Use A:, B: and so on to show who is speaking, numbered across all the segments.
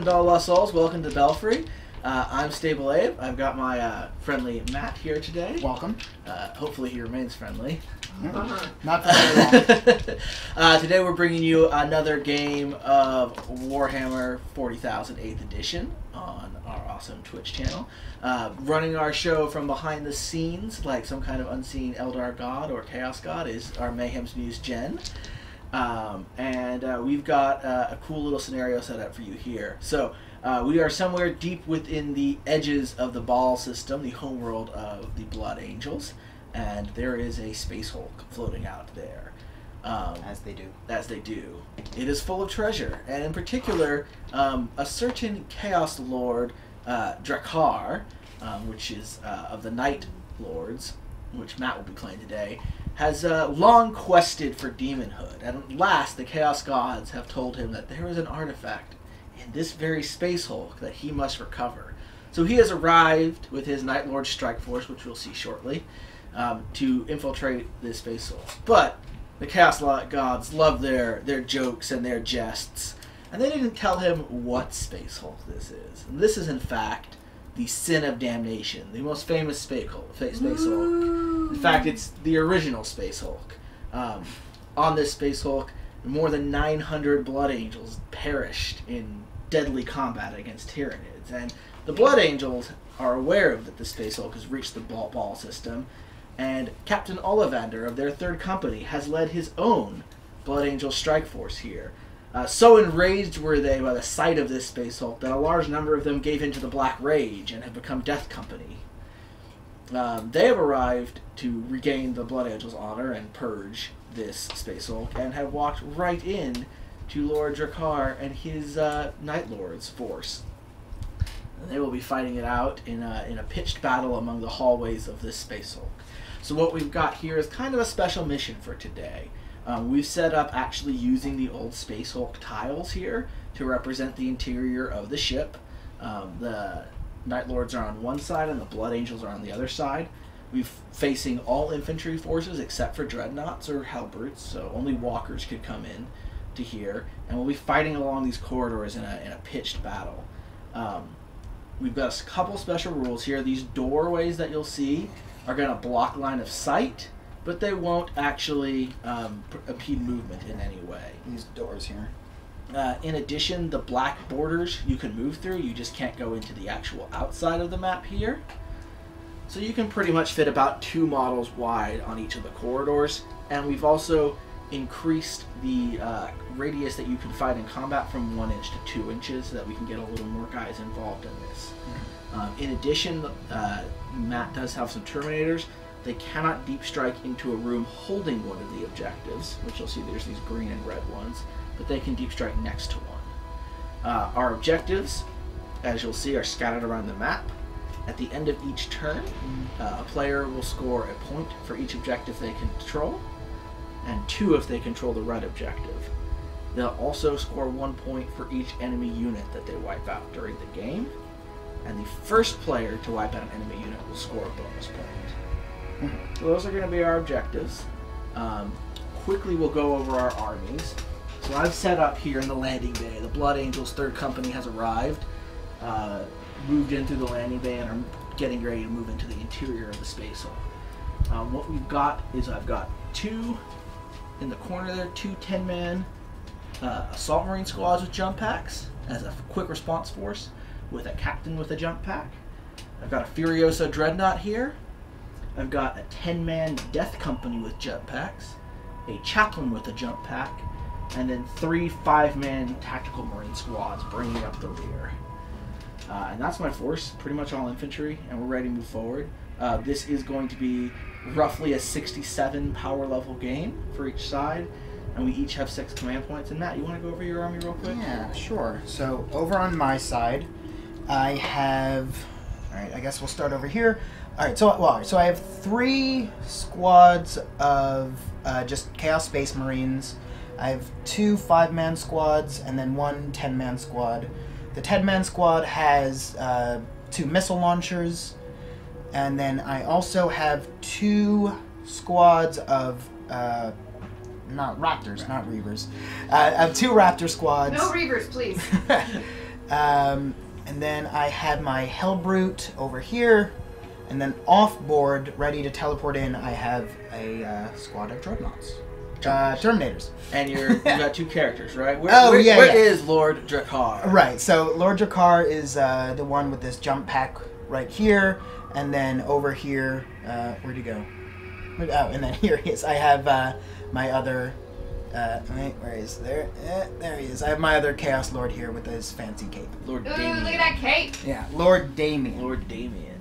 A: welcome to all lost souls. Welcome to Belfry. I'm Stable Abe. I've got my friendly Matt here today.
B: Welcome.
A: Hopefully he remains friendly.
B: Not for very long.
A: Today we're bringing you another game of Warhammer 40,000 8th Edition on our awesome Twitch channel. Running our show from behind the scenes, like some kind of unseen Eldar god or Chaos god, is our Mayhem's Muse Jen. We've got a cool little scenario set up for you here. So we are somewhere deep within the edges of the Ball system, the homeworld of the Blood Angels, and there is a Space Hulk floating out there.
B: As they do.
A: As they do. It is full of treasure, and in particular, a certain Chaos Lord, Drakkar, which is of the Night Lords, which Matt will be playing today, has long quested for demonhood, and at last the Chaos Gods have told him that there is an artifact in this very Space Hulk that he must recover. So he has arrived with his Night Lord strike force, which we'll see shortly, to infiltrate this Space Hulk. But the Chaos Gods love their jokes and their jests, and they didn't tell him what Space Hulk this is. And this is, in fact, the Sin of Damnation, the most famous Space Hulk. In fact, it's the original Space Hulk. On this Space Hulk, more than 900 Blood Angels perished in deadly combat against Tyranids. And the Blood Angels are aware that the Space Hulk has reached the Ball system, and Captain Ollivander of their third company has led his own Blood Angel strike force here. So enraged were they by the sight of this Space Hulk that a large number of them gave in to the Black Rage and have become Death Company. They have arrived to regain the Blood Angel's honor and purge this Space Hulk, and have walked right in to Lord Drakkar and his Night Lord's force. And they will be fighting it out in a pitched battle among the hallways of this Space Hulk. So what we've got here is kind of a special mission for today. We've set up actually using the old Space Hulk tiles here to represent the interior of the ship. The Night Lords are on one side and the Blood Angels are on the other side. We're facing all infantry forces except for Dreadnoughts or Hellbrutes, so only walkers could come in to here. And we'll be fighting along these corridors in a pitched battle. We've got a couple special rules here. These doorways that you'll see are going to block line of sight, but they won't actually impede movement in any way.
B: These doors here.
A: In addition, the black borders you can move through. You just can't go into the actual outside of the map here. So you can pretty much fit about 2 models wide on each of the corridors. And we've also increased the radius that you can fight in combat from 1 inch to 2 inches so that we can get a little more guys involved in this. In addition, Matt does have some Terminators. They cannot deep strike into a room holding one of the objectives, which you'll see there's these green and red ones, but they can deep strike next to one. Our objectives, as you'll see, are scattered around the map. At the end of each turn, a player will score a point for each objective they control, and 2 if they control the red objective. They'll also score 1 point for each enemy unit that they wipe out during the game, and the first player to wipe out an enemy unit will score a bonus point. So those are going to be our objectives. Quickly we'll go over our armies. So I've set up here in the landing bay. The Blood Angels 3rd Company has arrived, moved in through the landing bay, and are getting ready to move into the interior of the Space Hulk. What we've got is I've got 2 in the corner there, 2 10-man Assault Marine squads with jump packs as a quick response force with a captain with a jump pack. I've got a Furiosa Dreadnought here. I've got a 10-man Death Company with jump packs, a Chaplain with a jump pack, and then 3 5-man Tactical Marine squads bringing up the rear. And that's my force, pretty much all infantry, and we're ready to move forward. This is going to be roughly a 67 power level game for each side, and we each have 6 command points. And Matt, you want to go over your army real quick?
B: Yeah, sure. So over on my side, I have... Alright, I guess we'll start over here. Alright, so I have 3 squads of just Chaos Space Marines. I have 2 5-man squads and then 1 10-man squad. The 10-man squad has 2 missile launchers, and then I also have 2 squads of not Raptors, not Reavers. I have 2 Raptor squads.
C: No Reavers, please.
B: And then I had my Hellbrute over here. And then off board, ready to teleport in, I have a squad of Dreadnoughts. Terminators.
A: And you got 2 characters, right? Where
B: yeah.
A: is Lord Drakkar?
B: Right, so Lord Drakkar is the one with this jump pack right here. And then over here, where'd he go? Oh, and then here he is. I have my other... wait, where is there? There he is. I have my other Chaos Lord here with his fancy cape.
A: Lord
C: Ooh,
A: Damien.
C: look at that cape.
B: Yeah, Lord Damien.
A: Lord Damien.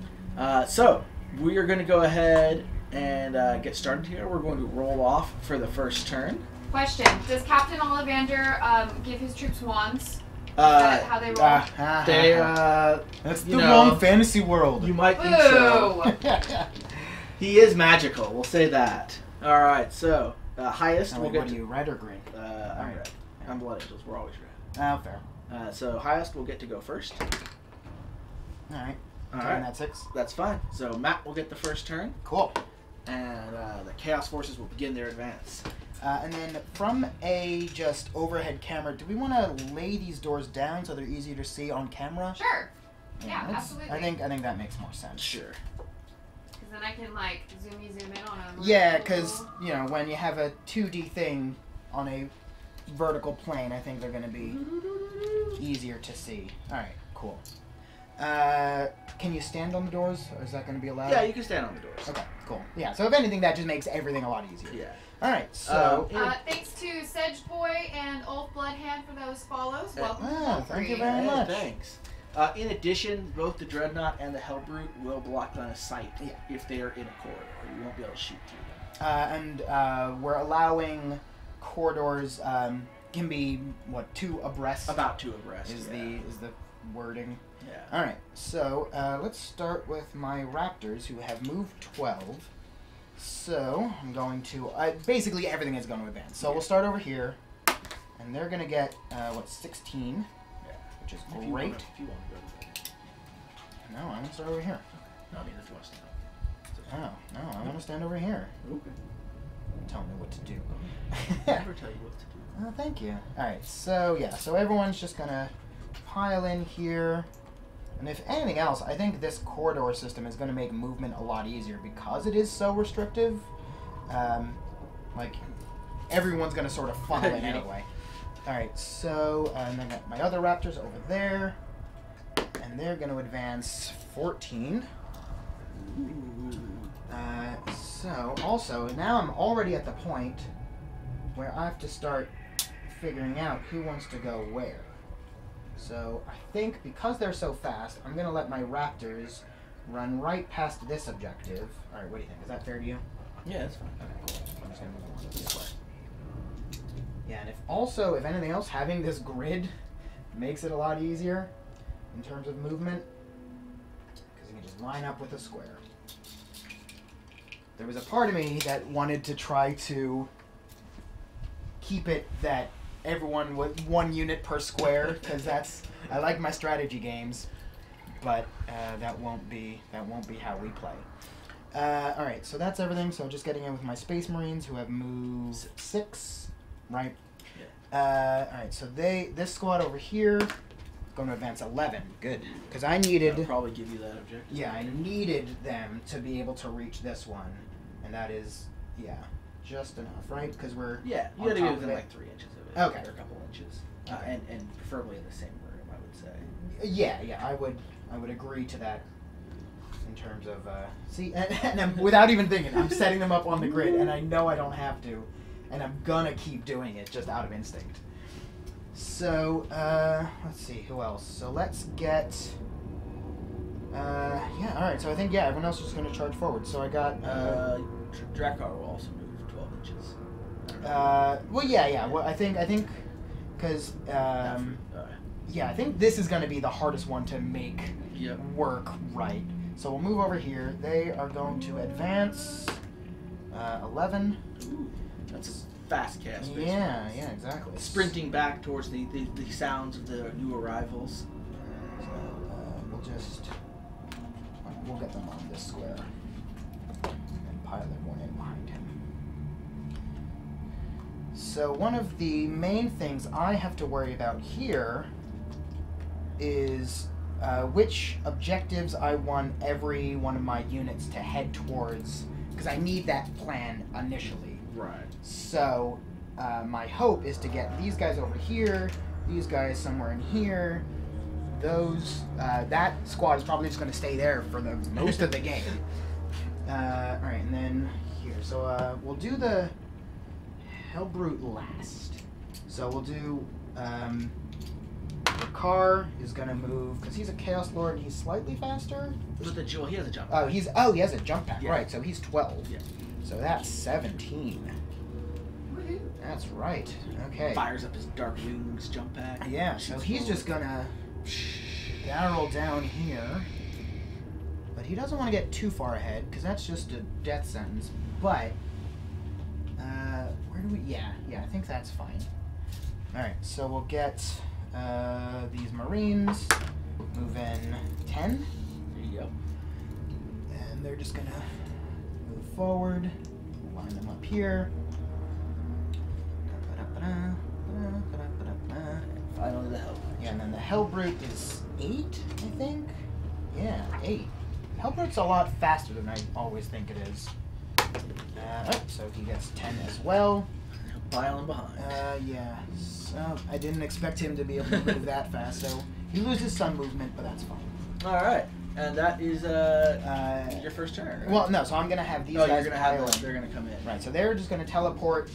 A: So, we are going to go ahead and get started here. We're going to roll off for the first turn.
C: Question: does Captain Ollivander give his troops wands? Is that how they roll?
B: That's the wrong fantasy world.
A: You might think so. He is magical, we'll say that. Alright, so, highest we'll get
B: what are you, red or green?
A: I'm red. I'm Blood Angels, we're always red.
B: Oh, fair.
A: So, highest will get to go first.
B: Alright.
A: Alright.
B: That 6.
A: That's fine. So, Matt will get the first turn.
B: Cool.
A: And the Chaos Forces will begin their advance.
B: And then from a just overhead camera, do we want to lay these doors down so they're easier to see on camera?
C: Sure. Yeah, absolutely.
B: I think that makes more sense.
A: Sure.
C: Because then I can like zoom in on them.
B: Yeah, because you know when you have a 2D thing on a vertical plane, I think they're going to be easier to see. All right, cool. Can you stand on the doors, or is that going to be allowed?
A: Yeah, you can stand on the doors.
B: Okay, cool. Yeah, so if anything, that just makes everything a lot easier.
A: Yeah.
B: All right, so...
C: thanks to Sedge Boy and Ulf Bloodhand for those follows. Welcome to all
B: thank
C: three.
B: you very much.
A: Thanks. In addition, both the Dreadnought and the Hellbrute will block line of sight if they are in a corridor. You won't be able to shoot through them.
B: And we're allowing corridors can be, what, 2 abreast?
A: About 2 abreast.
B: Is the wording.
A: Yeah.
B: Alright, so let's start with my Raptors, who have moved 12. So, I'm going to... basically, everything is going to advance. So, we'll start over here. And they're going to get, 16.
A: Yeah.
B: Which is
A: If
B: great.
A: you want to go to
B: No, I want to start over here.
A: No, I mean, if you want to stand up.
B: Oh, no, I want to stand over here.
A: Okay.
B: Tell me what to do.
A: Never tell you what to do.
B: Oh, thank you. Alright, so, yeah. So, everyone's just going to pile in here. And if anything else, I think this corridor system is going to make movement a lot easier because it is so restrictive. Like, everyone's going to sort of funnel in anyway. Alright, so, and then I got my other Raptors over there. And they're going to advance 14. So, also, now I'm already at the point where I have to start figuring out who wants to go where. So I think because they're so fast, I'm going to let my Raptors run right past this objective. All right, what do you think? Is that fair to you?
A: Yeah, that's fine.
B: Okay, cool. I'm just going to move on this way. Yeah, and if anything else, having this grid makes it a lot easier in terms of movement because you can just line up with a square. There was a part of me that wanted to try to keep it that everyone with 1 unit per square, because I like my strategy games, but that won't be how we play. All right, so that's everything. So just getting in with my Space Marines, who have moved 6, right? Yeah. All right, so this squad over here going to advance 11. Good, because I needed.
A: I'll probably give you that objective.
B: Yeah, I needed them to be able to reach this one, and that is just enough, right? Because we're
A: you got to be within like 3 inches of it.
B: Okay.
A: Or a couple inches. And preferably in the same room, I would say.
B: Yeah, I would agree to that in terms of see, and I'm, without even thinking, I'm setting them up on the grid, and I know I don't have to, and I'm gonna keep doing it just out of instinct. So let's see who else. So let's get all right. So I think everyone else is just gonna charge forward. So I got
A: Drakkar will also move 12 inches.
B: Well, yeah. Well, I think, because, I think this is going to be the hardest one to make work right. So we'll move over here. They are going to advance 11.
A: Ooh, that's a fast cast.
B: Yeah, exactly.
A: Sprinting back towards the sounds of the new arrivals.
B: So we'll get them on this square and pile everyone in behind him. So one of the main things I have to worry about here is which objectives I want every one of my units to head towards, because I need that plan initially.
A: Right.
B: So my hope is to get these guys over here, these guys somewhere in here. Those that squad is probably just going to stay there for the most of the game. All right, and then here. So we'll do the Hellbrute last. So we'll do. The car is gonna move because he's a Chaos Lord. And he's slightly faster.
A: With the jewel, he has a jump.
B: He has a jump pack,
A: yeah.
B: Right? So he's 12.
A: Yeah.
B: So that's 17.
C: Woohoo.
B: That's right. Okay.
A: Fires up his dark wings jump pack.
B: Yeah. So he's just gonna barrel down here, but he doesn't want to get too far ahead because that's just a death sentence. But where do we? Yeah. I think that's fine. All right. So we'll get. These Marines move in 10.
A: Yep.
B: And they're just gonna move forward. Line them up here.
A: Finally, the Hellbrute.
B: Yeah, and then the Hellbrute is 8, I think. Yeah, 8. Hellbrute's a lot faster than I always think it is. So he gets 10 as well.
A: Piling behind.
B: Yeah. So I didn't expect him to be able to move that fast, so he loses some movement, but that's fine.
A: All right, and that is your first turn. Right?
B: Well, no. So I'm gonna have these guys.
A: You're gonna have
B: pile
A: them.
B: in.
A: They're gonna come in.
B: Right. So they're just gonna teleport.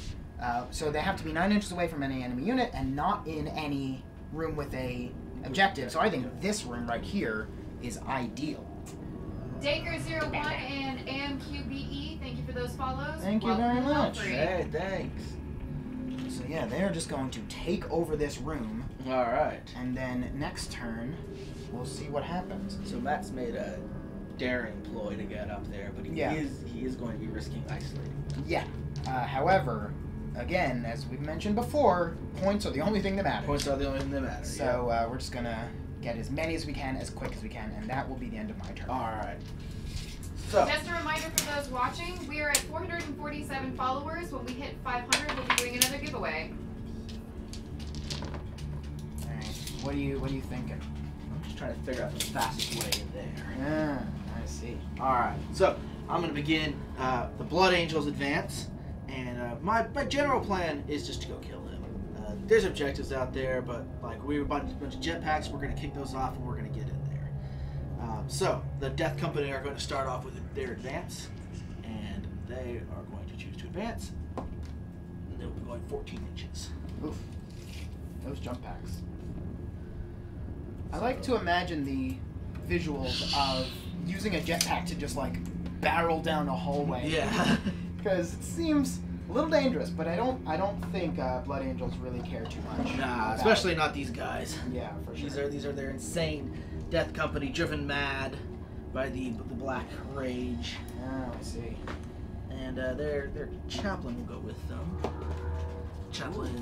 B: So they have to be 9 inches away from any enemy unit and not in any room with a objective. So I think this room right here is ideal.
C: Daker01 and AMQBE, thank you for those follows.
B: Thank you very much.
A: Hey, thanks.
B: So yeah, they're just going to take over this room.
A: All right.
B: And then next turn, we'll see what happens.
A: So Matt's made a daring ploy to get up there, but he is going to be risking isolating.
B: Yeah. However, again, as we've mentioned before, points are the only thing that matters.
A: Points are the only thing that matter.
B: So we're just gonna get as many as we can, as quick as we can, and that will be the end of my turn.
A: All right. So.
C: Just a reminder for those watching, we are at 447 followers. When we hit 500, we'll be doing another giveaway.
B: All right. What are you thinking?
A: I'm just trying to figure out the fastest way in there.
B: Yeah, I see.
A: All right. So I'm going to begin the Blood Angels advance, and my general plan is just to go kill him. There's objectives out there, but like we have a bunch of jetpacks, we're going to kick those off and we're going to get in there. So the Death Company are going to start off with their advance, and they are going to choose to advance. And they'll be going 14 inches.
B: Oof. Those jump packs. I like to imagine the visuals of using a jetpack to just like barrel down a hallway.
A: Yeah.
B: Because it seems a little dangerous, but I don't think Blood Angels really care too much.
A: Nah, especially not these guys.
B: Yeah, for sure.
A: These are their insane Death Company, driven mad by the Black Rage.
B: Oh, I see.
A: And their chaplain will go with them. Chaplain,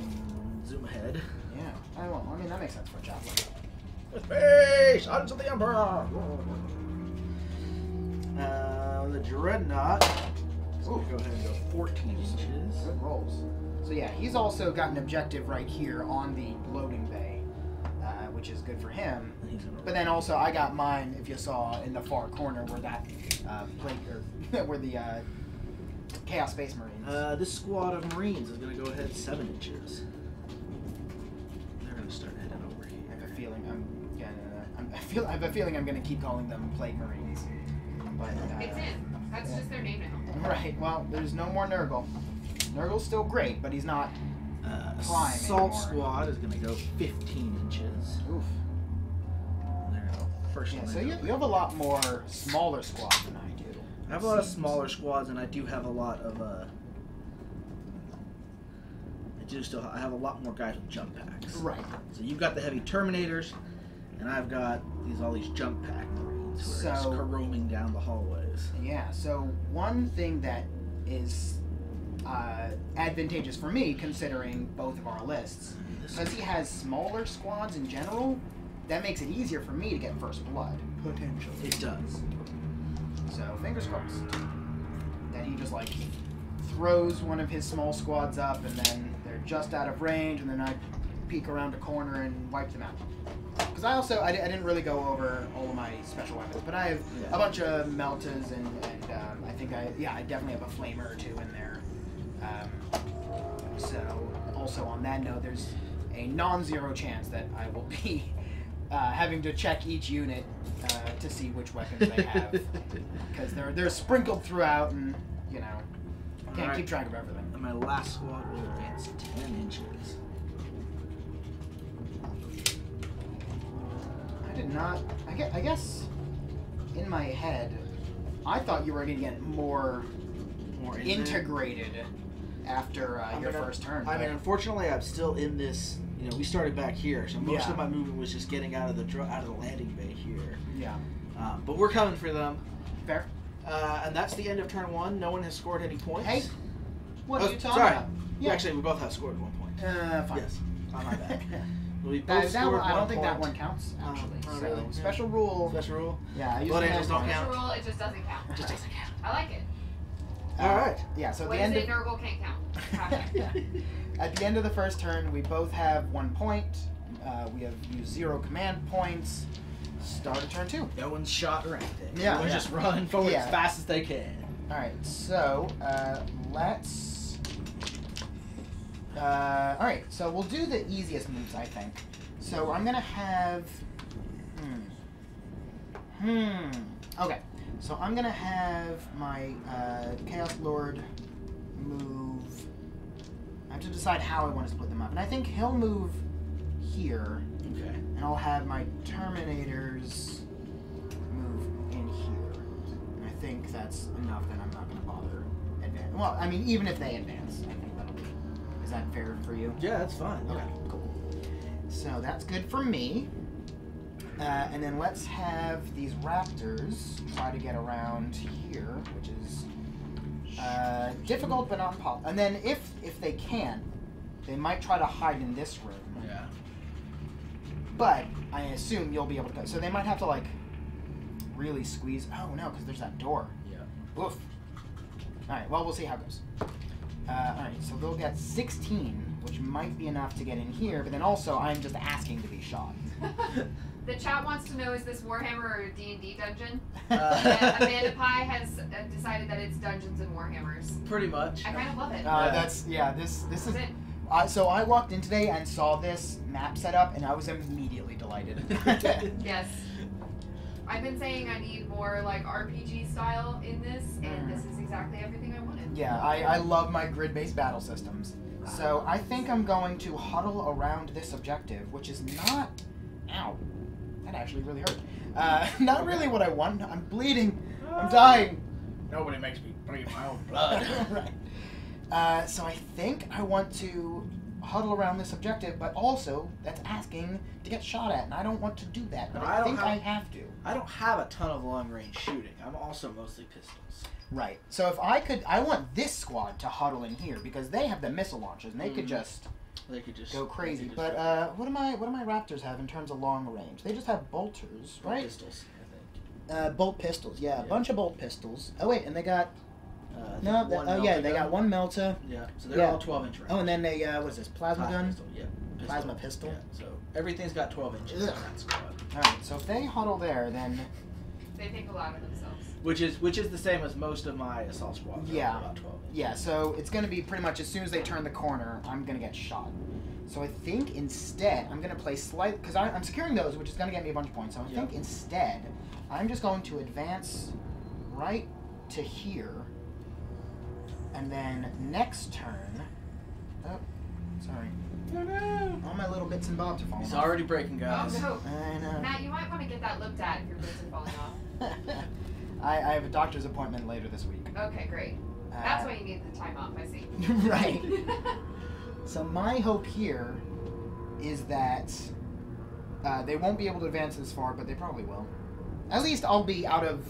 A: zoom ahead.
B: Yeah, I mean that makes sense for a chaplain.
A: With me, sons of the Emperor. The Dreadnought. So we'll go ahead and go 14 inches.
B: Good rolls. So yeah, he's also got an objective right here on the loading bay, which is good for him. But then also I got mine, if you saw, in the far corner where that where the Chaos Space Marines.
A: This squad of Marines is going to go ahead 7 inches. They're going to start heading over here.
B: I have a feeling I have a feeling I'm going to keep calling them Plague Marines. But
C: It's in. That's just their name now.
B: Right. Well, there's no more Nurgle. Nurgle's still great, but he's not climbing
A: Assault
B: anymore.
A: Squad is going to go 15 inches.
B: Oof.
A: There you go. First
B: Yeah,
A: one.
B: so you have a lot more smaller squads than I do.
A: I have a lot of smaller squads, and I do have a lot of I have a lot more guys with jump packs.
B: Right.
A: So you've got the heavy Terminators, and I've got all these jump pack Marines who are just roaming down the hallways.
B: Yeah. So one thing that is advantageous for me, considering both of our lists, because he has smaller squads in general, that makes it easier for me to get first blood. Potentially.
A: It does.
B: So fingers crossed that he just like throws one of his small squads up, and then they're just out of range, and then I peek around a corner and wipe them out. Because because I didn't really go over all of my special weapons, but I have a bunch of meltas and I think I definitely have a flamer or two in there. So also on that note, there's a non-zero chance that I will be having to check each unit to see which weapons they have, because they're sprinkled throughout, and you know can't keep track of everything.
A: And my last squad will advance 10 inches.
B: I did not. I guess in my head, I thought you were going to get more integrated after your first turn.
A: I mean, unfortunately, I'm still in this. You know, we started back here, so most of my movement was just getting out of the landing bay here.
B: Yeah.
A: But we're coming for them.
B: Fair.
A: And that's the end of turn 1. No one has scored any points.
B: Hey, what are you talking about?
A: Yeah. Actually, we both have scored 1 point.
B: Fine.
A: Yes. On my bad. We both scored
B: I don't
A: 1
B: think
A: point.
B: that one counts, actually.
A: Oh,
B: so,
A: really?
B: special rule.
A: Special rule?
B: Yeah, I use
A: Blood angels don't
C: Special
A: count.
C: rule, it just doesn't count.
A: It just doesn't count.
C: I like it.
A: All right.
B: Yeah, so at
C: What
B: the
C: is
B: end
C: it? Nurgle can't count.
B: At the end of the first turn, we both have 1 point. We have used 0 command points. Start of turn 2.
A: No one's shot or anything.
B: Yeah.
A: Everyone's just running forward
B: Yeah.
A: as fast as they can.
B: Alright, so let's... Alright, so we'll do the easiest moves, I think. So I'm going to have... Okay, so I'm going to have my Chaos Lord move... I have to decide how I want to split them up. And I think he'll move here.
A: Okay.
B: And I'll have my Terminators move in here. And I think that's enough that I'm not going to bother advance. Well, I mean, even if they advance, I think that'll be... Is that fair for you?
A: Yeah, that's fine.
B: Okay, cool. So that's good for me. And then let's have these raptors try to get around here, which is difficult but not impossible. And then if they can, they might try to hide in this room.
A: Yeah.
B: But I assume you'll be able to go. So they might have to like really squeeze. Oh no, because there's that door.
A: Yeah.
B: Oof. All right. Well, we'll see how it goes. All right. So they'll get 16, which might be enough to get in here. But then also, I'm just asking to be shot.
C: The chat wants to know, is this Warhammer or a D&D dungeon? Amanda Pie has decided that it's Dungeons and Warhammers.
A: Pretty much.
C: I kind of love it.
B: This is...
C: it.
B: So I walked in today and saw this map set up, and I was immediately delighted.
C: Yes. I've been saying I need more like RPG style in this, and this is exactly everything I wanted.
B: Yeah, I love my grid-based battle systems. So I think I'm going to huddle around this objective, which is not... Ow. That actually really hurt. Not really what I want. I'm bleeding. I'm dying.
A: Nobody makes me bleed my own blood.
B: Right. So I think I want to huddle around this objective, but also that's asking to get shot at, and I don't want to do that, but I think I have to.
A: I don't have a ton of long-range shooting. I'm also mostly pistols.
B: Right. So if I could, I want this squad to huddle in here because they have the missile launchers, and they could just go crazy. But what do my Raptors have in terms of long range? They just have bolters, right?
A: Pistols, I think.
B: Bolt pistols. Yeah, a bunch of bolt pistols. Oh wait, and they got. They got one Melta.
A: Yeah, so they're all 12-inch rounds.
B: Oh, and then they, what is this, plasma gun?
A: Pistol, yeah.
B: Plasma pistol.
A: Yeah, so everything's got 12 inches on that squad.
B: Alright, so if they huddle there, then...
C: They think a lot of themselves.
A: Which is the same as most of my assault squads.
B: Yeah.
A: About 12 inches.
B: Yeah, so it's going to be pretty much as soon as they turn the corner, I'm going to get shot. So I think instead, I'm going to play slight... Because I'm securing those, which is going to get me a bunch of points. So I think instead, I'm just going to advance right to here. And then next turn... Oh, sorry.
A: Oh, no.
B: All my little bits and bobs are falling
A: He's
B: off.
A: already breaking, guys.
C: Oh, no.
B: I know.
C: Matt, you might want to get that looked at if your bits are falling off.
B: I have a doctor's appointment later this week.
C: Okay, great. That's why you need the time off, I see.
B: Right. So my hope here is that they won't be able to advance this far, but they probably will. At least I'll be out of...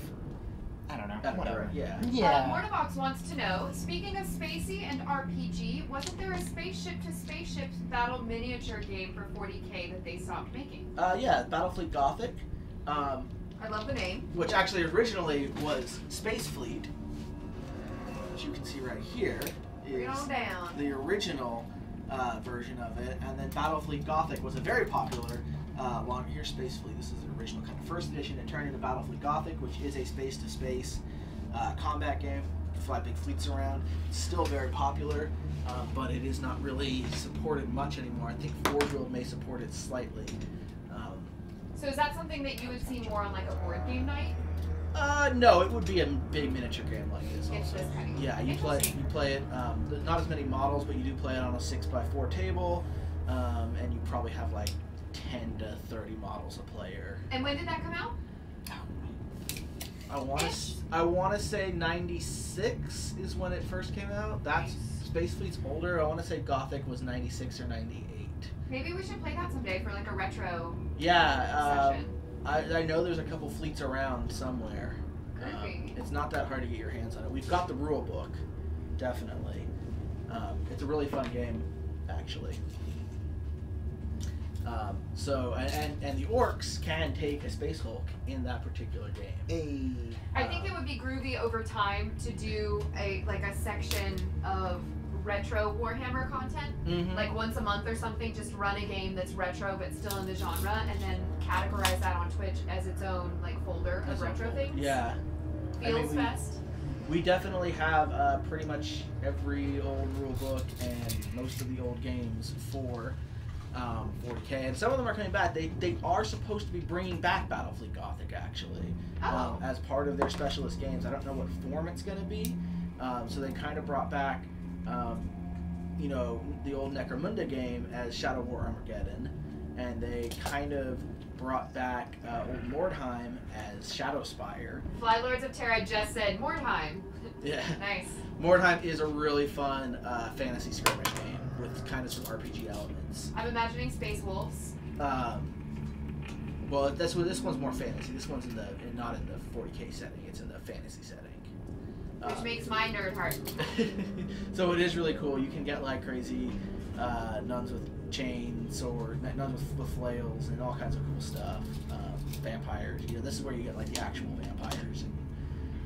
B: I don't know. Whatever.
A: Yeah.
C: Mornavox wants to know, speaking of spacey and RPG, wasn't there a spaceship to spaceship battle miniature game for 40K that they stopped making?
A: Yeah, Battlefleet Gothic.
C: I love the name.
A: Which actually originally was Space Fleet. As you can see right here
C: Bring it on down.
A: the original version of it, and then Battlefleet Gothic was a very popular Here's Space Fleet. This is an original kind of first edition. It turned into Battlefleet Gothic, which is a space-to-space combat game. Fly big fleets around. It's still very popular, but it is not really supported much anymore. I think Forge World may support it slightly.
C: So is that something that you would see more on like a board game night?
A: No, it would be a big miniature game like this.
C: It's
A: Also.
C: this kind of
A: Yeah, you play it. Not as many models, but you do play it on a 6x4 table, and you probably have like 10 to 30 models a player.
C: And when did that come out?
A: I want to say 96 is when it first came out. That's Space Fleet's older. I want to say Gothic was 96 or 98.
C: Maybe we should play that someday for like a retro
A: Yeah,
C: session.
A: I know there's a couple fleets around somewhere. It's not that hard to get your hands on it. We've got the rule book, definitely. It's a really fun game, actually. And the orcs can take a Space Hulk in that particular game.
C: I think it would be groovy over time to do a section of retro Warhammer content, like once a month or something. Just run a game that's retro but still in the genre, and then categorize that on Twitch as its own like folder of retro things.
A: Yeah,
C: Feels Fest.
A: We definitely have pretty much every old rule book and most of the old games for 40K, and some of them are coming back. They are supposed to be bringing back Battlefleet Gothic, actually, as part of their specialist games. I don't know what form it's going to be, so they kind of brought back, the old Necromunda game as Shadow War Armageddon, and they kind of brought back old Mordheim as Shadowspire.
C: Fly Lords of Terra just said Mordheim.
A: Yeah. Nice. Mordheim is a really fun fantasy skirmish game with kind of some RPG elements.
C: I'm imagining Space Wolves.
A: Well, this one's more fantasy. This one's not in the 40K setting. It's in the fantasy setting.
C: Which makes my nerd heart.
A: So it is really cool. You can get like crazy nuns with chains or nuns with flails and all kinds of cool stuff. Vampires. This is where you get like the actual vampires. And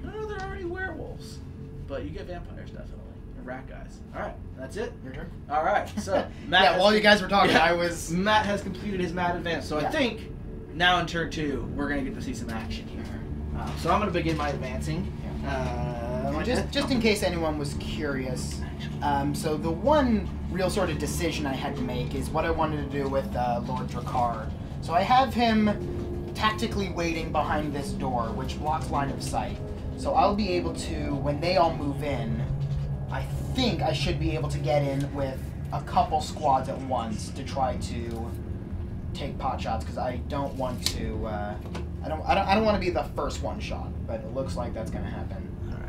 A: I don't know there are any werewolves, but you get vampires definitely. And rat guys. All right, that's it.
B: Your turn.
A: All right. So Matt.
B: While you guys were talking, Matt
A: has completed his Mad Advance. So I think now in turn 2 we're gonna get to see some action here. So I'm gonna begin my advancing.
B: Just in case anyone was curious, so the one real sort of decision I had to make is what I wanted to do with Lord Drakkar. So I have him tactically waiting behind this door, which blocks line of sight. So I'll be able to, when they all move in, I think I should be able to get in with a couple squads at once to try to take pot shots, because I don't want to. I don't want to be the first one shot, but it looks like that's going to happen.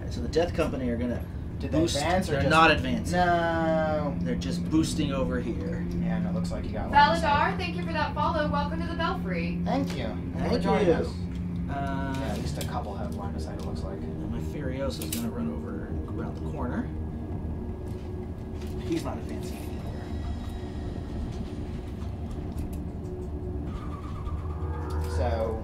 A: So the Death Company are gonna
B: boost.
A: They're not advancing.
B: No.
A: They're just boosting over here.
B: Yeah, no, looks like you got one.
C: Valadar, thank you for that follow. Welcome to the Belfry.
B: Thank you.
A: Thank you.
B: Yeah, at least a couple have line of sight, it looks like.
A: My Furiosa is gonna run over around the corner. He's not advancing anymore.
B: So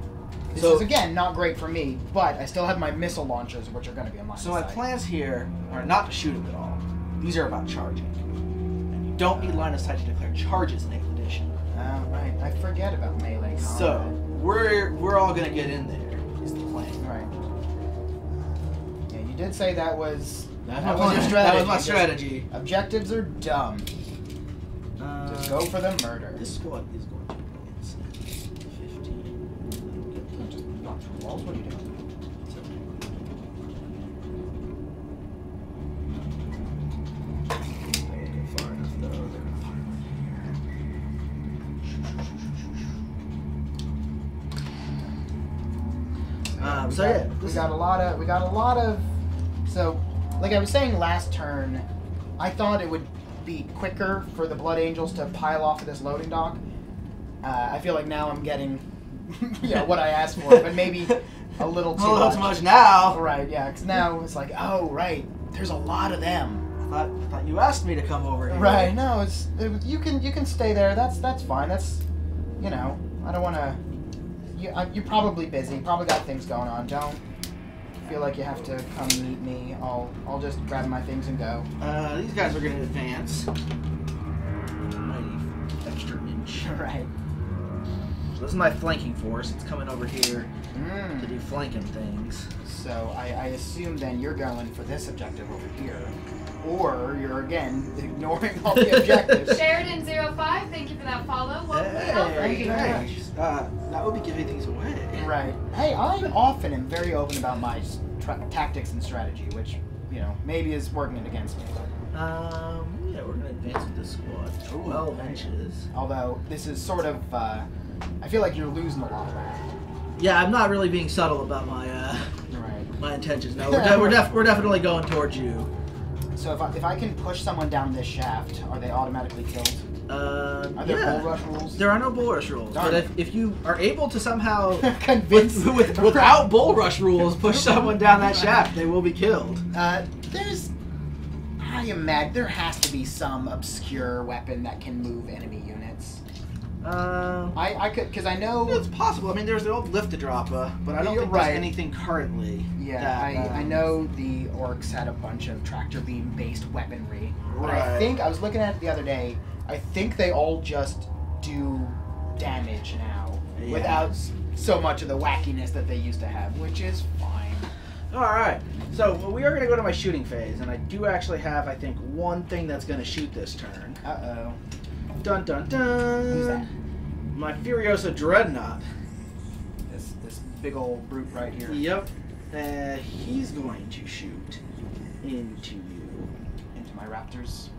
B: this is, again, not great for me, but I still have my missile launchers, which are going to be on line of sight.
A: So my plans here are not to shoot him at all. These are about charging. And you don't need line of sight to declare charges in 8th edition.
B: Oh, right. I forget about melee combat.
A: So, we're all going to get in there, is the plan.
B: Right. Yeah, you did say that was your strategy.
A: That was my strategy.
B: Objectives are dumb. Just go for the murder.
A: This squad is going to advance. 15.
B: Just knock through walls? What are you doing?
A: They won't go far enough, though. They're going to fire right here.
B: We got a lot of. So, like I was saying last turn, I thought it would be quicker for the Blood Angels to pile off of this loading dock. I feel like now I'm getting, what I asked for, but maybe a little too much.
A: Too much now.
B: Right, yeah, because now it's like, oh, right, there's a lot of them.
A: I thought you asked me to come over here.
B: Right, no, you can stay there. That's fine. That's, I don't want to. You're probably busy. Probably got things going on. Don't feel like you have to come meet me. I'll just grab my things and go.
A: These guys are going to advance. Mighty extra inch.
B: Right.
A: So this is my flanking force. It's coming over here to do flanking things.
B: So I assume then you're going for this objective over here. Or you're, again, ignoring all the objectives.
C: Sheridan05, thank you for that follow. Welcome to Health
B: thank you very much.
A: That would be giving things away.
B: Right. Hey, I often am very open about my tactics and strategy, which, you know, maybe is working against me.
A: Yeah, we're going to advance with this squad. 12 inches.
B: Although, this is sort of, I feel like you're losing a lot of that.
A: Yeah, I'm not really being subtle about my
B: Right.
A: my intentions. No, we're definitely going towards you.
B: So if I can push someone down this shaft, are they automatically killed? Are there bull rush rules?
A: There are no bull rush rules.
B: Darn.
A: But if you are able to somehow
B: Convince
A: without bull rush rules push someone down that shaft, they will be killed.
B: I imagine there has to be some obscure weapon that can move enemy units. I could, because I know
A: it's possible. I mean, there's the old lift-a-droppa, but I don't think there's anything currently.
B: Yeah, I know the orcs had a bunch of tractor beam-based weaponry. But
A: Right.
B: I think, I was looking at it the other day, I think they all just do damage now, without so much of the wackiness that they used to have, which is fine.
A: Alright, so we are going to go to my shooting phase, and I do actually have, I think, one thing that's going to shoot this turn.
B: Uh-oh.
A: Dun dun dun!
B: Who's that?
A: My Furiosa Dreadnought.
B: This big old brute right here.
A: Yep. He's going to shoot into you.
B: Into my raptors.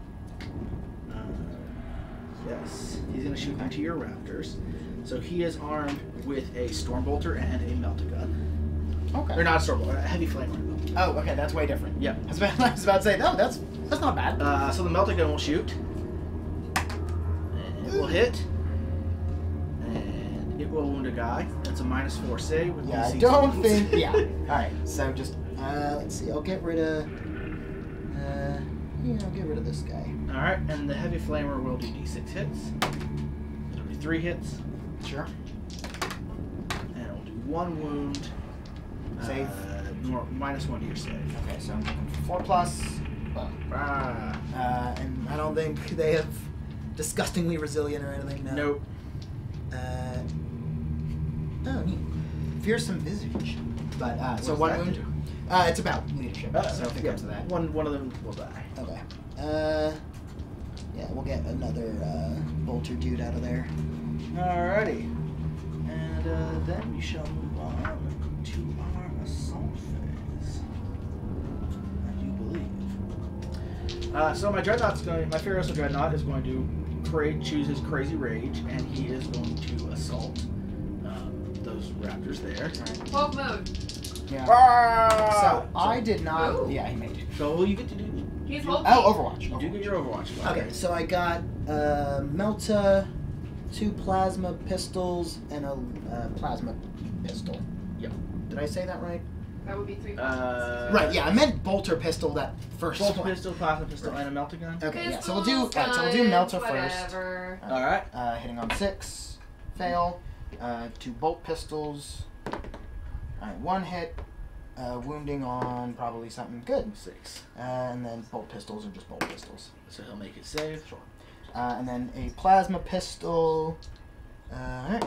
A: Yes. He's going to shoot into your raptors. So he is armed with a Stormbolter and a Meltagun.
B: Okay.
A: Or not a Stormbolter, a Heavy Flamer.
B: Oh, okay, that's way different.
A: Yep.
B: I was about to say, no, that's not bad.
A: So the Meltagun will shoot. And it will hit. And it will wound a guy. That's a -4 save. With
B: Yeah, I
A: DC
B: don't
A: skills.
B: think. Yeah. All right. So just let's see. I'll get rid of. I'll get rid of this guy.
A: All right, and the Heavy Flamer will do D6 hits. It'll do 3 hits.
B: Sure.
A: And it'll do 1 wound.
B: Save.
A: -1 to your save.
B: Okay, so I'm looking for 4+. Well, and I don't think they have disgustingly resilient or anything. No.
A: Nope.
B: Oh, neat. Fearsome visage. But so
A: does
B: 1
A: that
B: wound.
A: do?
B: It's about leadership. So if it comes to that.
A: One of them will die.
B: Okay. Yeah, we'll get another bolter dude out of there.
A: Alrighty. And then we shall move on to our assault phase. I do believe. So my Furiosa Dreadnought is going to choose his Crazy Rage, and he is going to assault those raptors there.
C: Wolf mode.
B: Yeah.
A: Ah!
B: So I did not.
C: Ooh.
B: Yeah, he made it.
A: So you get to do.
C: He's Wolf.
B: Oh, Overwatch.
A: You do get your Overwatch.
B: Okay, so I got Melta, 2 plasma pistols, and a plasma pistol.
A: Yep.
B: Did I say that right?
C: That would be 3
B: Right. Yeah, I meant bolter pistol. That first
A: Bolter
B: one.
A: pistol, plasma pistol, and a Meltagun.
B: Okay. Yeah. So we'll do. Right, so we'll do Melta first.
A: All right.
B: Hitting on 6, fail. 2 bolt pistols. All right, 1 hit. Wounding on probably something good.
A: 6.
B: And then bolt pistols are just bolt pistols.
A: So he'll make it save.
B: Sure. And then a plasma pistol. Alright.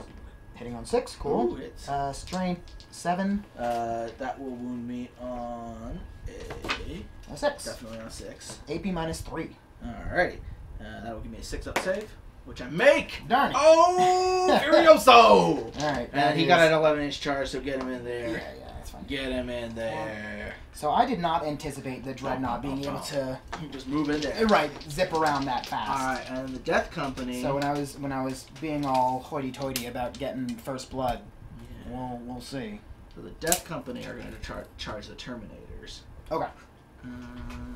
B: Hitting on 6. Cool.
A: Ooh, hits.
B: Strength 7.
A: That will wound me on
B: A 6.
A: definitely on a 6.
B: AP -3.
A: Alrighty. That will give me a 6-up save, which I make.
B: Darn it.
A: Oh, Furioso!
B: Alright.
A: And he got an 11-inch charge, so get him in there.
B: Yeah, that's fine.
A: Get him in there.
B: So I did not anticipate the Dreadnought being able to
A: Just move in there.
B: zip around that fast.
A: Alright, and the Death Company.
B: So when I was being all hoity-toity about getting first blood,
A: Yeah.
B: we'll see.
A: So the Death Company are going to charge the Terminators.
B: Okay.
A: And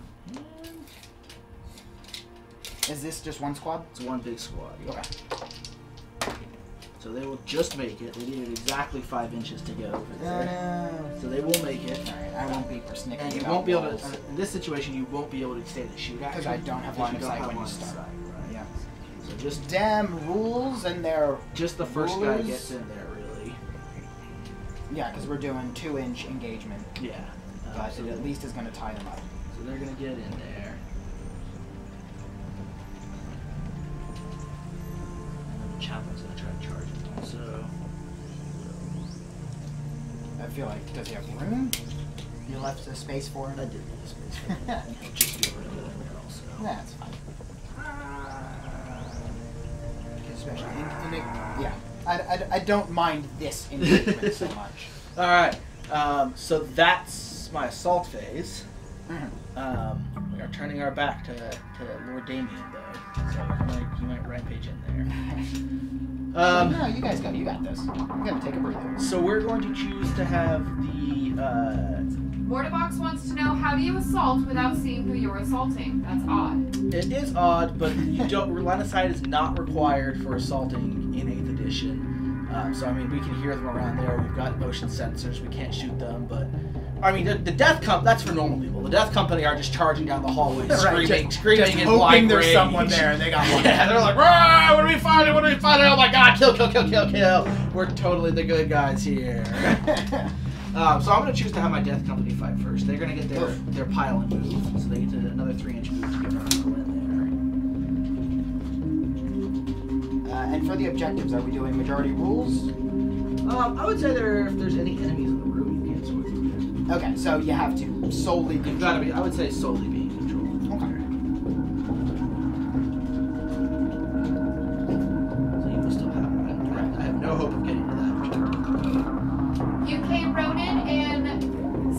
B: Is this just one squad?
A: it's one big squad. Yeah.
B: Okay.
A: So they will just make it. They needed exactly 5 inches to get over there.
B: No.
A: So they will make it.
B: Alright, I won't be persnickety
A: And you
B: about
A: won't be able
B: walls.
A: to, in this situation, you won't be able to stay to shoot at
B: Because I don't have line of sight when you start.
A: Right?
B: Yeah.
A: So just
B: Damn rules and their
A: the first guy
B: rulers.
A: gets in there, really.
B: Yeah, because we're doing 2-inch engagement,
A: Yeah.
B: but
A: So
B: it at least is going to tie them up.
A: they're going to get in there. And then the chaplain's going to try to charge him also. So
B: I feel like, does he have room? You left a space for him?
A: I did need a space for that. Just get rid of it there also.
B: That's fine. Especially yeah. I don't mind this engagement so much.
A: Alright, so that's my assault phase. We are turning our back to Lord Damien, though. So you might rampage in there.
B: No, you guys go. You got this. You gotta take a breather.
A: So we're going to choose to have the...
C: Mortabox wants to know, how do you assault without seeing who you're assaulting? That's odd.
A: It is odd, but you don't. Line of sight is not required for assaulting in 8th edition. So I mean, we can hear them around there. We've got motion sensors. We can't shoot them, but I mean, the death company. That's for normal people. The death company are just charging down the hallway, screaming in
B: hoping
A: blind
B: there's
A: rage.
B: someone there and they got one.
A: Yeah, they're like, "Rah, what are we finding? What are we finding? Oh my God! Kill! Kill! Kill! Kill! Kill! We're totally the good guys here." So I'm going to choose to have my death company fight first. They're going to get their pile and move, so they get another 3-inch move to get around in there.
B: And for the objectives, are we doing majority rules?
A: I would say if there's any enemies in the room, you can't sort through it.
B: Okay, so you have to solely
A: You've got to be. I would say solely be in control.
B: Okay.
A: So you will still have. I have no hope of getting to that.
C: UK Ronin and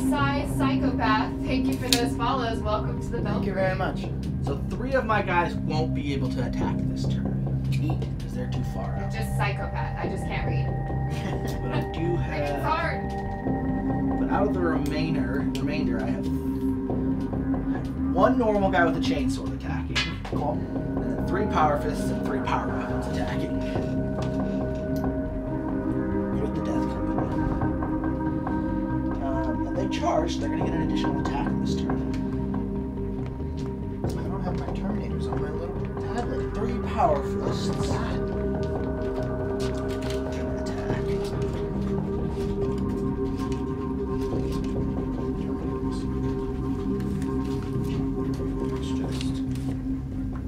C: Psy Psychopath, thank you for those follows. Welcome to the Belfry.
B: Thank you very much.
A: So 3 of my guys won't be able to attack this turn because they're too far out.
C: Just Psychopath. I just can't read.
A: But I do
C: It's
A: have.
C: hard.
A: But out of the remainder, I have 1 normal guy with a chainsaw attacking.
B: Cool.
A: And then 3 power fists and 3 power weapons attacking. With the death company. And they charge, they're going to get an additional attack this turn.
B: I don't have my Terminators on my little tablet.
A: 3 power fists. Attack.
B: Let's just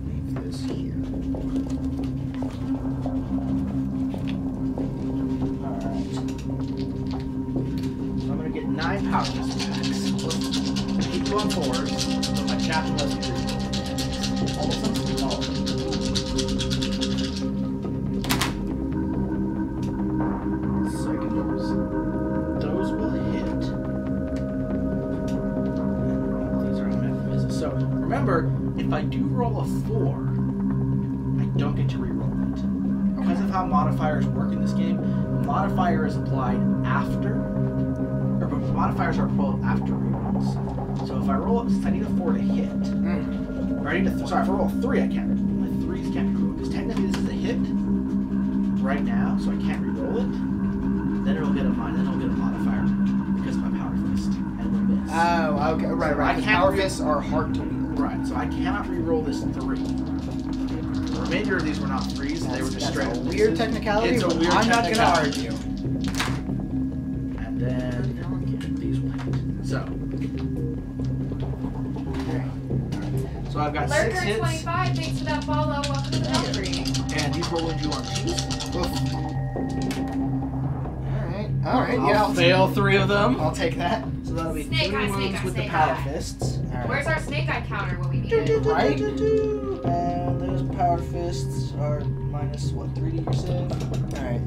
B: leave this here.
A: Alright. So I'm going to get 9 power fist attacks. Keep you on forward, but my captain doesn't agree. Almost something small. Those will hit. These are mechanisms. So remember, if I do roll a 4, I don't get to re-roll it. Because of how modifiers work in this game, modifier is applied after, or modifiers are applied after rerolls. So if I roll, since I need a 4 to hit, or I need if I roll a 3, I can't. My 3s can't be rolled because technically this is a hit right now, so I can't re-roll it. Then it'll get a modifier because of my power fist and will miss.
B: Oh, okay. Right.
A: I can't
B: Power fists are hard to wield.
A: Right, so I cannot re-roll this 3. The remainder of these were not 3s, they were just straight
B: That's
A: up
B: a weird
A: misses.
B: technicality,
A: It's a
B: but
A: weird
B: I'm not going to
A: technicality.
B: argue.
A: And then these will hit. So I've got 6 hits,
C: Lurker25, thanks for that follow. Welcome to the Belfry.
A: and these will wound you on 2s.
B: Alright,
A: I'll
B: yeah. I'll
A: fail 3 of them.
B: I'll take that.
A: So that'll be
C: Snake
A: 3
C: eye, snake
A: wounds
C: eye,
A: with the
C: snake
A: power
C: eye.
A: fists.
B: Alright.
C: Where's our snake eye counter when we need it?
B: Right?
A: And those power fists are minus what, 3 to your save?
B: Alright,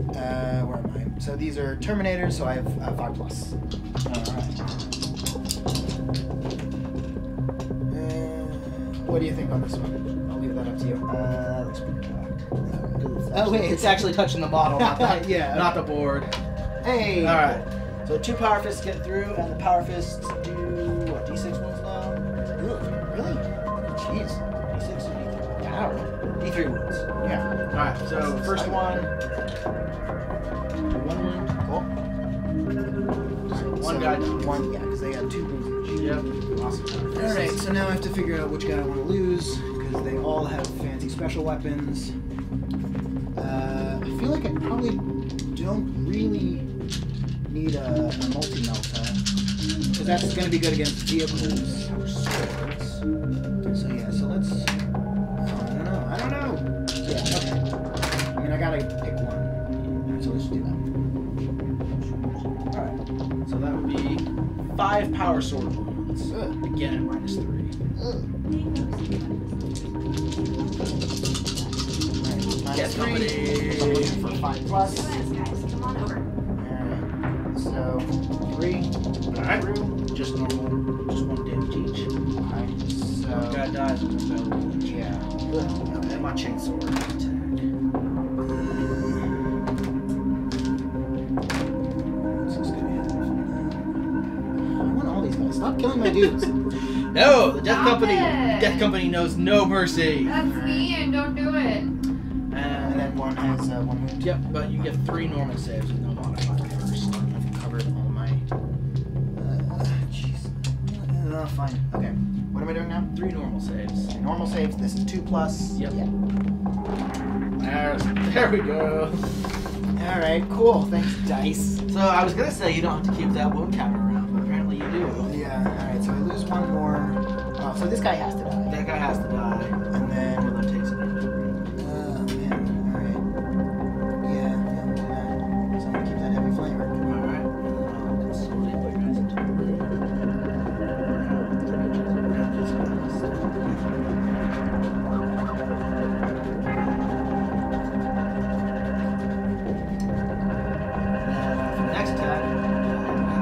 B: where am I? So these are Terminators, so I have 5 plus. What do you think on this one? I'll leave that up to you.
A: That looks pretty cocked.
B: Oh, wait.
A: It's actually touching the model, not the,
B: Yeah.
A: not the board.
B: Hey!
A: Alright, so 2 power fists get through, and the power fists do, what, d6 wounds now?
B: Really? Jeez.
A: D6 or D3?
B: Power.
A: D3 wounds.
B: Yeah.
A: Alright, so first one, do 1 wound.
B: Cool.
A: So 1 guy down.
B: One, yeah, because they have 2 wounds each.
A: Yep, awesome.
B: Alright, so now I have to figure out which guy I want to lose, because they all have fancy special weapons. I feel like I probably don't really need a multi-melta, because that's going to be good against vehicles or swords. So yeah, so let's... I don't know. Yeah, okay. I mean, I gotta pick one.
A: Alright, so let's do that. Alright, so that would be 5 power sword wounds. Again at -3.
B: Yes,
A: company.
B: I'm looking for 5 plus.
C: Yes, guys, come on over.
B: Alright. So 3.
A: Alright. Just normal. Just 1 damage each.
B: Alright. So
A: One guy dies and 1 guy will
B: yeah.
A: and my chainsword attack.
B: I want all these guys. Stop killing my dudes.
A: No, the Death
C: Stop
A: Company.
C: it.
A: Death Company knows no mercy.
C: That's me, and don't do it.
B: And then one has 1 wound.
A: Yep, but you get 3 normal saves with no modifier first.
B: I've covered all my. Jeez. Fine. Okay. What am I doing now?
A: 3 normal saves.
B: Okay, normal saves. This is 2 plus.
A: Yep.
B: Yeah.
A: There we go.
B: All right. Cool. Thanks, dice.
A: So I was gonna say you don't have to keep that wound counter around, but apparently you do.
B: Yeah. All right. So I lose 1 more. Oh, so this guy has to die.
A: That guy has to die.
B: And then.
A: Well, that takes it.
B: Oh man. All right. Yeah. So I'm gonna keep that heavy flavor.
A: Alright. Slowly put your guys into the room. For the next attack,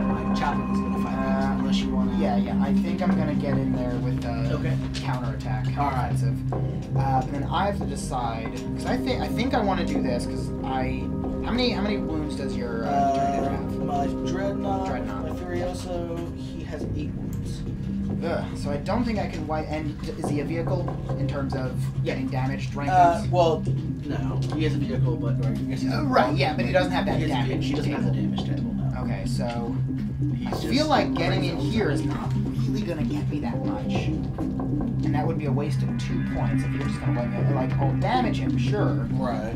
A: my chaplain is gonna fight next, unless you wanna.
B: Yeah. I think I'm gonna get in there with
A: Okay.
B: counterattack.
A: All right.
B: Offensive. And then I have to decide because I think I want to do this because how many wounds does your Dreadnought have?
A: My Dreadnought,
B: Dreadnought.
A: my Furioso, he has 8 wounds.
B: So I don't think I can wipe. And is he a vehicle in terms of getting damaged rankings?
A: Well, no, he is a vehicle, but or I guess he's
B: Right, yeah, but he doesn't have that
A: he is a
B: damage
A: vehicle. He doesn't have the
B: table.
A: damage table. No.
B: Okay, so
A: He's
B: I
A: just
B: feel like getting in
A: crazy.
B: here is not really gonna get me that much, and that would be a waste of 2 points if you're just gonna wipe me. Like I'll damage him, sure.
A: Right.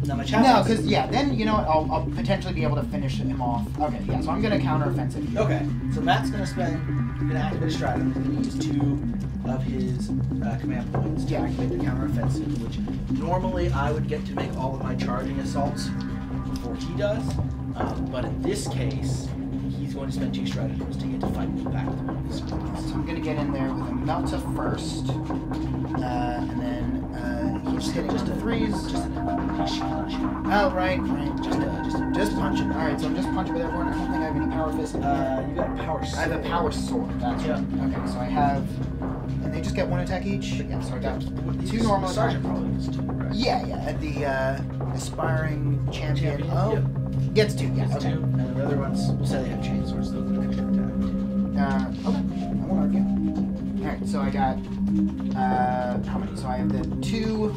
A: Now my
B: No,
A: chaplain.
B: because then you know what, I'll potentially be able to finish him off. Okay, yeah, so I'm gonna counteroffensive here.
A: Okay, so Matt's gonna activate a strategy. He's gonna use 2 of his command points to activate the counteroffensive, which normally I would get to make all of my charging assaults before he does. But in this case, he's going to spend 2 stratagems to get to fight me back with one of his
B: So
A: stratagems.
B: I'm gonna get in there with a Melta first, and then he's hitting
A: Just
B: on
A: a
B: 3s.
A: Just an
B: Oh, right. Just
A: a
B: punching. All right, so I'm just punching with everyone. I don't think I have any power fists.
A: You got a power sword.
B: I have a power sword. That's
A: Yeah.
B: right. Okay, so I have, and they just get 1 attack each. Yeah, so I got 2 normal
A: The sergeant
B: attacks.
A: probably gets 2, right?
B: Yeah. The aspiring champion.
A: Champion,
B: Oh,
A: yep.
B: gets 2. Yeah.
A: Gets
B: Okay.
A: 2, and the other ones, we'll say they have chainswords, they'll get an extra attack.
B: Okay. I won't argue. All right, so I got how many? So I have the 2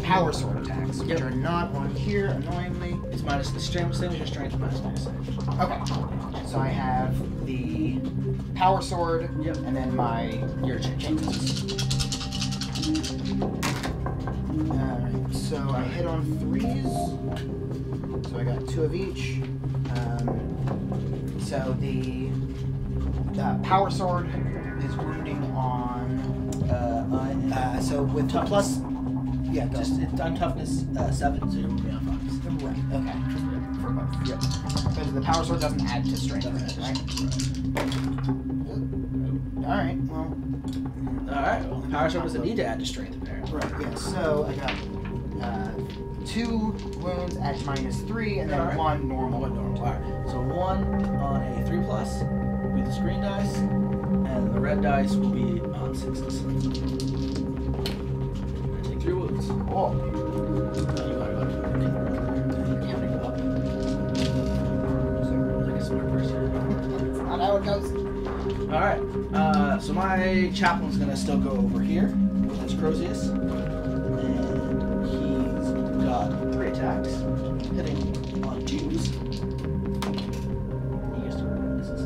B: power sword attacks, which
A: Yep.
B: are not on here, annoyingly.
A: It's minus the strength, same as your strength, minus the save.
B: Okay. So I have the power sword,
A: Yep.
B: and then
A: Your chain.
B: Alright, so I hit on 3s. So I got 2 of each. So the power sword is wounding on. So with
A: Toughness.
B: plus. Yeah, go.
A: Just it's on toughness 7, so you're moving on 5.
B: Right, okay. For both. Yep. Because the power sword doesn't add to strength, right? Alright, well.
A: Alright, well, the power sword doesn't need to add to strength, apparently.
B: Right, yeah, so I got 2 wounds at -3, and then
A: Alright.
B: 1 normal.
A: One normal. Alright, so 1 on a 3+, will be the screen dice, and the red dice will be on 6s. I take 3 wounds.
B: Cool.
A: You are counting up. So, like a smart person.
B: That's not how it goes.
A: Alright, so my chaplain's gonna still go over here. That's Crozius. And he's got 3 attacks, hitting on 2s. He gets to roll misses.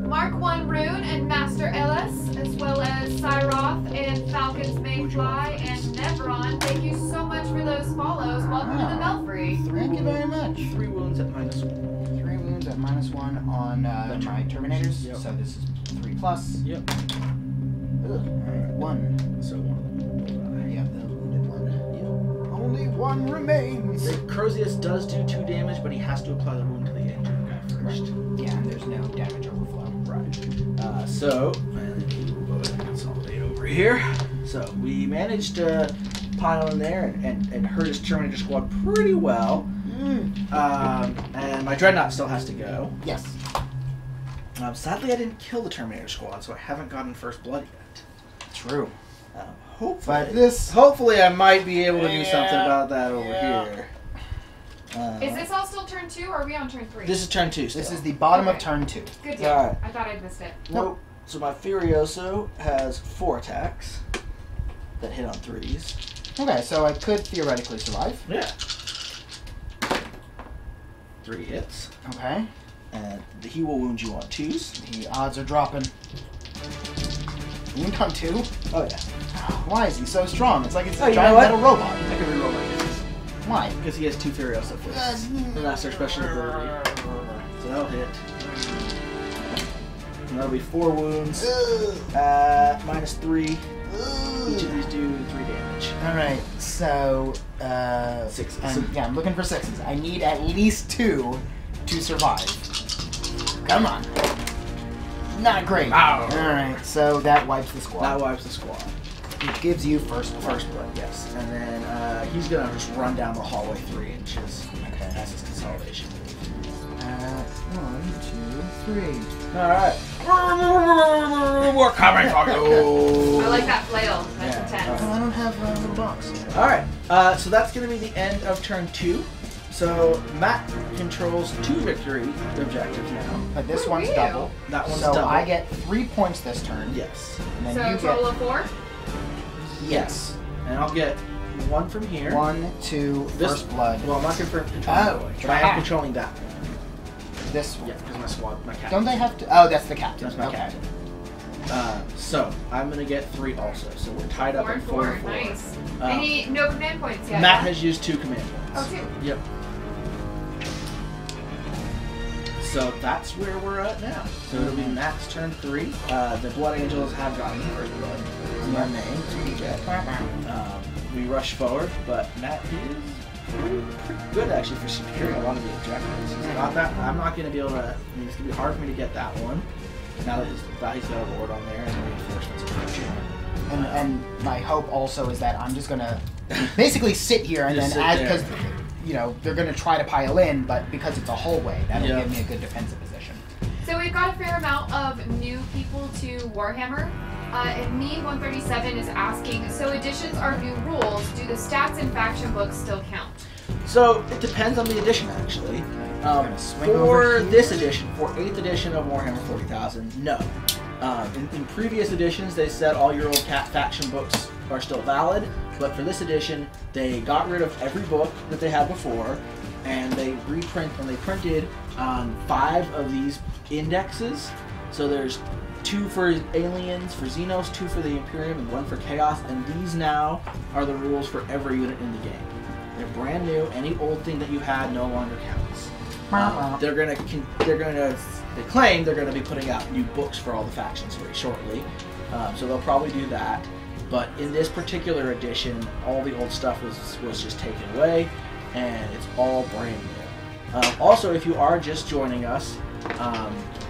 C: Mark 1 Rune and Master Ellis, as well as Cyroth and Falcon's Mayfly and Nevron. Thank you so much for those follows. Welcome to the Belfry.
B: Thank you very much.
A: 3 wounds at -1.
B: 3 wounds at -1 on my Terminators.
A: Yep.
B: So this is 3+.
A: Yep.
B: Alright, 1.
A: So one of them will die.
B: Yeah, the wounded one.
A: Yep.
B: Oh Only one remains.
A: The Crozius does do 2 damage, but he has to apply the wound to the injured guy first.
B: Yeah, and there's no damage overflow.
A: Right. So, and consolidate over here. So, we managed to pile in there and hurt his Terminator squad pretty well. And my Dreadnought still has to go.
B: Yes.
A: Sadly, I didn't kill the Terminator squad, so I haven't gotten first blood yet.
B: True.
A: Hopefully, I might be able to do something about that over here.
C: Is this all still turn 2, or are we on turn 3?
A: This is turn 2 still.
B: This is the bottom of turn 2.
C: Good deal.
A: Alright.
C: I thought I'd missed it.
A: Nope. So my Furioso has 4 attacks that hit on 3s.
B: Okay, so I could theoretically survive.
A: Yeah. 3 hits.
B: Okay.
A: And he will wound you on 2s.
B: The odds are dropping. Wound on 2?
A: Oh, yeah.
B: Why is he so strong? It's like it's a
A: you
B: giant
A: know what?
B: metal robot.
A: I can reroll my hits.
B: Why?
A: Because he has 2 Furioso fists. And that's their special ability. So that'll hit. And that'll be 4 wounds. -3. Each of these do 3 damage.
B: Alright, so...
A: 6s.
B: Yeah, I'm looking for 6s. I need at least 2 to survive. Come on. Not great.
A: Ow.
B: Alright, so that wipes the squad.
A: That wipes the squad.
B: It gives you first blood.
A: First blood, yes. And then he's going to just run down the hallway 3 inches.
B: Okay.
A: That's his consolidation.
B: 1, 2, 3.
A: Alright. We're coming for you!
C: I like that flail. That's intense.
B: Oh, I don't have a little box.
A: Alright, so that's going to be the end of turn 2. So Matt controls 2 victory objectives now.
B: But this
C: Who
B: one's
C: are you?
B: double.
A: That one's
B: so
A: double.
B: I get 3 points this turn.
A: Yes.
B: And then
C: So
B: you
C: total
B: get...
C: of 4?
B: Yes.
A: And I'll get 1 from here.
B: 1, 2, first blood.
A: Well, I'm not controlling
B: Oh,
A: but I am controlling that one.
B: This one.
A: Yeah, because my squad, my captain.
B: Don't they have to... Oh, that's the captain.
A: That's my
B: okay.
A: captain. So I'm gonna get 3 also. So we're tied up
C: 4
A: at
C: and
A: 4
C: 4.
A: and 4.
C: Nice. No command points yet.
A: Matt
C: huh?
A: has used 2 command points.
C: Oh, 2.
A: Yep. So that's where we're at now. So it'll be Matt's turn 3. The Blood Angels have gotten first blood. It's our name, so we get. We rush forward, but Matt is pretty good actually for securing a lot of the objectives. I'm not going to be able to. I mean, it's going to be hard for me to get that one. Now that he's got a lord on there and the reinforcements approaching.
B: And my hope also is that I'm just gonna basically sit here and
A: Just
B: then
A: sit
B: add
A: there.
B: because you know they're gonna try to pile in, but because it's a hallway, that'll
A: Yeah.
B: give me a good defensive position.
C: So we've got a fair amount of new people to Warhammer. And Me137 is asking, so additions are new rules. Do the stats in faction books still count?
A: So it depends on the edition actually.
B: Gonna swing over
A: For
B: here.
A: this edition, for 8th edition of Warhammer 40,000, no. In previous editions, they said all your old faction books are still valid, but for this edition, they got rid of every book that they had before, and they printed 5 of these indexes. So there's 2 for aliens, for Xenos, 2 for the Imperium, and 1 for Chaos, and these now are the rules for every unit in the game. They're brand new. Any old thing that you had no longer counts. They claim they're gonna be putting out new books for all the factions very shortly, so they'll probably do that. But in this particular edition, all the old stuff was just taken away, and it's all brand new. Also, if you are just joining us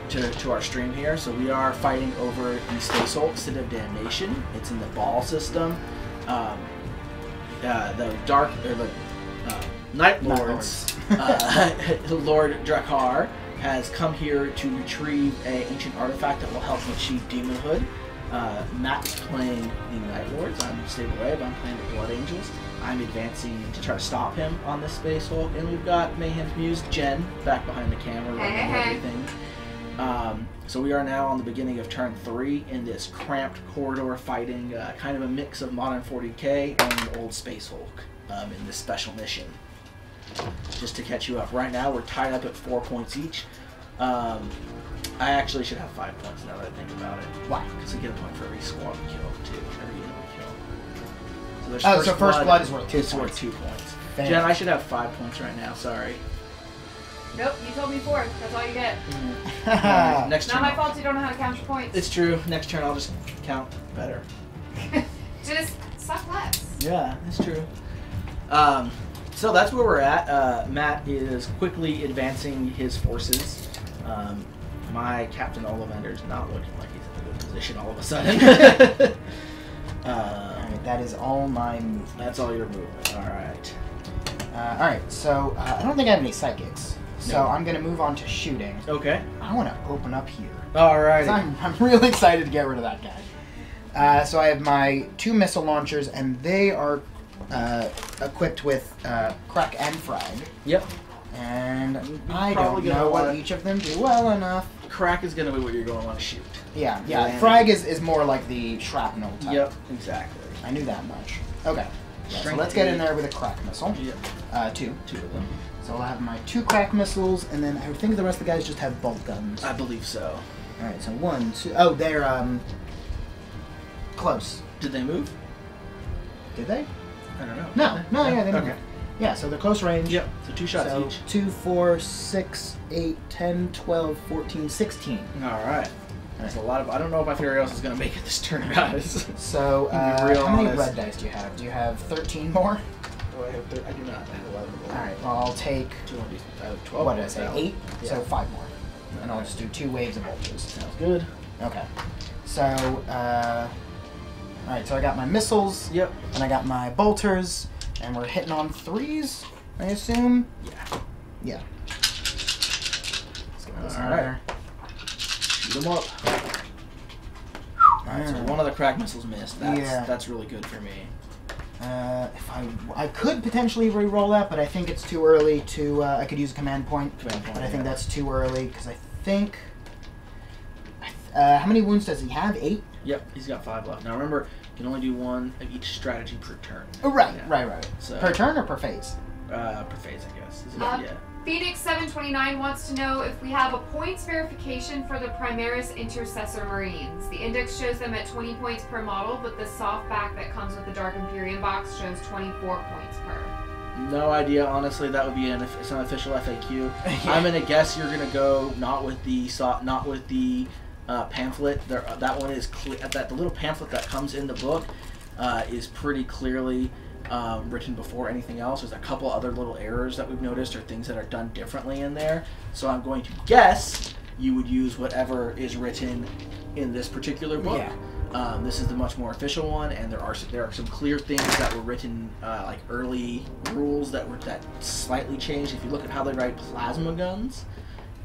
A: to our stream here, so we are fighting over the Space Hulk City of Damnation. It's in the ball system. The Night Lords, Lord Drakkar, has come here to retrieve an ancient artifact that will help him achieve demonhood. Matt's playing the Night Lords. I'm staying away, but I'm playing the Blood Angels. I'm advancing to try to stop him on this Space Hulk, and we've got Mayhem's Muse, Jen, back behind the camera running everything. So we are now on the beginning of turn 3 in this cramped corridor fighting kind of a mix of modern 40k and old Space Hulk in this special mission. Just to catch you up, right now we're tied up at 4 points each. I actually should have 5 points now that I think about it.
B: Why?
A: Because I get a point for every squad we kill, too. Every unit we kill. So there's
B: So first blood is worth 2
A: It's
B: points.
A: worth 2 points.
B: Thanks.
A: Jen, I should have 5 points right now, sorry.
C: Nope, you told me 4. That's all you get.
A: Next
C: Not
A: turn.
C: my fault you don't know how to count your points.
A: It's true. Next turn I'll just count better.
C: Just suck less.
A: Yeah, that's true. So that's where we're at. Matt is quickly advancing his forces. My Captain Ollivander is not looking like he's in a good position all of a sudden.
B: Alright, that is all my movement.
A: That's all your movement. Alright.
B: Alright, so I don't think I have any psychics. So
A: No.
B: I'm going to move on to shooting.
A: Okay.
B: I want to open up here.
A: Alright.
B: I'm really excited to get rid of that guy. So I have my 2 missile launchers, and they are equipped with crack and frag.
A: Yep.
B: And I
A: probably
B: don't
A: gonna
B: know what
A: wanna-
B: each of them do well enough.
A: Crack is going to be what you're going to want to shoot.
B: Yeah.
A: Landing.
B: Frag is more like the shrapnel type.
A: Yep, exactly.
B: I knew that much. Okay. Yeah, so
A: Strength
B: let's get in
A: 8.
B: there with a crack missile.
A: Yep.
B: 2.
A: 2 of them.
B: So I'll have my 2 crack missiles, and then I think the rest of the guys just have bolt guns.
A: I believe so.
B: Alright, so 1, 2... Oh, they're, close.
A: Did they move?
B: Did they?
A: I don't know.
B: No, yeah, they moved.
A: Okay.
B: Yeah, so they're close range.
A: Yep. So 2 shots
B: So
A: each.
B: 2, 4, 6, 8, 10, 12, 14, 16.
A: Alright. That's a lot of... I don't know if Apotheosis is going to make it this turn, guys.
B: So,
A: To be real
B: how many
A: honest.
B: red dice do you have? Do you have 13 more?
A: Oh, I do not. I have 11 more.
B: Alright, well, I'll take...
A: 2 on these. I have 12.
B: What did I say? 8?
A: Yeah.
B: So 5 more. And I'll just do 2 waves of bolters.
A: Sounds good.
B: Okay. So, alright, so I got my missiles.
A: Yep.
B: And I got my bolters. And we're hitting on 3s, I assume?
A: Yeah.
B: Yeah. Let's get this
A: All
B: in
A: right.
B: there.
A: Shoot them up. Alright, so one of the crack missiles missed. That's really good for me.
B: If I could potentially re-roll that, but I think it's too early to. I could use a command point, but I think that's too early because I think. How many wounds does he have? 8.
A: Yep, he's got 5 left. Now remember, you can only do 1 of each strategy per turn.
B: Oh, right,
A: Yeah.
B: right.
A: So,
B: Per turn or per phase?
A: per phase, I guess. Is it? Yeah.
C: Phoenix 729 wants to know if we have a points verification for the Primaris Intercessor Marines. The index shows them at 20 points per model, but the softback that comes with the Dark Imperium box shows 24 points per.
A: No idea, honestly. That would be some official FAQ. I'm gonna guess you're gonna go not with the pamphlet. That one is the little pamphlet that comes in the book is pretty clearly written before anything else. There's a couple other little errors that we've noticed or things that are done differently in there. So I'm going to guess you would use whatever is written in this particular book.
B: Yeah.
A: This is the much more official one, and there are some clear things that were written like early rules that slightly changed. If you look at how they write plasma guns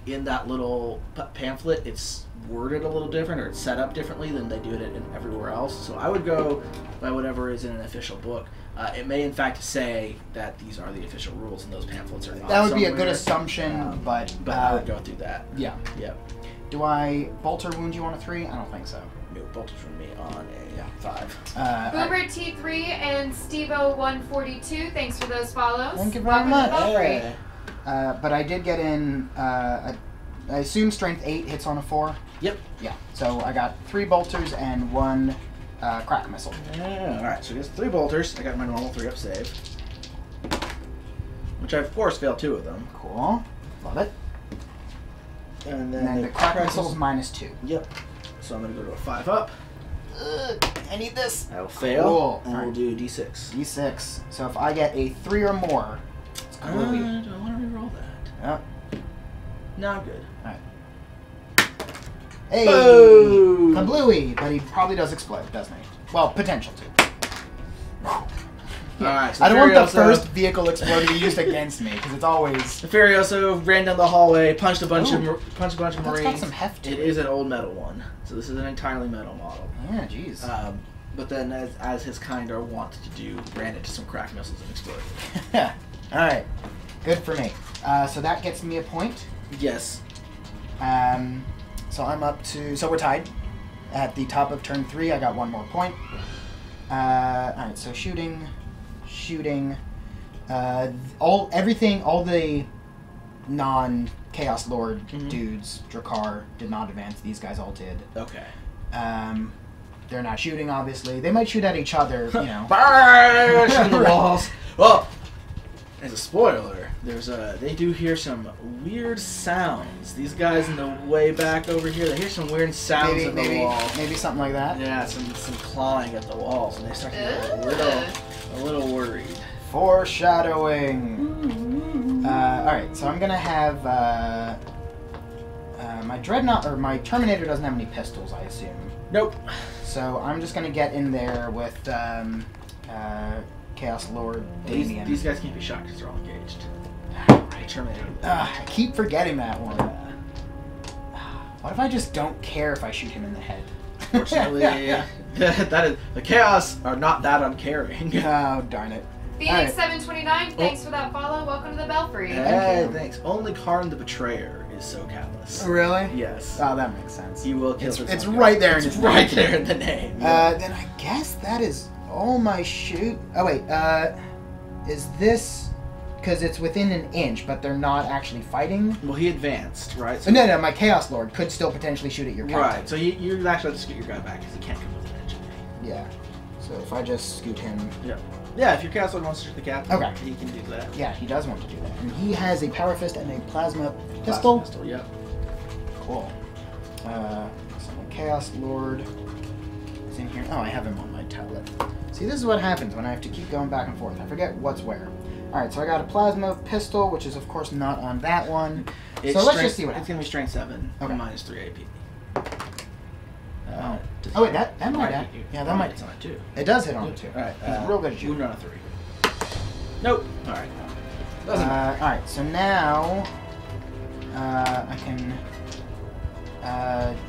A: in that little pamphlet, it's worded a little different, or it's set up differently than they do it in everywhere else. So I would go by whatever is in an official book. It may in fact say that these are the official rules, and those pamphlets are not.
B: That would be a
A: somewhere.
B: good assumption, but
A: I would go through that.
B: yeah.
A: Yep.
B: Do I bolter wound you on a 3? I don't think so.
A: No bolters from me on a 5.
C: Boomer T3 and Stevo142, thanks for those follows.
B: Thank you very
C: Welcome to
B: much.
C: Belfry.
B: But I did get in. I assume strength 8 hits on a 4.
A: Yep.
B: Yeah. So I got 3 bolters and 1 crack missile.
A: Yeah. All right. So just 3 bolters. I got my normal 3-up save, which I of course failed 2 of them.
B: Cool. Love it.
A: And
B: And then the crack missile's -2.
A: Yep. So I'm gonna go to a 5-up.
B: I need this.
A: That'll fail.
B: Cool.
A: And we'll do D6.
B: D6. So if I get a 3 or more, it's
A: Do I
B: kablooey.
A: want to reroll that?
B: Yep.
A: No, I'm good.
B: Hey!
A: Boom!
B: Kablooey! But he probably does explode, doesn't he? Well, potential to.
A: Alright, so
B: I don't want the
A: Furioso-
B: first vehicle exploder to be used against me, because it's always...
A: Furioso ran down the hallway, punched a bunch
B: Ooh.
A: of Marines.
B: That's got some heft to
A: It is an old metal one, so this is an entirely metal model.
B: Yeah, jeez.
A: But then, as his kind are wont to do, ran into some crack missiles and exploded.
B: Alright. Good for me. So that gets me a point.
A: Yes.
B: So I'm up to... So we're tied. At the top of turn 3, I got 1 more point. Alright, so shooting... all the non-Chaos Lord dudes, Drakkar, did not advance. These guys all did.
A: Okay.
B: They're not shooting, obviously. They might shoot at each other, you know.
A: Bash in the walls. Well, as a spoiler, they do hear some weird sounds. These guys in the way back over here, they hear some weird sounds in the wall.
B: Maybe something like that.
A: Yeah, some clawing at the walls, and they start to get a little worried.
B: Foreshadowing. Alright, so I'm gonna have my Dreadnought, or my Terminator doesn't have any pistols, I assume.
A: Nope.
B: So I'm just gonna get in there with Chaos Lord Damien.
A: These guys can't be shot because they're all engaged.
B: Right.
A: Terminator.
B: I keep forgetting that one. What if I just don't care if I shoot him in the head?
A: Fortunately, that is, the Chaos are not that uncaring.
B: Oh, darn it.
C: Phoenix 729, thanks for that follow. Welcome to the Belfry.
A: Hey, thanks. Only Karn the Betrayer is so callous.
B: Really?
A: Yes.
B: Oh, that makes sense.
A: He will kill
B: It's right there in his name.
A: right there in the name. Yeah.
B: Then I guess that is all my shoot. Oh, wait. Is this... Because it's within an inch, but they're not actually fighting?
A: Well, he advanced, right? So
B: No, my Chaos Lord could still potentially shoot at your captain.
A: right, so you actually have to scoot your guy back because he can't come within an inch of me.
B: Yeah. So if I just scoot him...
A: Yeah, if your Chaos Lord wants to shoot the captain,
B: Okay.
A: he can do that.
B: Yeah, he does want to do that. And he has a Power Fist and a Plasma Pistol.
A: Pistol, yep.
B: Cool. So my Chaos Lord is in here. Oh, I have him on my tablet. See, this is what happens when I have to keep going back and forth. I forget what's where. Alright, so I got a Plasma Pistol, which is, of course, not on that one. So let's just see what
A: It's
B: happens.
A: going to be strength 7,
B: Okay.
A: minus 3 AP.
B: Oh, wait, that might hit. Yeah, that might.
A: It's on it, too.
B: It does hit on it, too.
A: Alright,
B: He's real good at shooting.
A: wound on a 3. Nope. Alright. Doesn't matter.
B: Alright, so now I can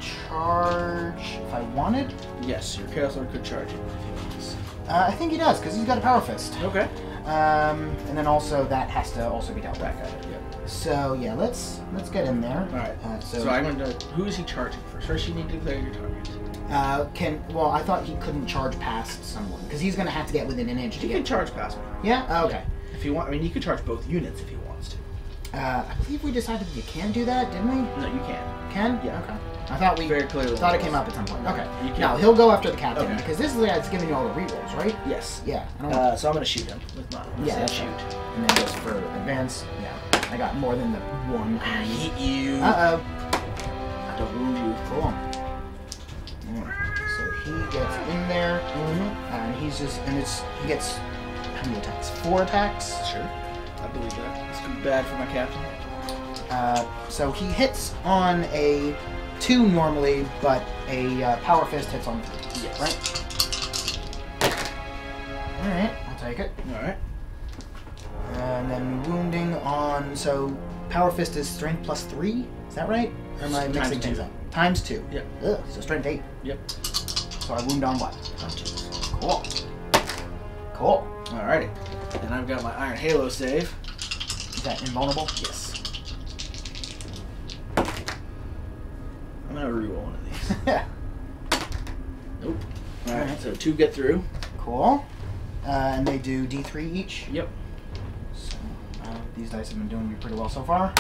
B: charge if I wanted.
A: Yes, your Chaos Lord could charge you if he wants.
B: I think he does, because he's got a Power Fist.
A: Okay.
B: And then also that has to also be dealt
A: Back
B: with.
A: at it, yep.
B: So yeah, let's get in there.
A: Alright.
B: So
A: So I'm going to... Who is he charging first? First you need to declare your target.
B: well, I thought he couldn't charge past someone, because he's going to have to get within an inch to
A: He
B: get...
A: can charge past me.
B: Yeah? Oh, okay.
A: If you want... I mean, he could charge both units if he wants to.
B: I believe we decided you can do that, didn't we?
A: No, you can.
B: Can?
A: Yeah.
B: Okay. I thought we...
A: Very clearly.
B: Thought it came up at some point. Okay.
A: You can.
B: Now, he'll go after the captain,
A: Okay.
B: because this is the guy that's giving you all the rerolls, right?
A: Yes.
B: Yeah. I don't want
A: So I'm going to shoot him with mine.
B: yeah,
A: shoot.
B: And then just for advance, yeah. I got more than the one.
A: I hit you.
B: Uh-oh.
A: I don't wound you.
B: Cool. So he gets in there,
A: Mm-hmm.
B: and he's just, and he gets, how many attacks? 4 attacks?
A: Sure. I believe that. It's good bad for my captain.
B: So he hits on a 2 normally, but a Power Fist hits on 3.
A: Yes.
B: Right? Alright, I'll take it.
A: Alright.
B: And then wounding on, so Power Fist is strength plus 3? Is that right? Or am I
A: Times
B: mixing things
A: 2.
B: up? Times 2.
A: Yep.
B: Ugh, so strength 8.
A: Yep.
B: So I wound on what? Cool. Cool.
A: Alrighty. And I've got my Iron Halo save.
B: Is that invulnerable?
A: Yes. I'm gonna reroll one of these. Nope. Alright, so 2 get through.
B: Cool. And they do D3 each.
A: Yep.
B: So these dice have been doing me pretty well so far.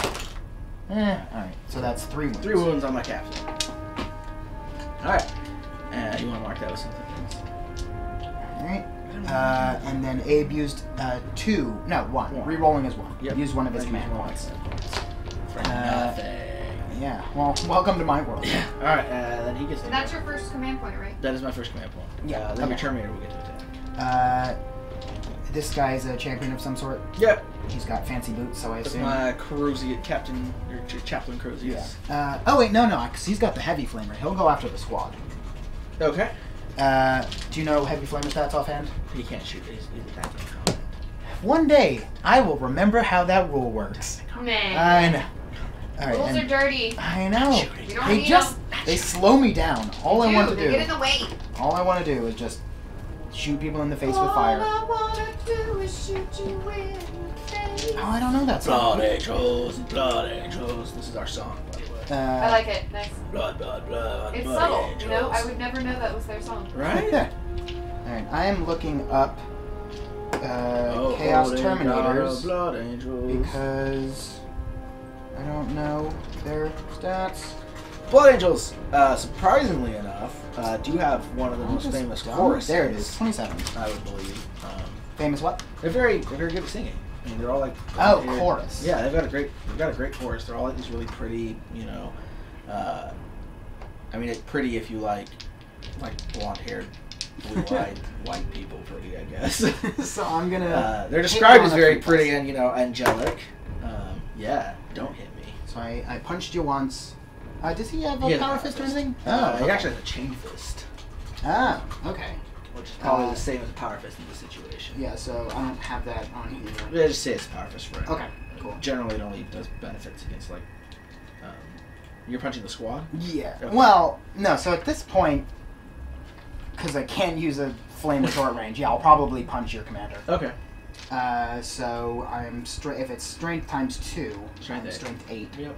B: Alright. So that's 3 wounds.
A: 3 wounds on my captain. Alright. And you want to mark that with something else?
B: Alright. And then Abe used 2. No, 1. Rerolling is 1.
A: Yep.
B: Used one of his
A: I
B: command
A: used one.
B: points.
A: For nothing.
B: Yeah. Well, welcome to my world.
A: Alright, then he gets to
C: And that's your first command point, right?
A: That is my first command point.
B: Yeah,
A: Then your
B: okay.
A: Terminator will get to attack.
B: This guy's a champion of some sort.
A: Yep.
B: He's got fancy boots, so I
A: That's
B: assume.
A: my Carusi, Captain, or Chaplain Carusius.
B: Yeah. Oh wait, no, because he's got the heavy flamer. He'll go after the squad.
A: Okay.
B: Do you know heavy flamer stats offhand?
A: He can't shoot. He's attacking in combat.
B: One day, I will remember how that rule works.
C: Man.
B: I know. All right.
C: Rules
B: and-
C: are dirty.
B: I know.
C: You don't
B: They
C: need
B: just
C: them.
B: they slow me down. All I want to
C: They get in
B: do,
C: the way.
B: all I want to do is just shoot people in the face with
C: All
B: fire.
C: I wanna do is shoot you in the face.
B: Oh, I don't know that song.
A: Blood angels, blood angels. This is our song, by the way.
C: I like it. Nice.
A: Blood, blood, blood.
C: It's
A: blood
C: subtle,
A: angels.
C: you know? I would never know that was their song.
A: Right?
B: Alright, I am looking up
A: Oh,
B: Chaos
A: holy
B: Terminators
A: God, blood angels.
B: because I don't know their stats.
A: Blood angels, surprisingly enough, do have one of the most famous choruses.
B: There it is, 27.
A: I would believe.
B: Famous what?
A: They're very good at singing. I mean, they're all like
B: Oh,
A: they're-
B: chorus.
A: Yeah, they've got a great chorus. They're all like these really pretty, you know. I mean, it's pretty if you like blonde-haired blue-eyed white people pretty, I guess.
B: So I'm gonna.
A: They're described
B: on
A: as
B: a
A: very
B: 3+.
A: pretty and angelic. Yeah, don't hit me.
B: So I punched you once. Does he have a
A: He has a
B: power fist or anything?
A: He
B: okay.
A: actually has a chain fist,
B: Ah, okay.
A: which is probably the same as a power fist in this situation.
B: Yeah, so I don't have that on here.
A: Yeah, just say it's a power fist for it.
B: Okay, cool.
A: Generally, it only does benefits against you're punching the squad.
B: Yeah.
A: Okay.
B: Well, no. So at this point, because I can't use a flame with short range, yeah, I'll probably punch your commander.
A: Okay.
B: So I'm if it's strength times 2,
A: Strength
B: I'm
A: eight.
B: strength 8.
A: Yep.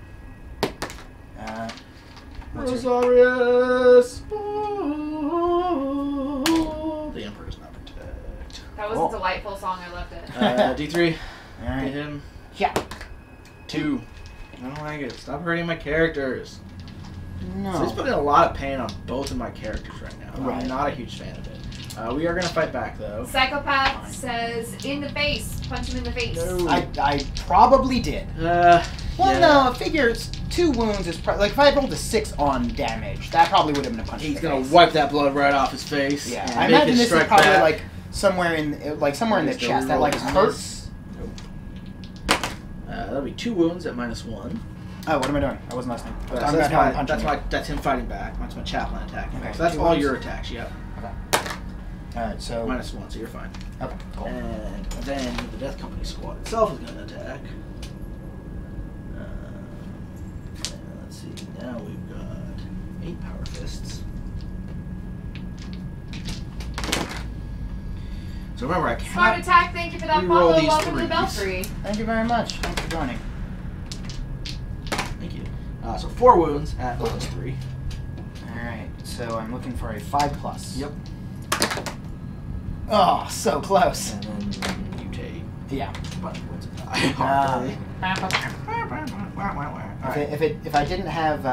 B: What's your-
A: Rosarius. The Emperor does not protect.
C: That was
B: Oh.
C: a delightful song. I loved it.
A: D3.
B: All
A: Hit
B: right.
A: him.
B: Yeah.
A: 2. I don't like it. Stop hurting my characters.
B: No.
A: So he's putting a lot of pain on both of my characters right now.
B: Right.
A: I'm not a huge fan of it. We are going to fight back, though.
C: Psychopath
B: Fine.
C: says, in the face. Punch him in the face.
A: No.
B: I probably did.
A: Well,
B: Well, no, I figure 2 wounds is like if I had rolled a 6 on damage, that probably would have been a punch.
A: He's
B: in the
A: going
B: face.
A: to wipe that blood right off his face.
B: Yeah,
A: and
B: I
A: make
B: imagine
A: his
B: this is
A: strike
B: probably
A: back.
B: like somewhere in the chest. That like hurts.
A: Nope. That'll be 2 wounds at -1.
B: Oh, what am I doing? I wasn't listening.
A: So
B: I'm about how I'm punching you.
A: that's him fighting back. That's my chaplain attacking.
B: Okay,
A: So that's
B: 2
A: all
B: wounds.
A: your attacks. Yep.
B: Alright, so
A: -1, so you're fine.
B: okay, cool.
A: And then the Death Company squad itself is going to attack. Let's see. Now we've got 8 power fists. So remember, I
C: Smart
A: cannot.
C: attack. Thank you for that
A: Reroll
C: follow.
A: these
C: Welcome to
A: threes.
C: Belfry.
B: Thank you very much. Thanks for joining.
A: Thank you. So 4 wounds at -3.
B: Alright, so I'm looking for a 5+.
A: Yep.
B: Oh, so close.
A: And then you take
B: Yeah.
A: a bunch of wounds and
B: Ah.
A: die. Alright.
B: If I didn't have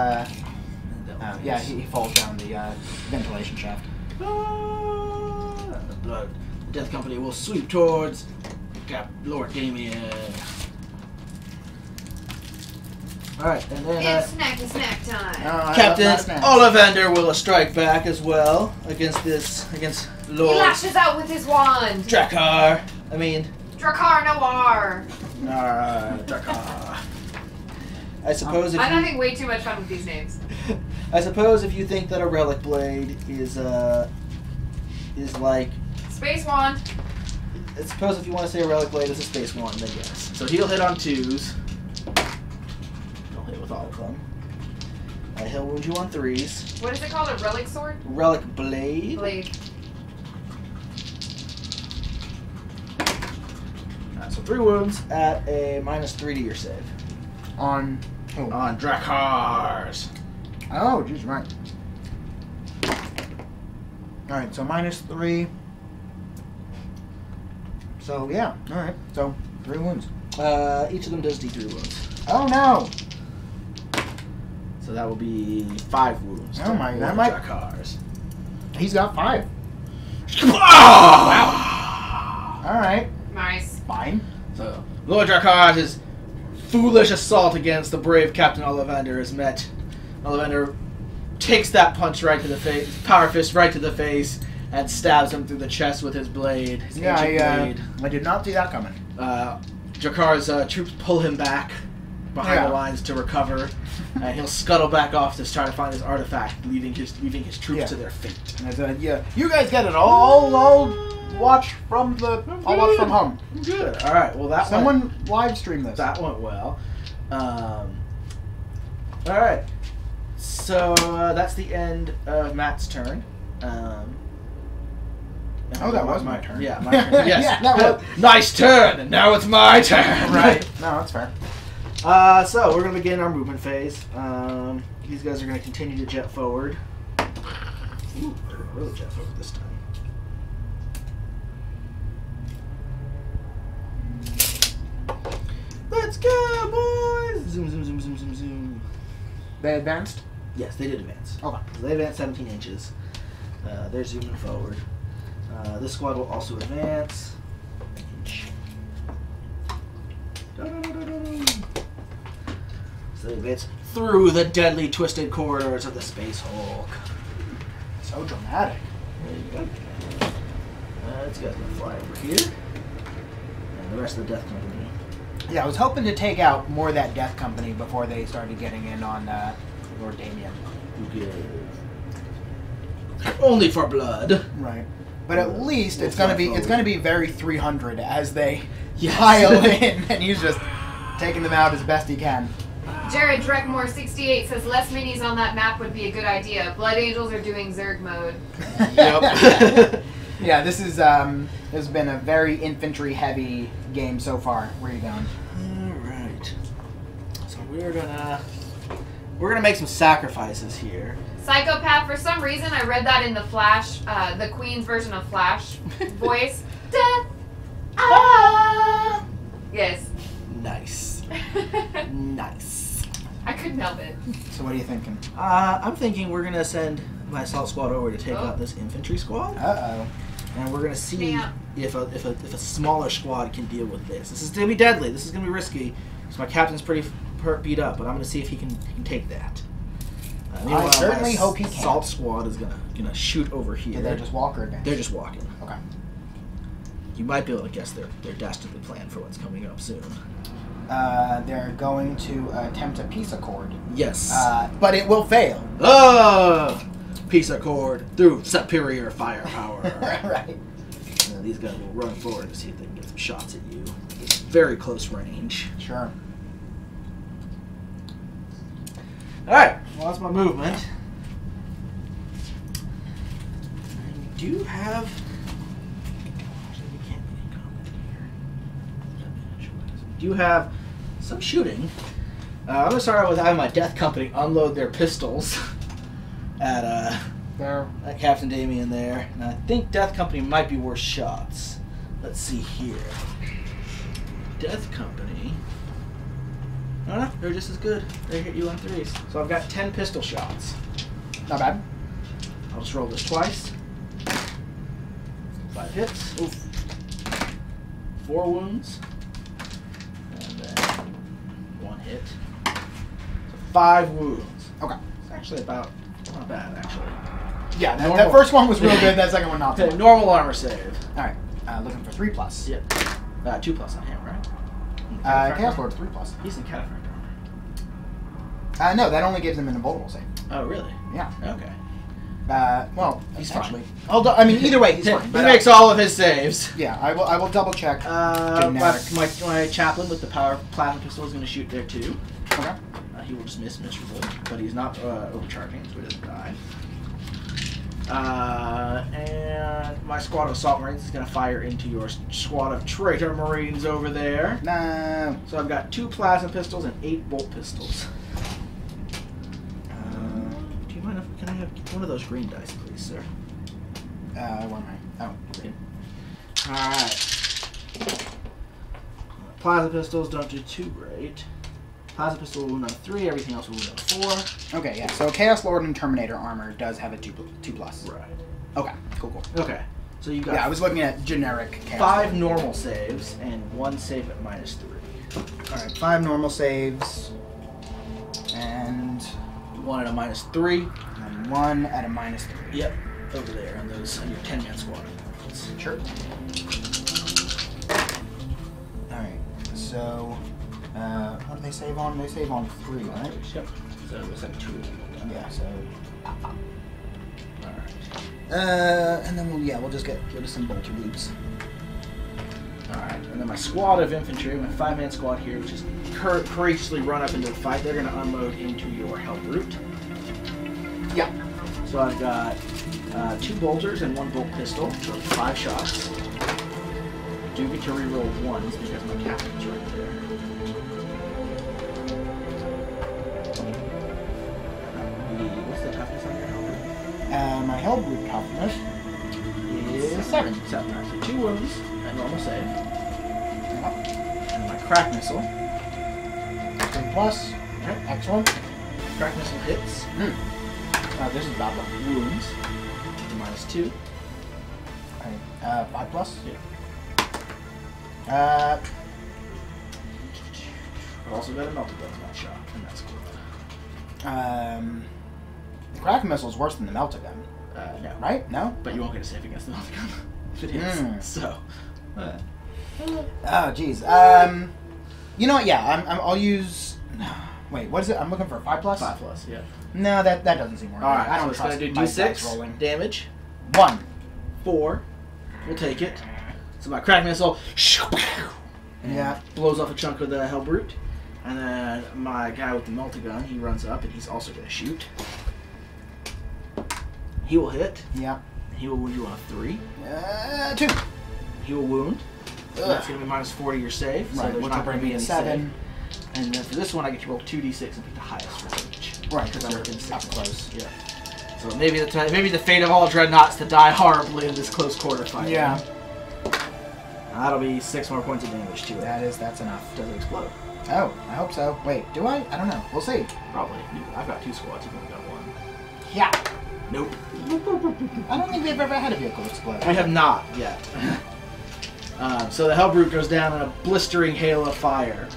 B: yeah, he falls down the ventilation shaft.
A: The blood. The Death Company will sweep towards Lord Damien. Alright, and then
C: It's snack time.
A: Captain Ollivander will strike back as well against
C: He
A: Lord
C: lashes out with his wand.
A: Drakkar.
C: Drakkar Noir.
A: Drakkar. I suppose if
C: I'm
A: you,
C: having way too much fun with these names.
A: I suppose if you think that a relic blade is like,
C: Space wand.
A: I suppose if you want to say a relic blade is a space wand, then yes. So he'll hit on 2s. Don't hit with all of them. He'll wound you on 3s.
C: What is it called? A relic sword?
A: Relic blade.
C: Blade.
A: So 3 wounds at a -3 to your save.
B: On who?
A: On Drakkar's.
B: Oh, jeez, right. Alright, so -3. So, yeah, alright. So, 3 wounds.
A: Each of them does D3 wounds.
B: Oh, no!
A: So that will be 5 wounds.
B: Oh my-
A: to
B: that
A: one
B: might-
A: Drakkar's.
B: He's got 5.
A: Wow!
B: Alright,
C: Nice.
B: fine.
A: So, Lord Drakkar's foolish assault against the brave Captain Ollivander is met. Ollivander takes that punch right to the face, power fist right to the face, and stabs him through the chest with his blade. His
B: Yeah,
A: ancient blade.
B: I did not see that coming.
A: Drakkar's troops pull him back behind the lines to recover, and he'll scuttle back off to try to find his artifact, leaving his troops
B: Yeah.
A: to their fate.
B: And I said, yeah, you guys get it. I'll watch from home.
A: Good. All right. Well, that
B: Someone live stream this.
A: That went well. All right. So that's the end of Matt's turn.
B: Oh, that was my turn.
A: Yeah, my turn. Yes.
B: Yeah, that was-
A: Nice turn. And now it's my turn.
B: Right. No, that's fair.
A: So we're gonna begin our movement phase. These guys are gonna continue to jet forward. Ooh, they're gonna really jet forward this time. Let's go, boys! Zoom, zoom, zoom, zoom, zoom, zoom.
B: They advanced?
A: Yes, they did advance.
B: Okay.
A: So they advanced 17 inches. They're zooming forward. This squad will also advance. Inch. So they advance through the deadly twisted corridors of the Space Hulk.
B: So dramatic.
A: There you go. This guy's gonna fly over here. And the rest of the Death Company.
B: Yeah, I was hoping to take out more of that Death Company before they started getting in on Lord Damien.
A: Okay. Only for blood.
B: Right. But at least it's gonna be very 300 as they
A: Yes.
B: pile in, and he's just taking them out as best he can.
C: Jared Dreckmore 68 says less minis on that map would be a good idea. Blood Angels are doing Zerg mode.
A: Yep.
B: Yeah, this is has been a very infantry heavy game so far. Where are you going?
A: Alright. So we're gonna make some sacrifices here.
C: Psychopath, for some reason I read that in the Flash, the Queen's version of Flash voice. Death! Ah! Yes.
A: Nice. Nice.
C: I couldn't help it.
B: So what are you thinking?
A: I'm thinking we're gonna send my assault squad over to take out this infantry squad.
B: Uh-oh.
A: And we're gonna see
C: Yeah.
A: if a smaller squad can deal with this. This is gonna be deadly. This is gonna be risky. So my captain's pretty beat up, but I'm gonna see if he can take that.
B: I certainly
A: my
B: hope he can.
A: Assault squad is gonna shoot over here.
B: Did they just walk or advance?
A: They're just walking.
B: Okay.
A: You might be able to guess their dastardly plan for what's coming up soon.
B: They're going to attempt a peace accord.
A: Yes.
B: But it will fail.
A: Peace accord through superior firepower.
B: Right.
A: These guys will run forward to see if they can get some shots at you. It's very close range.
B: Sure.
A: Alright, well that's my movement. I do have... Actually, we can't be in combat here. We do have some shooting. I'm going to start out with having my Death Company unload their pistols at Captain Damien there. And I think Death Company might be worse shots. Let's see here. Death Company... No, they're just as good. They hit you on threes. So I've got 10 pistol shots.
B: Not bad.
A: I'll just roll this twice. 5 hits. Oof. 4 wounds. And then 1 hit. So 5 wounds.
B: Okay.
A: It's actually about not bad, actually.
B: Yeah, that first one was real good. That second one not so
A: Okay,
B: much.
A: normal armor save.
B: All right. Looking for 3+.
A: Yep. 2+ on him, right?
B: Chaos Lord's 3+.
A: He's in cataphract armor.
B: No, that only gives him an invulnerable save.
A: Oh, really?
B: Yeah.
A: Okay.
B: Well,
A: He's
B: actually,
A: fine.
B: I mean, either way, he's
A: He
B: fine. But,
A: makes all of his saves.
B: Yeah, I will double check.
A: My chaplain with the power plasma pistol is going to shoot there too.
B: Okay.
A: He will just miss miserably, but he's not overcharging, so he doesn't die. And my squad of assault marines is going to fire into your squad of traitor marines over there.
B: No.
A: So I've got 2 plasma pistols and 8 bolt pistols. Do you mind if can I have one of those green dice, please, sir?
B: Where am I? Oh,
A: Okay. All right. Plasma pistols don't do too great. Plasma pistol will wound on 3. Everything else will wound on 4.
B: Okay, yeah. So Chaos Lord and Terminator armor does have a 2+.
A: Right.
B: Okay, cool.
A: Okay. So you got
B: Yeah, I was looking at generic Chaos
A: 5
B: Lord.
A: normal saves and 1 save at -3.
B: All right, 5 normal saves, and
A: 1 at a -3.
B: 1 at a -3.
A: Yep. Over there on those on your 10-man squad.
B: Sure. All right. So, what do they save on? They save on 3, right?
A: Yep. So it's like 2.
B: Yeah. So.
A: Alright.
B: And then we'll just get rid of some bolter loops.
A: Alright. And then my squad of infantry, my 5-man squad here, which is courageously run up into the fight, they're going to unload into your help route.
B: Yeah.
A: So I've got 2 bolters and 1 bolt pistol, so 5 shots. Do get to reroll 1s because my captain's right there. What's the toughness on your helmet?
B: My hell group toughness is 7.
A: 7. Right, so 2 wounds at normal save. And my crack missile.
B: 3+.
A: Okay.
B: Excellent.
A: Crack missile hits.
B: This is bad one.
A: Wounds. -2.
B: Alright, 5+.
A: Yeah. I've also got a melted gun one shot, and that's cool.
B: The crack missile is worse than the melta gun.
A: No.
B: Right? No?
A: But you won't get a save against the melta gun if it hits. So.
B: Oh, jeez. You know what? Yeah, I'll use. Wait, what is it? I'm looking for 5+.
A: 5+, yeah.
B: No, that doesn't seem right.
A: All right,
B: I don't
A: so it's
B: trust
A: gonna do
B: my dice
A: d6
B: rolling.
A: damage.
B: 1.
A: 4. We'll take it. So my crack missile
B: Yeah.
A: blows off a chunk of the Hellbrute. And then my guy with the multi-gun, he runs up and he's also going to shoot. He will hit.
B: Yeah.
A: He will wound you on a 3.
B: 2.
A: He will wound. So that's going to be -40 your save. So
B: Right,
A: there's
B: which
A: not
B: will
A: going
B: bring
A: to
B: me
A: be
B: to
A: any
B: 7.
A: save. And then for this one, I get to roll 2d6 and pick the highest for each.
B: Right, because I'm
A: they're
B: up
A: in 6
B: close.
A: Yeah. So maybe the fate of all dreadnoughts to die horribly in this close quarter fight.
B: Yeah.
A: That'll be 6 more points of damage to it.
B: That's enough.
A: Doesn't explode.
B: Oh, I hope so. Wait, do I? I don't know. We'll see.
A: Probably. I've got 2 squads. You've only got 1.
B: Yeah.
A: Nope.
B: I don't think we've ever had a vehicle explode.
A: We have not yet. So the Hellbrute goes down in a blistering hail of fire.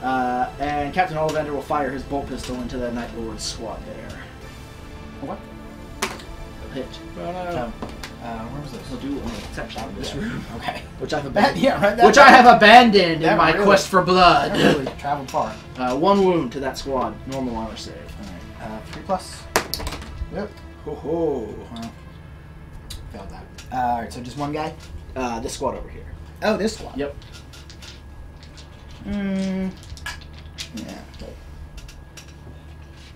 A: And Captain Ollivander will fire his bolt pistol into the Night Lord's squad there.
B: What?
A: He'll hit.
B: Where was this?
A: He'll do an section of this room.
B: Okay.
A: Which I've abandoned.
B: Yeah, right.
A: Which I have abandoned in
B: That
A: my
B: really-
A: quest for blood.
B: That really traveled far.
A: 1 wound to that squad. Normal armor save.
B: Alright. 3+. Yep.
A: Ho ho.
B: Well, failed that. Alright, so just one guy?
A: This squad over here.
B: Oh, this squad.
A: Yep.
B: Yeah.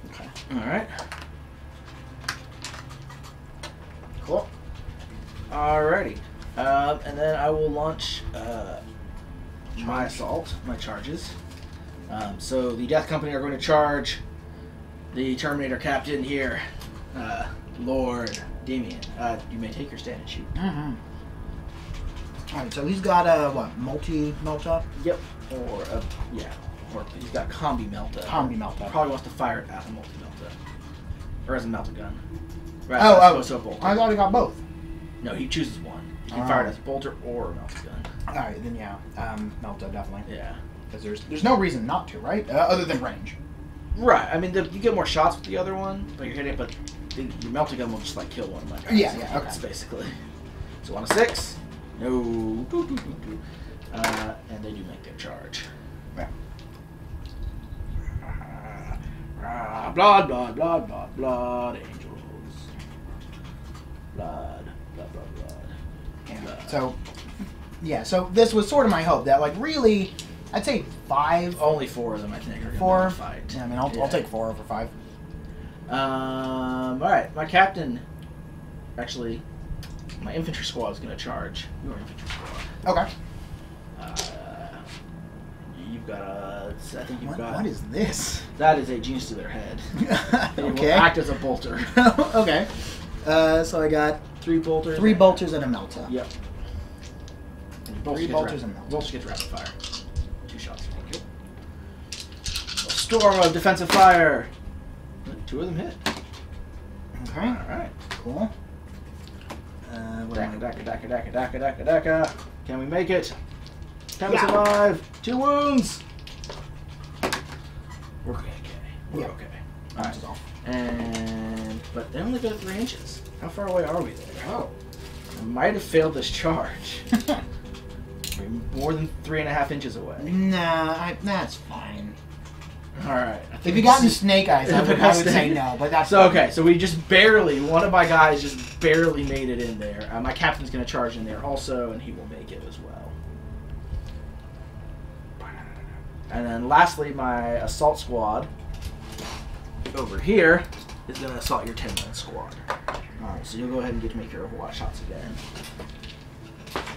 A: Okay. Alright. Cool. Alrighty. And then I will launch my assault, my charges. So the Death Company are going to charge the Terminator Captain here, Lord Damien. You may take your stand and shoot.
B: Mm-hmm. Alright, so he's got a, what, multi-melta?
A: Yep. Or, yeah. Or he's got Combi Melta.
B: Combi Melta.
A: Probably wants to fire it at a multi-melta. Or as a melta gun. Right, so a bolter.
B: I thought he got both.
A: No, he chooses one. You can fire it as a bolter or a melta gun.
B: Alright, then yeah, melta, definitely.
A: Yeah.
B: Because there's no reason not to, right? Other than range.
A: Right. I mean, you get more shots with the other one, but you're hitting it, but your melta gun will just, like, kill one of my guys.
B: Yeah, yeah, okay.
A: That's basically. So on a 6. No. And they do make their charge.
B: Yeah.
A: Blood, blood, blood, blood, blood, angels. Blood, blood, blood, blood.
B: Yeah.
A: Blood.
B: So, yeah, so this was sort of my hope that, like, really, I'd say 5.
A: Only 4 of them, I think, are going
B: 4.
A: to fight.
B: Yeah, I mean, I'll take 4 over 5.
A: Alright, my captain, actually, my infantry squad is going to charge your infantry squad.
B: Okay.
A: You've got a, I think you've got...
B: What is this?
A: That is a genius to their head. It
B: Okay.
A: will act as a bolter.
B: Okay. So I got
A: 3 bolters.
B: 3 bolters and a melta.
A: Yep. And
B: 3 bolters and melta.
A: Bolters gets rapid fire. 2 shots. Thank you. A storm of defensive fire. 2 of them hit.
B: Okay.
A: Alright.
B: Cool. What am I-
A: Daka. Can we make it? Can we survive? 2 wounds. We're okay. We're
B: Yeah.
A: okay.
B: Alright.
A: And but they only go 3 inches. How far away are we there?
B: Oh.
A: I might have failed this charge. We're more than 3.5 inches away.
B: Nah, that's fine.
A: All right.
B: If you got in snake eyes, I would say no, but that's
A: so
B: fine.
A: okay. So we just barely. One of my guys just barely made it in there. My captain's going to charge in there also, and he will make it as well. And then lastly, my assault squad over here is going to assault your 10-man squad. Alright, so you'll go ahead and get to make your overwatch shots again.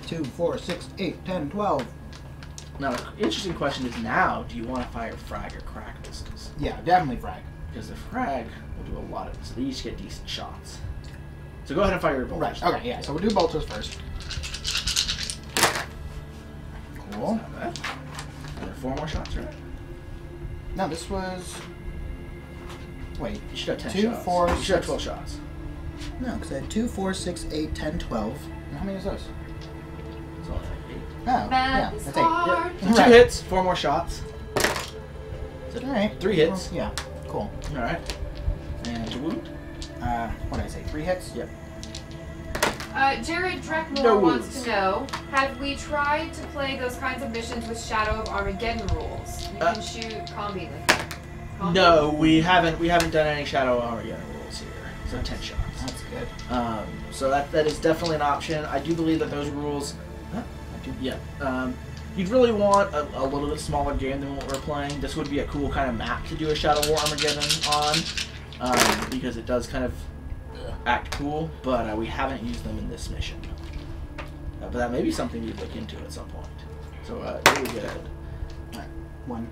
B: 2, 4, 6, 8, 10, 12.
A: Now, the interesting question is now, do you want to fire frag or crack missiles?
B: Yeah, definitely frag.
A: Because the frag will do a lot of it, so they each get decent shots. So go ahead and fire your bolters.
B: Right, okay, yeah, so we'll do bolters first. Cool.
A: Not bad. And then 4 more shots, right?
B: No, this was... Wait.
A: You should have 10
B: 2,
A: shots.
B: 4,
A: You should have
B: 6.
A: 12 shots.
B: No, because I had 2, 4, 6, 8, 10, 12. How many is those?
A: It's all like 8.
B: Oh, yeah,
C: Math is
B: that's 8.
C: hard.
A: Yeah. So
B: Right.
A: 2 hits, 4 more shots.
B: Alright.
A: 3 hits.
B: Yeah, cool.
A: Alright. And to wound.
B: what did I say? 3 hits?
A: Yep.
C: Jared Dreckmore
A: No
C: wants
A: wounds.
C: to know, have we tried to play those kinds of missions with Shadow of Armageddon rules? You can shoot combi like that. Combi?
A: No, we haven't done any Shadow Armageddon rules here. So 10 shots.
B: That's good.
A: So that is definitely an option. I do believe that those rules. Yeah. You'd really want a little bit smaller game than what we're playing. This would be a cool kind of map to do a Shadow War Armageddon on, because it does kind of act cool. But we haven't used them in this mission. But that may be something you'd look into at some point. So really good.
B: Alright, 1.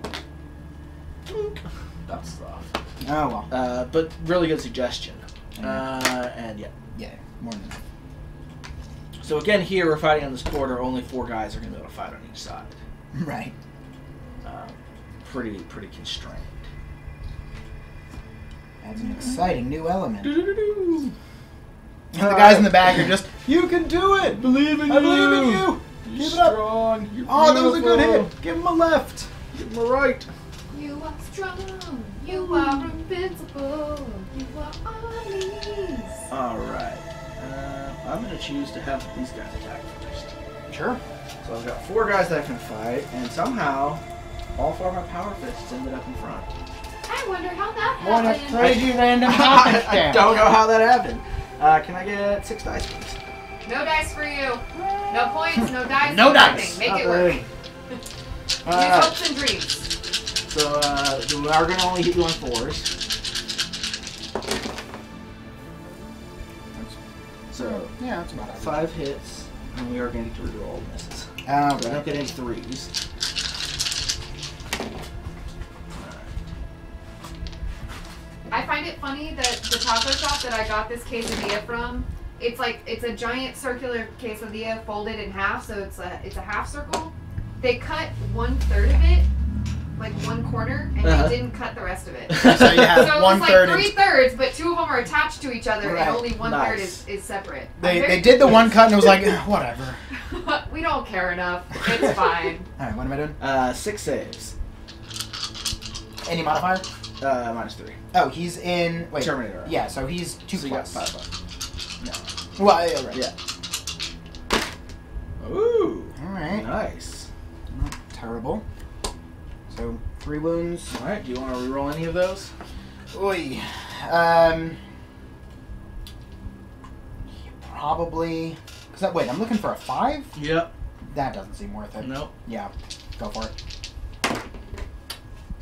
A: That's off.
B: Oh well.
A: But really good suggestion. And yeah.
B: Yeah, more than enough.
A: So again, here we're fighting on this quarter. Only 4 guys are going to be able to fight on each side.
B: Right.
A: Pretty constrained.
B: Adds an exciting new element.
A: Do-do-do-do.
B: And the guys in the back are just, you can do it!
A: Believe in
B: I believe in you!
A: You're
B: Give it up!
A: strong. You're
B: Oh, that was a good
A: beautiful.
B: hit! Give him a left!
A: Give him a right.
C: You are strong. You are invincible. You are armies.
A: Alright. I'm going to choose to have these guys attack first.
B: Sure.
A: So I've got 4 guys that can fight, and somehow all 4 of my power fists ended up in front.
C: I wonder how that
B: What a
C: happened.
B: crazy random
A: I
B: happenstance.
A: don't know how that happened. Can I get 6 dice, please?
C: No dice for you. No points, no dice.
B: No
C: nothing.
B: dice.
C: Make it work. Use hopes and dreams.
A: So we are going to only hit you on 4s. So
B: Yeah, that's about it.
A: 5 hits, and we are going to reroll all the misses. So we
B: Right.
A: don't get any 3s.
C: I find it funny that the taco shop that I got this quesadilla from, it's a giant circular quesadilla folded in half, so it's a half circle. They cut 1/3 of it, like one corner, and they didn't cut the rest of it.
B: So you have
C: So it was
B: 1/3.
C: like 3/3, but 2 of them are attached to each other,
B: Right.
C: and only 1/3
A: Nice.
C: is separate.
B: They did the one cut and it was like, whatever.
C: We don't care enough. It's fine.
B: Alright, what am I doing?
A: 6 saves.
B: Any modifier?
A: -3.
B: Oh, he's in. Wait.
A: Terminator.
B: Yeah, so he's 2
A: So you got
B: plus.
A: 5 bucks.
B: Well, yeah, right.
A: Yeah. Ooh.
B: Alright.
A: Nice.
B: Not terrible. So, 3 wounds.
A: Alright, do you want to reroll any of those?
B: Oy. Probably. Wait, I'm looking for a 5?
A: Yep.
B: That doesn't seem worth it.
A: Nope.
B: Yeah, go for it.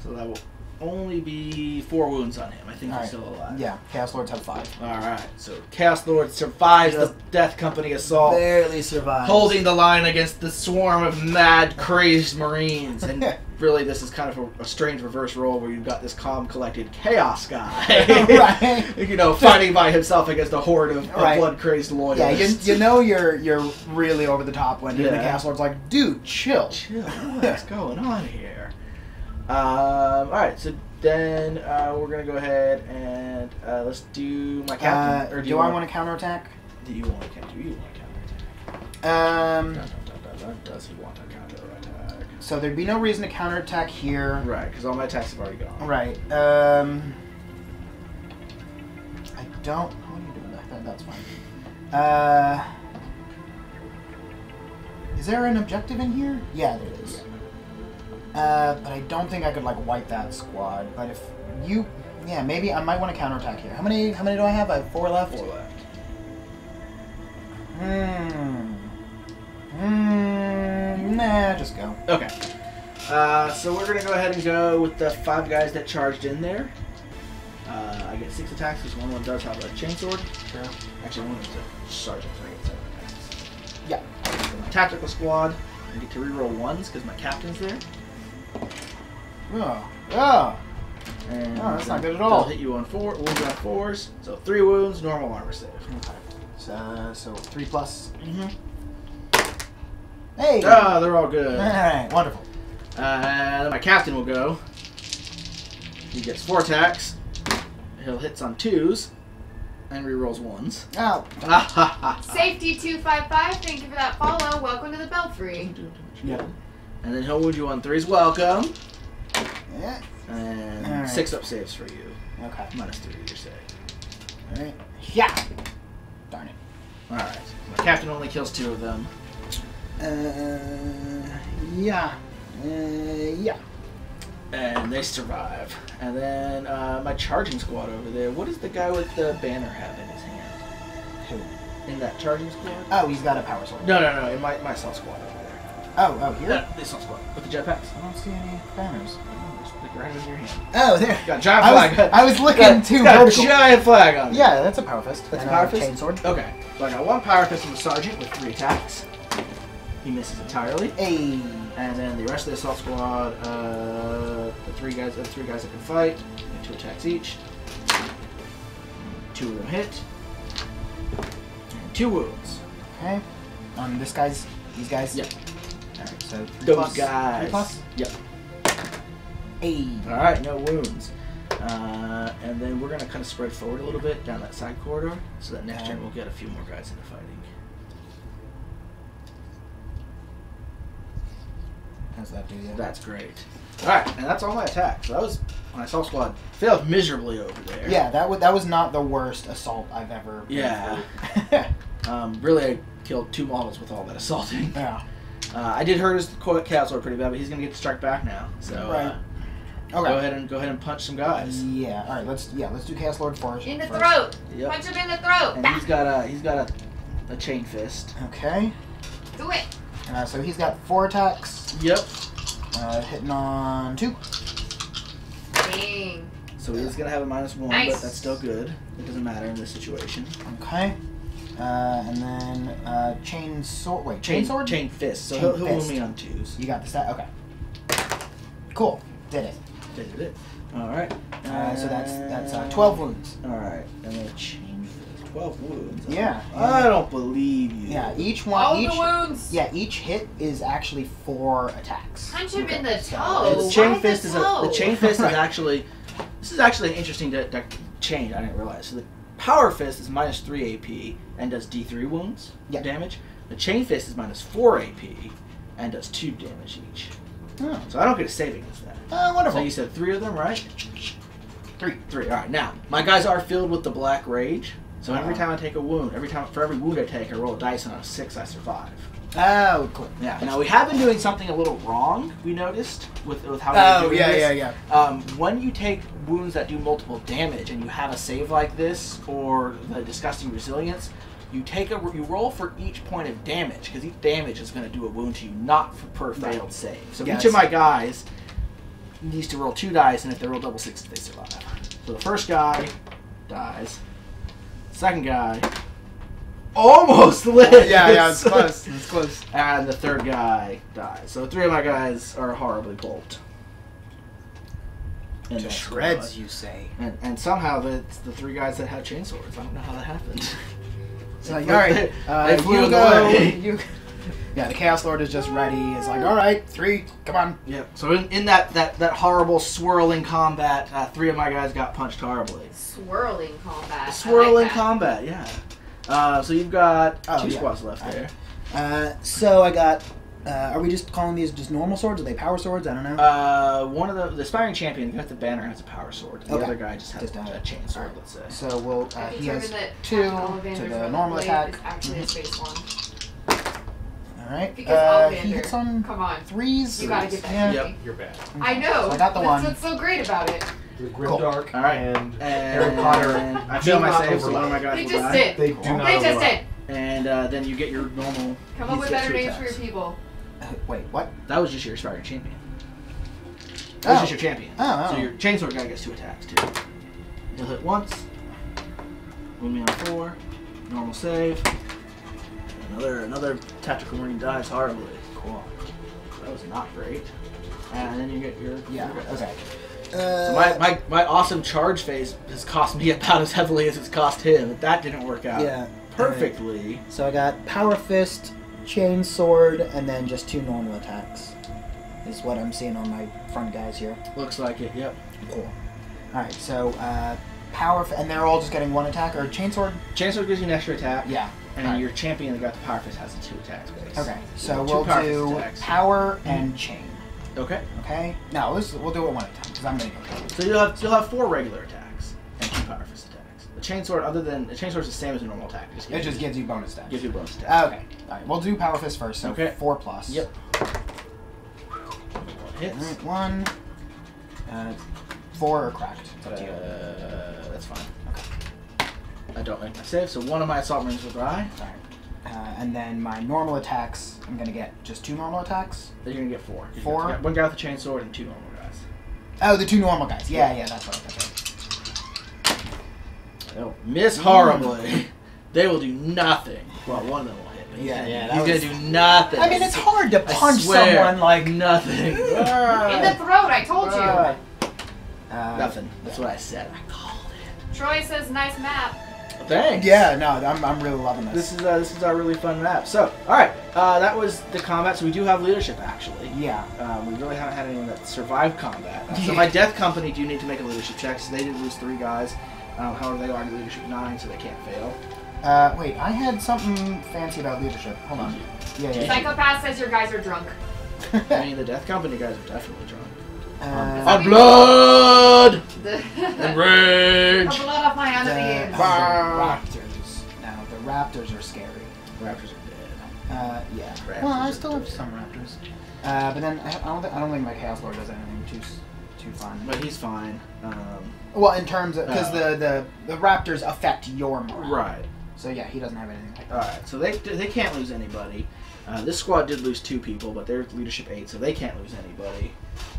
A: So that will only be 4 wounds on him. I think he's
B: Alright.
A: still alive.
B: Yeah, Chaos Lords have 5.
A: Alright, so Chaos Lord survives the Death Company assault,
B: Barely survived.
A: holding the line against the swarm of mad, crazed Marines. And really, this is kind of a strange reverse role where you've got this calm, collected Chaos guy.
B: Right.
A: You know, fighting by himself against a horde of
B: Right.
A: blood-crazed
B: Yeah,
A: loyalists.
B: you know you're really over the top when the
A: Yeah.
B: Chaos Lord's like, dude, chill.
A: Chill, what's going on here? Alright, so then we're going to go ahead and let's do my captain. Or
B: do I want to counterattack?
A: Do you want to counterattack? Does he want to counterattack?
B: So there'd be no reason to counterattack here.
A: Right, because all my attacks have already gone.
B: Right. I don't. What are you doing back there? That's fine. Is there an objective in here? Yeah, there is. But I don't think I could like wipe that squad. But if you, yeah, maybe I might want to counterattack here. How many do I have? I have 4 left.
A: 4 left.
B: Nah, just go.
A: Okay. So we're going to go ahead and go with the 5 guys that charged in there. I get 6 attacks because one of them does have a chainsword.
B: Sure.
A: Actually, one of them's a sergeant, so I get 7 attacks.
B: Yeah.
A: So my tactical squad, I get to reroll 1s because my captain's there.
B: Oh. Oh.
A: And
B: Oh, that's not good at
A: they'll
B: all.
A: hit you on 4, wounds on 4s. So 3 wounds, normal armor save.
B: Okay. So 3 plus.
A: Mm-hmm.
B: Hey.
A: Ah, they're all good.
B: All right. Wonderful.
A: And then my captain will go. He gets 4 attacks. He'll hits on 2s. And rerolls 1s.
B: Oh.
C: Safety 255, thank you for that follow. Welcome to the Belfry.
B: Yeah.
A: And then he'll wound you on 3s. Welcome.
B: Yeah.
A: And
B: All right.
A: 6 up saves for you.
B: Okay.
A: -3 your save.
B: All right. Yeah. Darn it.
A: Alright. The captain only kills 2 of them.
B: Yeah. Yeah.
A: And they survive. And then my charging squad over there. What does the guy with the banner have in his hand?
B: Who?
A: In that charging squad?
B: Oh, he's got a power sword.
A: No. In my assault squad over there.
B: Oh, here?
A: The assault squad. With the jetpacks.
B: I don't see any banners.
A: Just like right in your hand.
B: Oh, there.
A: Got a giant flag.
B: I was looking too
A: got
B: vertical.
A: a giant flag on it.
B: Yeah, that's a power fist.
A: That's
B: and
A: a power fist?
B: Chainsword.
A: Okay. So I got 1 power fist from the sergeant with 3 attacks. He misses entirely.
B: Hey.
A: And then the rest of the assault squad, the three guys that can fight, get 2 attacks each. 2 of them hit. And 2 wounds.
B: Okay. On these guys?
A: Yep.
B: Alright, so 3
A: Those
B: plus.
A: guys.
B: 3 plus?
A: Yep.
B: Hey.
A: Alright, no wounds. And then we're going to kind of spread forward a little bit down that side corridor, so that next turn we'll get a few more guys into fighting.
B: How's that do you?
A: That's great. Alright, and that's all my attacks. So that was my assault squad failed miserably over there.
B: Yeah, that was not the worst assault I've ever been
A: Yeah.
B: through.
A: Really, I killed 2 models with all that assaulting.
B: Yeah.
A: I did hurt his chaos lord pretty bad, but he's gonna get to strike back now. So
B: Right.
A: Okay. Go ahead and punch some guys.
B: Yeah. All right. Let's do Chaos Lord first.
C: In the throat.
A: Yep.
C: Punch him in the throat.
A: And he's got a chain fist.
B: Okay.
C: Do it.
B: So he's got 4 attacks.
A: Yep.
B: Hitting on 2.
C: Dang.
A: So he's gonna have a -1,
C: Nice.
A: but that's still good. It doesn't matter in this situation.
B: Okay. And then chain sword. Wait, chain sword.
A: Chain fist. So
B: Chain
A: he'll wound
B: fist.
A: me on 2s.
B: You got the stat. Okay. Cool. Did it.
A: Did it. All right.
B: So that's 12 wounds.
A: All right. And then chain fist. 12 wounds.
B: Yeah.
A: I don't believe you.
B: Yeah. Each one.
C: All
B: each,
C: the wounds.
B: Yeah. Each hit is actually 4 attacks.
C: Punch him in the
B: So-
C: toe.
A: The chain
C: Why
A: fist
C: the
A: is
C: toe?
A: the chain fist is actually. This is actually an interesting change. I didn't realize. So the power fist is -3 AP and does D3 wounds damage. The chain fist is -4 AP and does 2 damage each.
B: Oh.
A: So I don't get a saving as that.
B: Wonderful.
A: So you said 3 of them, right?
B: 3.
A: 3. All right. Now my guys are filled with the black rage. So every
B: Uh-huh.
A: time I take a wound, for every wound I take, I roll a dice, and on a 6 I survive.
B: Oh, cool.
A: Yeah. Now we have been doing something a little wrong. We noticed with how we're doing this.
B: yeah.
A: When you take wounds that do multiple damage and you have a save like this or the disgusting resilience, you roll for each point of damage because each damage is going to do a wound to you, not per failed save. So
B: Yes.
A: each of my guys needs to roll 2 dice, and if they roll double 6, they survive. So the first guy dies. Second guy almost lives.
B: Yeah, it's close. It's close.
A: And the third guy dies. So 3 of my guys are horribly pulped. In
B: To
A: that
B: shreds,
A: squad.
B: you say.
A: And somehow it's the 3 guys that have chainswords. I don't know how that happened.
B: It's like, all right,
A: they flew
B: you
A: in
B: go.
A: the way.
B: Yeah, the Chaos Lord is just ready. It's like, all right, 3, come on.
A: Yep. So in that horrible swirling combat, 3 of my guys got punched horribly.
C: Swirling combat.
A: Swirling
C: I like that.
A: combat, yeah. So you've got 2
B: yeah.
A: squads left there.
B: So I got. Are we just calling these just normal swords? Are they power swords? I don't know.
A: One of the aspiring champion, the guy with the banner, has a power sword. The
B: Okay.
A: other guy just has
B: Just
A: a chain sword, let's say.
B: So we'll.
C: I
B: He has
C: determined that
B: 2
C: Ollivander's
B: to the
C: weapon
B: normal
C: blade
B: attack.
C: is actually a space one.
B: All right.
C: Because
B: He
C: Ollivander,
B: hits on
C: come on.
B: 3s.
C: You gotta get that.
B: Yeah.
A: Yep.
D: You're bad.
C: I know.
B: So I got the
C: That's
B: one.
C: what's so great about it.
D: The
B: Cool.
D: Grimdark
A: All right.
D: and
A: And
D: Harry Potter.
A: I failed my
D: do not
A: save, so one of my
D: overlap.
A: guys
C: They
A: will
C: just
A: die.
C: did.
D: They do not
C: They just
D: overlap.
C: did.
A: And then you get your normal.
C: Come up
A: you
C: with
A: get
C: better
A: 2
C: names for your
A: attacks.
C: people.
B: Wait, what?
A: That was just your aspiring champion. That was
B: Oh.
A: just your champion.
B: Oh,
A: So
B: oh.
A: your chainsword guy gets 2 attacks too. He'll hit once. Wound me on 4. Normal save. Another tactical marine dies horribly.
B: Cool.
A: That was not great. And then you get your
B: Yeah.
A: your guys.
B: Okay.
A: So my awesome charge phase has cost me about as heavily as it's cost him. But that didn't work out
B: Yeah.
A: perfectly.
B: So I got power fist, chain sword, and then just 2 normal attacks. Is what I'm seeing on my front guys here.
A: Looks like it. Yep.
B: Cool. All right. So and they're all just getting 1 attack or chain sword.
A: Chainsword gives you an extra attack.
B: Yeah.
A: And
B: Alright.
A: your champion that got the power fist has a 2 attacks base.
B: Okay. So
A: 2
B: we'll
A: power fist
B: do
A: attacks.
B: power and chain.
A: Okay.
B: Okay. No, we'll do it 1 at a time because I'm gonna go.
A: So you'll have 4 regular attacks and 2 power fist attacks. The chainsword, other than the chainsword's the same as a normal attack.
B: It just gives you bonus stats.
A: Gives you a bonus attack.
B: Okay. All right. We'll do power fist first. So
A: Okay.
B: 4 plus.
A: Yep. Hits.
B: All right, 1. 4 are cracked. It's up to you.
A: That's fine.
B: Okay.
A: I don't make my save, so one of my assault marines will die.
B: All right. And then my normal attacks, I'm gonna get just 2 normal attacks.
A: Then you're gonna get 4.
B: 4?
A: You got one guy with a chainsword and 2 normal guys.
B: Oh, the 2 normal guys. Yeah, that's right.
A: They'll miss horribly. They will do nothing. Well, one of them will hit. But he's gonna do nothing.
B: I mean, it's hard to punch
A: swear,
B: someone like
A: nothing.
C: In the throat, I told you.
A: Nothing. That's what I said. I called it.
C: Troy says, nice map.
A: Thanks.
B: Yeah, no, I'm really loving this.
A: This is a really fun map. So, all right, that was the combat. So we do have leadership actually.
B: Yeah.
A: We really haven't had anyone that survived combat. So my death company do need to make a leadership check. So they did lose 3 guys. However, they are leadership 9, so they can't fail.
B: Wait, I had something fancy about leadership. Hold on. Yeah.
C: Psychopath says your guys are drunk.
A: I mean, the death company guys are definitely drunk.
C: On
A: blood and rage.
C: The blood off my enemies.
B: The raptors. Now the raptors are scary.
A: Raptors are dead.
B: Yeah.
A: Raptors
B: well, I
A: are
B: still have
A: dead.
B: some raptors. But then I don't think my Chaos Lord does anything too fun.
A: But he's fine.
B: Well, in terms of because the raptors affect your morale.
A: Right.
B: So yeah, he doesn't have anything like that.
A: All right. So they can't lose anybody. This squad did lose 2 people, but they're leadership 8, so they can't lose anybody.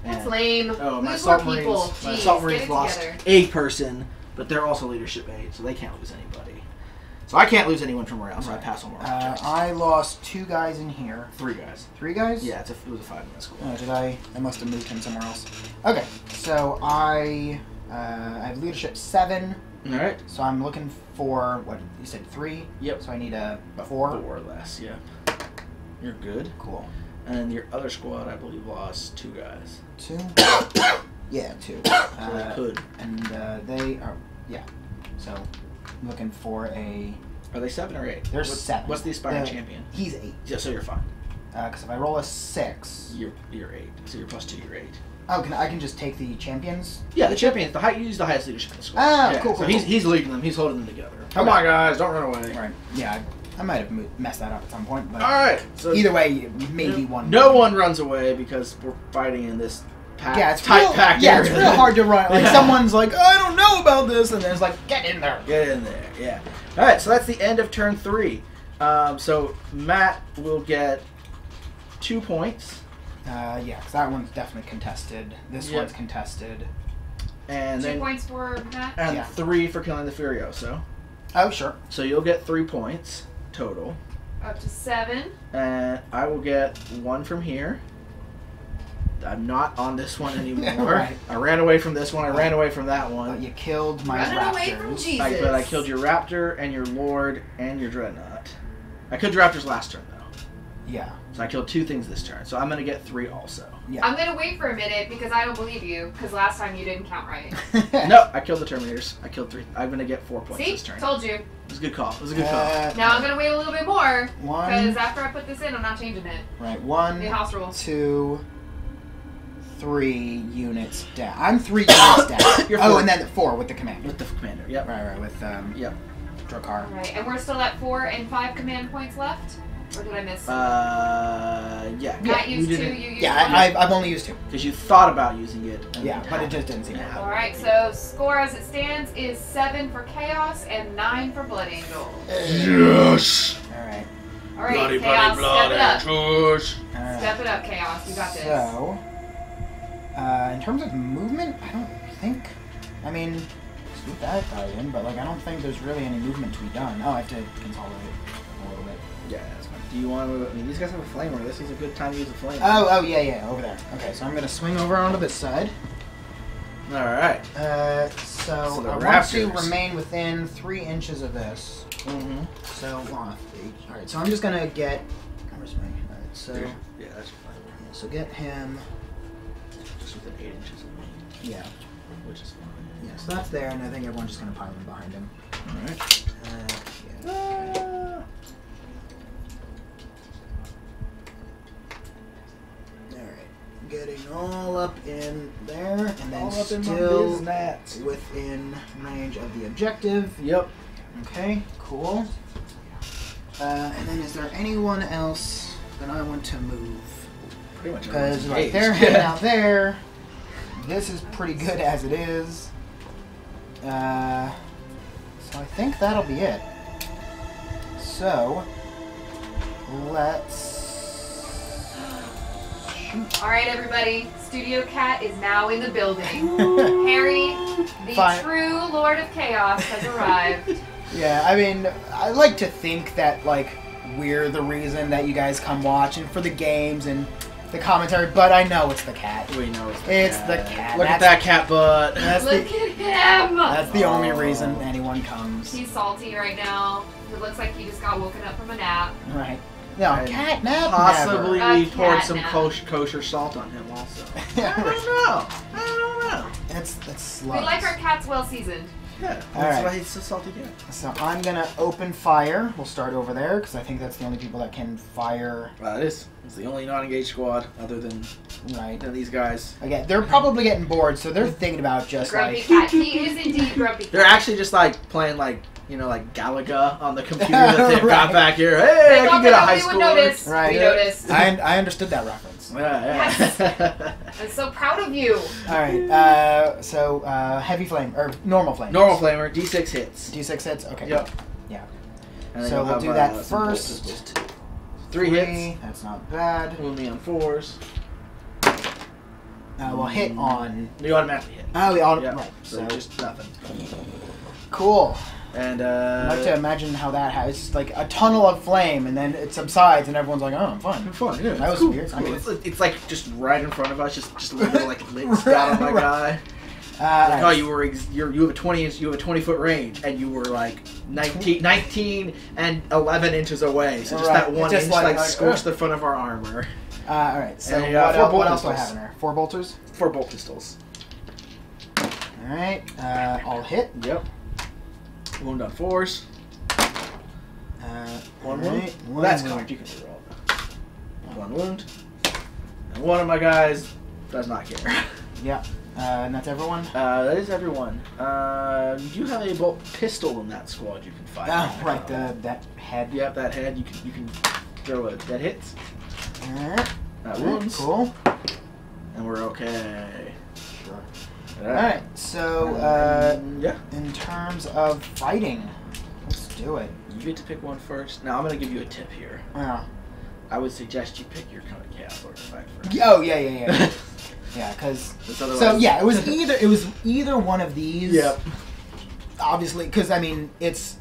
C: That's
A: And-
C: lame.
A: Oh, my
C: Lose
A: assault
C: more people.
A: marines. My
C: Jeez,
A: assault
C: get
A: marines
C: it
A: lost
C: together.
A: a person, but they're also leadership 8, so they can't lose anybody. So I can't lose anyone from morale, so I pass on more.
B: I lost 2 guys in here.
A: 3 guys.
B: 3 guys?
A: Yeah, it was a 5-man squad.
B: Oh, did I? I must have moved him somewhere else. Okay, so I have leadership 7.
A: All right.
B: So I'm looking for what you said 3.
A: Yep.
B: So I need a
A: About
B: 4.
A: 4 or less. Yeah. You're good.
B: Cool.
A: And your other squad, I believe, lost 2 guys.
B: 2. Yeah, 2.
A: So they could.
B: And they are So I'm looking for a.
A: Are they 7 or 8?
B: There's 7.
A: What's the aspiring champion?
B: He's 8.
A: Yeah, so you're fine.
B: Because if I roll a 6,
A: You're 8. So you're +2. You're 8.
B: oh, I can just take the champions.
A: Yeah, the champion. You use the highest leadership in the squad.
B: Ah,
A: yeah,
B: cool.
A: So he's leading them. He's holding them together.
B: Come
A: on, guys! Don't run away.
B: Right. Yeah, I might have messed that up at some point, but
A: All right. So
B: either way, maybe one.
A: No one runs away because we're fighting in this packed,
B: Yeah, it's
A: tight
B: real,
A: packed
B: yeah,
A: area.
B: it's real hard to run. Like
A: Yeah.
B: someone's like, oh, I don't know about this, and there's like, get in there.
A: Get in there. Yeah. All right. So that's the end of turn 3. So Matt will get 2 points.
B: Yeah, because that one's definitely contested. This
A: Yep.
B: one's contested.
A: And
C: 2
A: then
C: points for Matt.
A: and
B: Yeah.
A: 3 for killing the Furioso.
B: Oh, sure.
A: So you'll get 3 points total.
C: Up to 7.
A: And I will get 1 from here. I'm not on this one anymore.
B: Right.
A: I ran away from this one. I ran away from that one.
B: You killed my
C: Running
B: raptors.
C: away from Jesus.
A: But I killed your Raptor and your Lord and your Dreadnought. I killed your Raptors last turn though.
B: Yeah.
A: So I killed 2 things this turn. So I'm gonna get 3 also.
B: Yeah.
C: I'm gonna wait for a minute because I don't believe you. Because last time you didn't count right.
A: No, I killed the Terminators. I killed 3. I'm gonna get 4 points
C: See?
A: this turn.
C: Told you.
A: It was a good call. It was a good call.
C: Now I'm gonna wait a little bit more. Because
B: 1.
C: after I put this in, I'm not changing it.
B: Right. 1,
C: New house rules.
B: 2, 3 units down. I'm 3 units down.
A: You're
B: Oh,
A: 4.
B: and then 4 with the commander.
A: With the commander. Yep.
B: Right. With
A: Yep.
B: Drakkar.
C: Alright, and we're still at 4 and 5 command points left? Or did I miss?
A: Yeah.
C: Matt used
A: you
C: 2,
A: didn't.
C: you used
B: Yeah,
C: 1.
B: I've only used 2.
A: Because you thought about using it. And
B: Yeah, but it just didn't seem to happen.
C: Alright, so score as it stands is 7 for Chaos and 9 for Blood Angel.
A: Yes.
B: All right.
C: Alright, Chaos, step it up.
A: Angels.
B: All right.
C: Step it up, Chaos. You got this.
B: So, in terms of movement, I don't think. I mean, scoop that guy in, but like I don't think there's really any movement to be done. Oh, I have to consolidate a little bit.
A: Yeah, that's fine. Do you want to? I mean, these guys have a flamer. This is a good time to use a flamer.
B: Oh, yeah, over there. Okay, so I'm gonna swing over onto this side.
A: All right.
B: So
A: the
B: I want to
A: raptors.
B: remain within 3 inches of this.
A: Mm-hmm.
B: So, all right. So I'm just gonna get. Where's my? All right. So,
A: Yeah, that's fine.
B: so get him.
A: Just within 8 inches of me,
B: Yeah.
A: which is fine.
B: Yeah. So that's there, and I think everyone's just gonna pile in behind him.
A: All right.
B: Yeah. Alright, good. getting all up in there, and then
A: All up in my
B: still
A: business.
B: within range of the objective.
A: Yep.
B: Okay, cool. And then is there anyone else that I want to move?
A: Pretty much.
B: Because
A: everyone's
B: they're
A: engaged.
B: hanging out there. This is pretty good as it is. So I think that'll be it. So let's shoot.
C: All right, everybody. Studio Cat is now in the building. Harry, the
B: Fine.
C: true Lord of Chaos, has arrived.
B: Yeah, I mean, I like to think that like we're the reason that you guys come watch and for the games and the commentary, but I know it's the cat.
A: We know it's
B: It's
A: cat.
B: the cat.
A: Look at that cat butt.
B: That's
C: Look
B: the
C: at him.
B: that's the only
A: Oh.
B: reason anyone comes.
C: He's salty right now. It looks like he just got woken up from a nap.
B: Right. No,
A: And
B: cat nap.
A: Possibly
C: never.
A: we poured
C: Cat
A: some
C: nap.
A: kosher salt on him also.
B: Never.
A: I don't know. I don't know.
B: That's
C: We
B: slugs.
C: like our cats well seasoned.
A: Yeah,
B: All
A: that's
B: right.
A: why he's so salty again.
B: So I'm gonna open fire. We'll start over there because I think that's the only people that can fire.
A: Well, it's the only non-engaged squad other than
B: Right.
A: these guys.
B: Again, they're probably getting bored, so they're thinking about just
C: Grumpy
B: like.
C: cat. He is indeed grumpy.
A: They're
C: cat.
A: actually just like playing like Galaga on the computer that they've got
B: Right.
A: back here. Hey,
C: They
A: I can
C: thought
A: get a
C: that
A: high
C: nobody would
A: score.
C: notice.
B: Right.
C: We
A: Yeah.
C: noticed.
B: I understood that reference.
A: Yeah.
C: I'm so proud of you.
B: All right. So heavy flame or normal flame.
A: Normal flamer, D6 hits.
B: D6 hits. Okay.
A: Yep.
B: Yeah.
A: And then
B: So
A: you'll
B: we'll
A: have,
B: do that
A: some
B: first.
A: bolts too. Three hits.
B: That's not bad.
A: Wound me on 4s.
B: We'll hit on.
A: You automatically hit.
B: Oh, we all
A: Yeah.
B: right.
A: So
B: So
A: just nothing.
B: cool.
A: And
B: I'd like to imagine how that has it's like a tunnel of flame, and then it subsides, and everyone's like, "Oh, I'm fine."
A: fun. Yeah,
B: That was
A: cool.
B: weird. I mean,
A: It's like just right in front of us, just a little like lit got on my
B: Right.
A: guy. Like, oh, you have a 20-foot range, and you were like 19 and 11 inches away. So just
B: Right.
A: that one
B: Just
A: inch
B: like-
A: like
B: like,
A: scorched the front of our armor.
B: all right. So
A: And, yeah, four
B: what
A: bolt
B: else do I
A: pistols.
B: have in there? 4 bolters.
A: 4 bolt pistols.
B: All right. I'll hit.
A: Yep. Wound on 4s. One
B: all
A: wound.
B: right,
A: Well,
B: one
A: that's
B: wound.
A: cocked. You can reroll. One wound. And one of my guys does not care.
B: Yeah. And that's everyone.
A: That is everyone. You have a bolt pistol in that squad you can fire.
B: Oh, right. That head.
A: Yep, that head. You can throw it. That hits.
B: All right.
A: That wounds.
B: Cool.
A: And we're okay.
B: Sure.
A: All
B: All right. So
A: yeah,
B: in terms of fighting, let's do it.
A: you get to pick one first. Now I'm gonna give you a tip here.
B: Yeah.
A: I would suggest you pick your kind of chaos lord to fight first.
B: Oh yeah. Yeah, because so yeah, it was either one of these.
A: Yep.
B: Obviously, because I mean, it's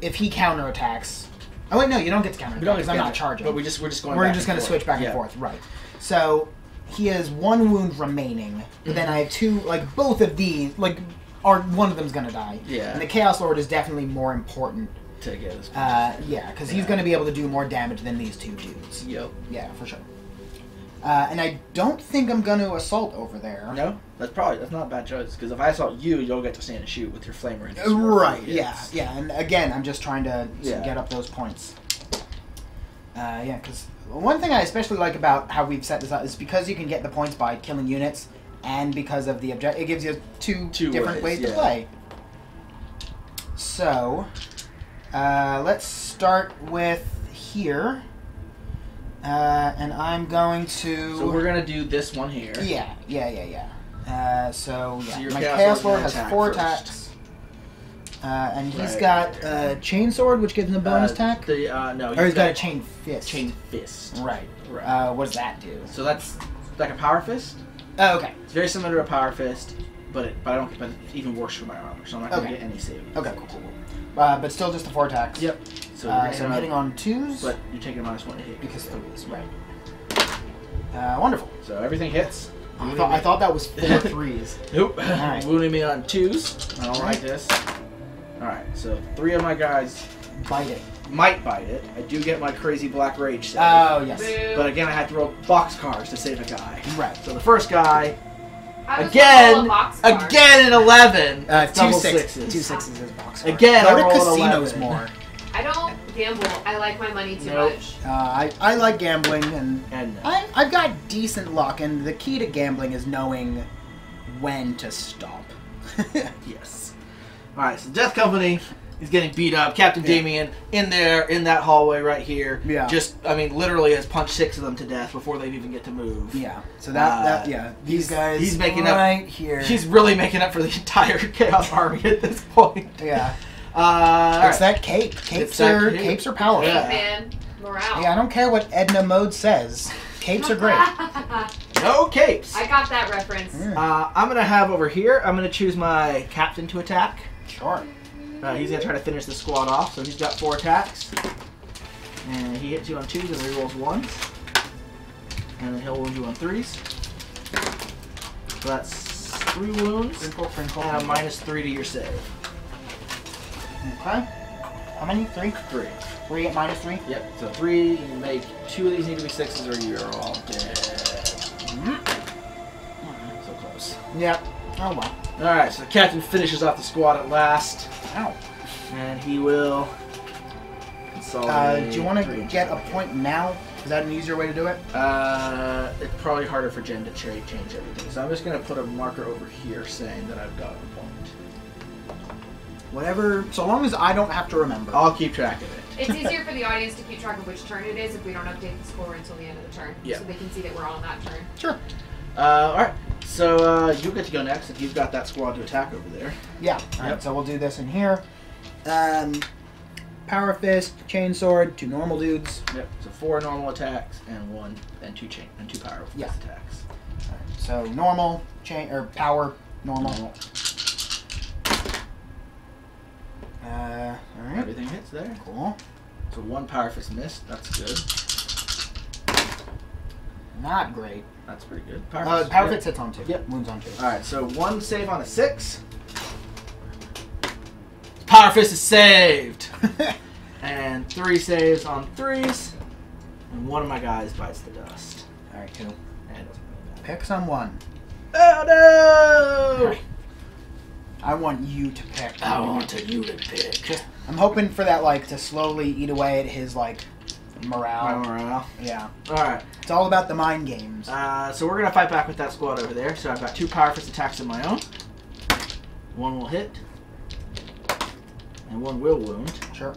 B: if he counterattacks. Oh wait, no, you don't get to counterattack
A: We don't
B: because
A: get
B: I'm
A: to
B: not charging.
A: But we're just going.
B: We're
A: back
B: just
A: and
B: gonna
A: forth.
B: switch back
A: Yeah.
B: and forth, right? So he has 1 wound remaining, but then I have 2. Like both of these, like, are one of them's gonna die.
A: Yeah.
B: And the Chaos Lord is definitely more important.
A: To get us.
B: Yeah, because he's gonna be able to do more damage than these 2 dudes.
A: Yep.
B: Yeah, for sure. And I don't think I'm going to assault over there.
A: No, that's not a bad choice. Because if I assault you, you'll get to stand and shoot with your flamer. And
B: Right, yeah. And again, I'm just trying to
A: Yeah.
B: get up those points. Yeah, because one thing I especially like about how we've set this up is because you can get the points by killing units, and because of the object, it gives you two different ways to
A: yeah.
B: play. So, let's start with here. And I'm going to...
A: So we're gonna do this one here.
B: Yeah. So
A: your
B: my
A: Chaos
B: Chaos
A: Lord
B: Lord
A: can
B: has
A: attack
B: 4
A: first.
B: attacks. And he's
A: Right.
B: got Chain Sword, which gives him a bonus attack.
A: No.
B: Or he's got a Chain Fist.
A: chain fist.
B: Right.
A: Right.
B: What does that do?
A: So that's like a power fist.
B: Oh, okay.
A: It's very similar to a power fist, but it's even worse for my armor. So I'm not gonna
B: Okay.
A: get any saving.
B: Okay, cool. But still just the 4 attacks.
A: Yep. So,
B: So I'm hitting on 2s.
A: but you're taking a -1 to hit
B: because 3s, right. Wonderful.
A: So everything hits.
B: I thought that was 4 3s.
A: Nope.
B: Alright.
A: Wounding me on 2s. I don't like this. Alright, so 3 of my guys
B: Bite it.
A: might bite it. I do get my crazy black rage save.
B: Oh, yes.
C: Boo.
A: But again, I have to roll boxcars to save a guy.
B: Right.
A: So the first guy,
C: How does one roll a boxcar?
A: again an 11. It's
B: 2
A: double
B: 6s.
A: sixes.
B: 2 6s is box.
A: Again,
B: Go
A: I
B: to
A: rolled
B: casinos
A: 11.
B: more.
C: I don't gamble. I like my money too
A: Nope.
C: much.
B: I like gambling, and
A: And
B: I've got decent luck, and the key to gambling is knowing when to stop.
A: yes. All right. So Death Company is getting beat up. Captain Damien in there in that hallway right here.
B: Yeah.
A: Just literally has punched 6 of them to death before they even get to move.
B: Yeah. So that these guys.
A: He's making
B: right
A: up
B: here.
A: He's really making up for the entire Chaos Army at this point.
B: Yeah.
A: It's
B: that cape. Capes are powerful.
A: Yeah.
C: Man, morale.
B: Yeah, I don't care what Edna Mode says. Capes are great.
A: No capes.
C: I got that reference.
A: I'm gonna have over here. I'm gonna choose my captain to attack.
B: Sure.
A: He's gonna try to finish the squad off. So he's got 4 attacks, and he hits you on 2s and rerolls 1s, and then he'll wound you on 3s. So that's 3 wounds and a -3 to your save.
B: Okay. How many? 3?
A: 3.
B: 3 at -3?
A: Yep. So 3. You make 2 of these need to be 6s, or you're all dead. So close.
B: Yep. Oh well.
A: All right. So the captain finishes off the squad at last.
B: Ow.
A: And he will consolidate.
B: Do you want to
A: 3
B: get a
A: inches.
B: point now? Is that an easier way to do it?
A: It's probably harder for Jen to change everything. So I'm just going to put a marker over here saying that I've got a point.
B: Whatever, so long as I don't have to remember.
A: I'll keep track of it.
C: It's easier for the audience to keep track of which turn it is if we don't update the score until the end of the turn.
A: Yeah.
C: So they can see that we're on that turn.
B: Sure.
A: Alright, so you get to go next if you've got that squad to attack over there.
B: Yeah. Alright, so we'll do this in here. Power Fist, Chainsword, 2 normal dudes.
A: Yep, so 4 normal attacks and 2 power fist attacks.
B: Alright, so normal, power, normal. Alright.
A: Everything hits there.
B: Cool.
A: So 1 power fist missed, that's good.
B: Not great.
A: That's pretty good.
B: Power Fist hits on 2.
A: Yep.
B: Wounds on 2.
A: Alright, so 1 save on a 6. Power fist is saved! And 3 saves on 3s. And 1 of my guys bites the dust.
B: Alright, cool.
A: And it doesn't really matter.
B: Pick someone.
A: Oh no!
B: I want you to pick.
A: I want you to pick.
B: I'm hoping for that, to slowly eat away at his, morale.
A: Morale.
B: Yeah.
A: Alright.
B: It's all about the mind games.
A: So we're going to fight back with that squad over there. So I've got 2 power fist attacks of my own. 1 will hit. And 1 will wound.
B: Sure.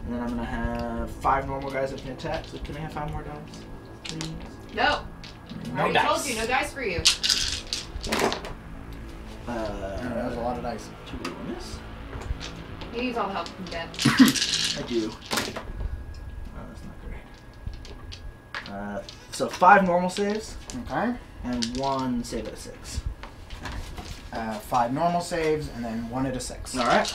A: And then I'm going to have 5 normal guys that can attack. So can I have 5 more dice? Please?
C: No.
B: No
C: I
B: dice.
C: told you, no dice for you.
B: That was a lot of dice.
A: 2 will miss.
C: He needs all the help he can get.
A: I do. Oh, that's not great. So 5 normal saves
B: Okay.
A: and 1 save at a 6.
B: 5 normal saves and then 1 at a 6.
A: All right.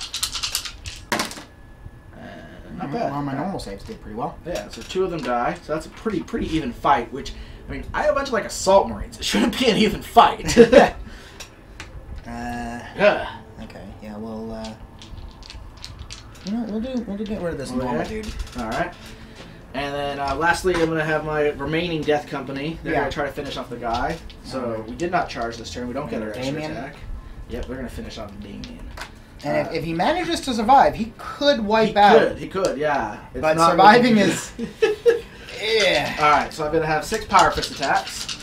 A: Not bad.
B: Well, my normal saves did pretty well.
A: Yeah. So 2 of them die. So that's a pretty even fight. Which I have a bunch of assault marines. It shouldn't be an even fight. Yeah.
B: Okay. Yeah. We'll. We'll get rid of this normal dude.
A: All right. And then lastly, I'm going to have my remaining Death Company. They're going to try to finish off the guy. So we did not charge this turn. We don't get our extra attack. Yep, they're going to finish off Damien.
B: And if he manages to survive, he could wipe out.
A: He could, yeah. It's
B: But
A: not
B: surviving
A: looking
B: is...
A: good.
B: Yeah.
A: Alright, so I'm going to have 6 Power Fist attacks.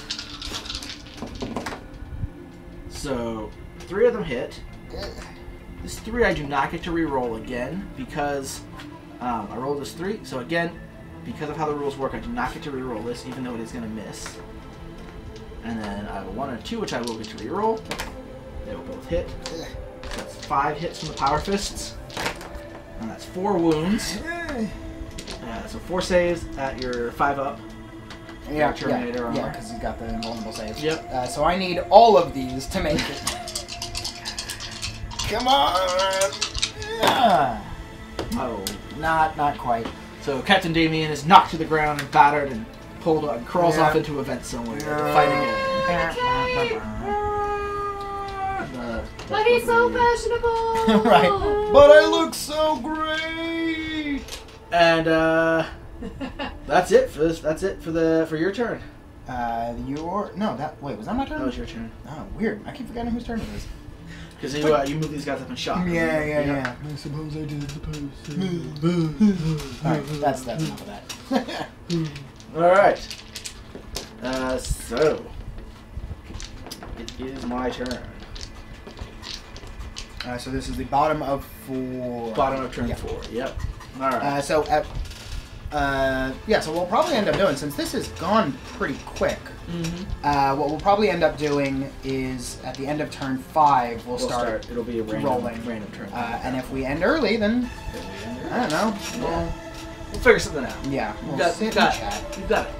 A: So 3 of them hit. This 3 I do not get to re-roll again because I rolled this 3. So again, because of how the rules work, I do not get to re-roll this, even though it is going to miss. And then I have a 1 and a 2, which I will get to re-roll. They will both hit. That's 5 hits from the Power Fists. And that's 4 wounds. So 4 saves at your 5 up.
B: Yeah,
A: Terminator armor.
B: because he's got the invulnerable saves.
A: Yep.
B: So I need all of these to make it. Come on! Yeah.
A: Oh.
B: Not quite.
A: So Captain Damien is knocked to the ground and battered and pulled up and crawls off into a vent somewhere. Fighting it.
C: But he's so fashionable!
B: Right. But I look so great!
A: And that's it for this. That's it for your turn.
B: Wait, was that my turn?
A: That was your turn.
B: Oh, weird. I keep forgetting whose turn it is.
A: Because you move these guys up and shot.
B: Yeah.
D: I suppose I did.
B: Alright, that's enough of that.
A: Alright. So. It is my turn.
B: So this is the bottom of 4.
A: Bottom of turn 4, yep. Alright.
B: So we'll probably end up doing, since this has gone pretty quick, what we'll probably end up doing is, at the end of turn 5, we'll start
A: it'll be a
B: rolling.
A: Random turn.
B: And if we end early, then, I don't know.
A: We'll figure something out.
B: Yeah, we'll
A: We've
B: sit
A: got,
B: and chat.
A: we've got to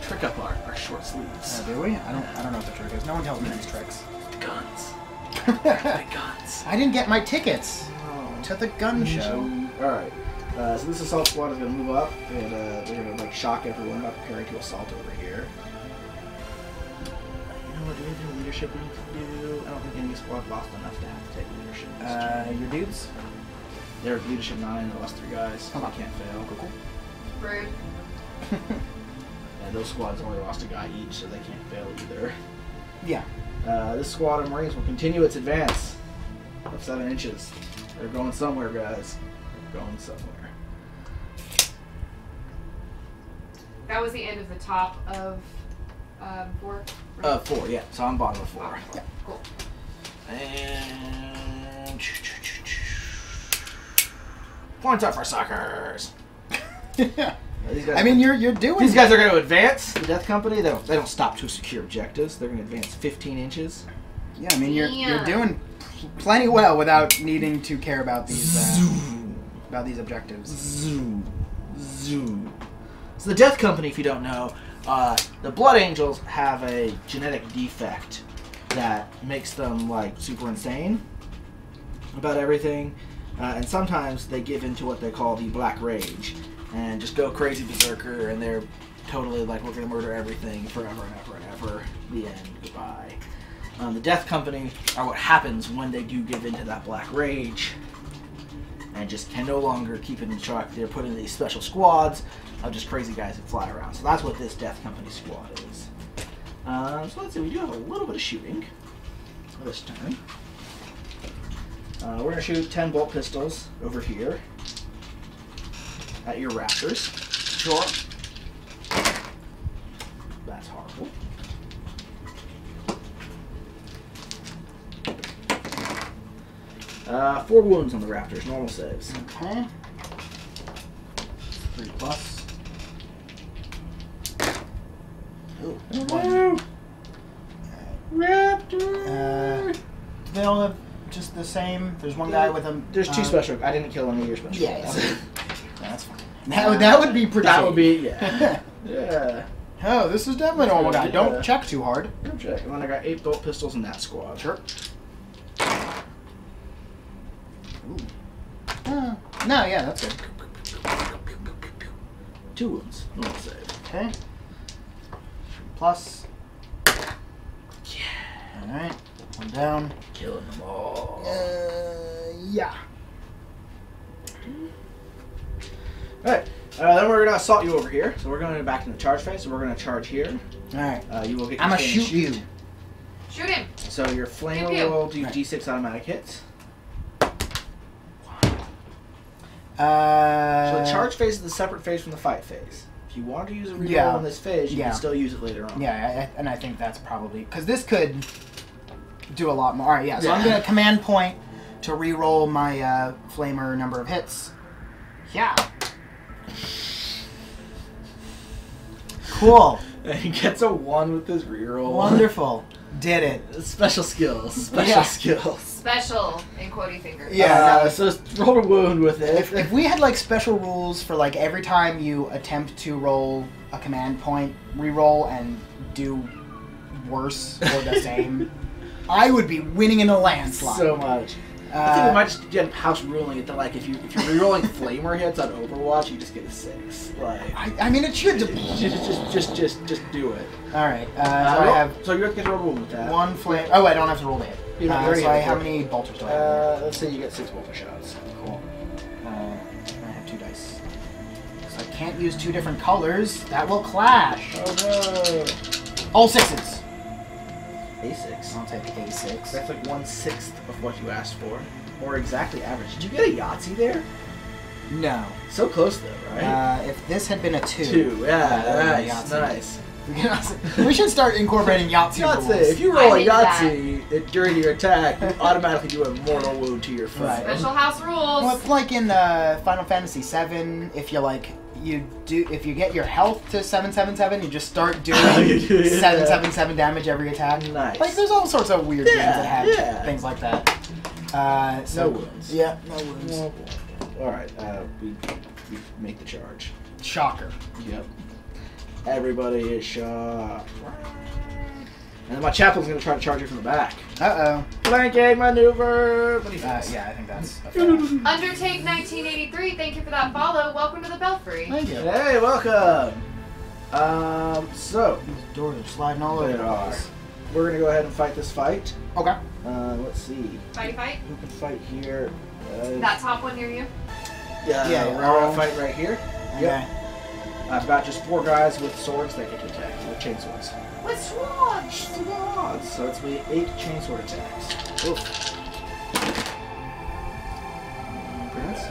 A: trick up our short sleeves.
B: Do we? I don't know what the trick is. No one tells me these tricks.
A: Guns. The guns.
B: I didn't get my tickets
A: Oh.
B: to the gun show.
A: Alright. So this assault squad is going to move up, and they're going to like shock everyone about preparing to assault over here. You know what? Do we have any leadership we need to do? I don't think any squad lost enough to have to take leadership. This turn.
B: Your dudes?
A: They're leadership 9, the last 3 guys.
B: Okay.
A: They can't fail.
B: Cool.
C: Rude.
A: And those squads only lost a guy each, so they can't fail either.
B: Yeah.
A: This squad of Marines will continue its advance of 7 inches. They're going somewhere, guys. They're going somewhere.
C: That was the end of the top of 4. Right?
A: 4, yeah. So I'm bottom of 4.
C: Yeah. Cool.
A: And points up for suckers. These guys,
B: I mean, you're doing.
A: these guys are going to advance. The Death Company, they don't stop to secure objectives. They're going to advance 15 inches.
B: Yeah, I mean, you're
C: Yeah.
B: doing plenty well without needing to care about these objectives.
A: Zoom, zoom. So the Death Company, if you don't know, the Blood Angels have a genetic defect that makes them like super insane about everything, and sometimes they give into what they call the Black Rage and just go crazy berserker, and they're totally like, we're going to murder everything forever and ever and ever. The end. Goodbye. The Death Company are what happens when they do give into that Black Rage and just can no longer keep it in check. They're put in these special squads of just crazy guys that fly around. So that's what this Death Company squad is. So let's see, we do have a little bit of shooting this turn. We're going to shoot 10 bolt pistols over here at your raptors. Sure. That's horrible. Four wounds on the raptors, normal saves.
B: Okay. 3+. Ooh,
A: Hello, Raptor.
B: Do they all have just the same? There's one guy with a.
A: There's 2 special. I didn't kill any of your special.
B: Yeah,
A: ones.
B: yeah. That's fine. That would be pretty.
A: That
B: safe.
A: would be, yeah. Yeah.
B: Oh, this is definitely a normal guy.
A: Yeah.
B: Don't check too hard.
A: Go check. And then I got 8 bolt pistols in that squad.
B: Sure. No, yeah, that's good.
A: 2 wounds. Normal save.
B: Okay. Plus.
A: Yeah.
B: Alright. One down.
A: Killing them all.
B: Yeah.
A: Alright. Then we're going to assault you over here. So we're going back in the charge phase. So we're going to charge here.
B: Alright.
A: You will get.
B: I'm gonna shoot you.
C: Shoot him.
A: So your flamer
C: Pew pew.
A: will do
B: Right.
A: D6 automatic hits. So the charge phase is a separate phase from the fight phase. If you want to use a reroll
B: Yeah.
A: in this phase, you
B: Yeah.
A: can still use it later on.
B: Yeah, and I think that's probably because this could do a lot more. All right, yeah. So I'm
A: Yeah.
B: gonna command point to re-roll my flamer number of hits. Yeah. Cool.
A: And he gets a 1 with his reroll.
B: Wonderful. Did it.
A: Special skills. Special
B: Yeah.
A: skills.
C: Special in quotey finger.
B: Yeah.
A: So roll a wound with it.
B: If we had like special rules for like every time you attempt to roll a command point, re-roll and do worse or the same, I would be winning in a landslide.
A: So much. I think we might just get house ruling it that like if you're rerolling flamer hits on Overwatch, you just get a 6. Like
B: I mean, it should.
A: just do it.
B: All right. So I have
A: So you have to get a roll with that.
B: one flame. Oh, I don't have to roll to hit.
A: You don't already
B: So
A: have
B: how
A: to.
B: many bolters do I have?
A: Let's say you get 6 bolter shots.
B: Cool. I have 2 dice. So I can't use 2 different colors. That will clash.
A: Oh no.
B: All 6s.
A: A6.
B: I'll take A6.
A: That's like 1/6 of what you asked for. Or exactly average. Did you get a Yahtzee there?
B: No.
A: So close though, right?
B: If this had been a 2.
A: 2, yeah,
B: that would've
A: nice,
B: been a
A: nice.
B: We should start incorporating Yahtzee rules.
A: Yahtzee. If you roll
C: I'm
A: a
C: into that.
A: Yahtzee during your attack, you automatically do a mortal wound to your foot.
B: Right.
C: Special house rules.
B: Well, it's like in Final Fantasy VII. If you if you get your health to 777, you just start doing
A: You do, yeah.
B: 777 damage every attack.
A: Nice.
B: Like there's all sorts of weird games that have
A: yeah.
B: things like that.
A: No wounds.
B: Yeah, no wounds.
A: Alright, we make the charge.
B: Shocker.
A: Yep. Everybody is shocked. And my chaplain's gonna try to charge you from the back.
B: Uh-oh.
A: Flanking maneuver! What do you think?
B: Yeah, I think that's a fair.
C: Undertake 1983, thank you for that follow. Welcome to the Belfry.
B: Thank you.
A: Hey, welcome! So,
B: These doors are sliding all over
A: they
B: the
A: are.
B: place.
A: We're gonna go ahead and fight this fight.
B: Okay.
A: Let's see.
C: Fight, fight.
A: Who can fight here?
C: That top one near you.
A: Yeah, we're gonna fight right here.
B: Okay.
A: I've got just 4 guys with swords that get to attack, with chainswords.
C: With swords.
A: Swords! So it's me 8 chainsword attacks. Oof.
B: That's,